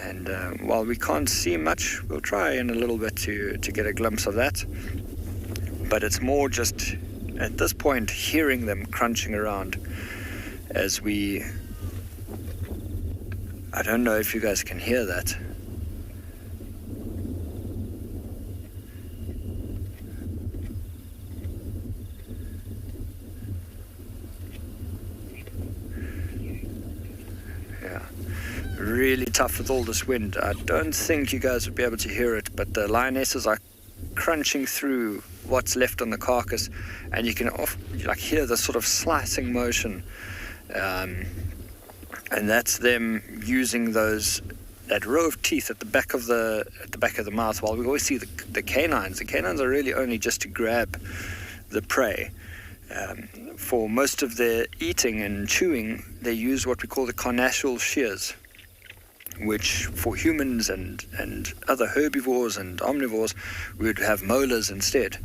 And while we can't see much, we'll try in a little bit to get a glimpse of that. But it's more just, at this point, hearing them crunching around as we... I don't know if you guys can hear that. Really tough with all this wind. I don't think you guys would be able to hear it, but the lionesses are crunching through what's left on the carcass, and you can hear the sort of slicing motion, and that's them using that row of teeth at the back of the mouth. While we always see the canines. The canines are really only just to grab the prey. For most of their eating and chewing, they use what we call the carnassial shears, which for humans and other herbivores and omnivores, we would have molars instead.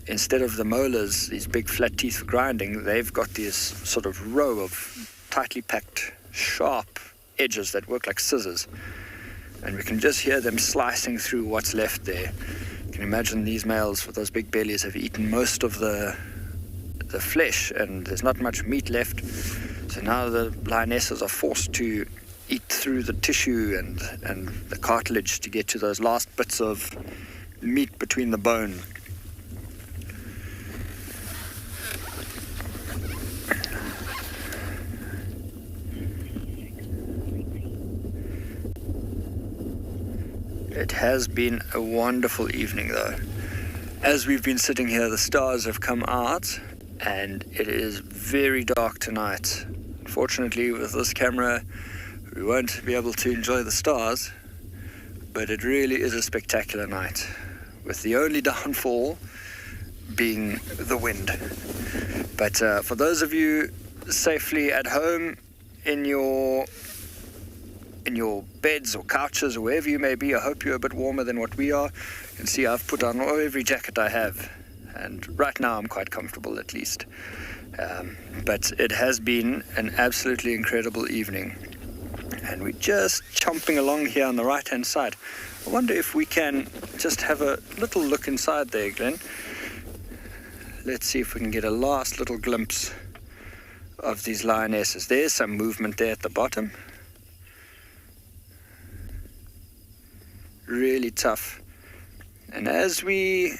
Instead of the molars, these big flat teeth for grinding, they've got this sort of row of tightly packed, sharp edges that work like scissors. And we can just hear them slicing through what's left there. You can imagine these males with those big bellies have eaten most of the flesh, and there's not much meat left. So now the lionesses are forced to eat through the tissue and the cartilage to get to those last bits of meat between the bone. It has been a wonderful evening though. As we've been sitting here, the stars have come out and it is very dark tonight. Unfortunately, with this camera, we won't be able to enjoy the stars, but it really is a spectacular night, with the only downfall being the wind. But for those of you safely at home in your beds or couches or wherever you may be, I hope you're a bit warmer than what we are. You can see I've put on every jacket I have, and right now I'm quite comfortable at least. But it has been an absolutely incredible evening, and we're just chomping along here on the right hand side. I wonder if we can just have a little look inside there, Glenn. Let's see if we can get a last little glimpse of these lionesses. There's some movement there at the bottom. Really tough. And as we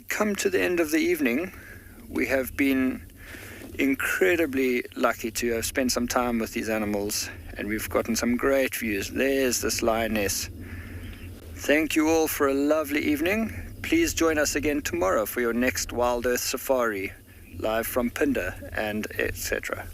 come to the end of the evening, we have been incredibly lucky to have spent some time with these animals, and we've gotten some great views. There's this lioness. Thank you all for a lovely evening. Please join us again tomorrow for your next WildEarth safari, live from Pinder and etc.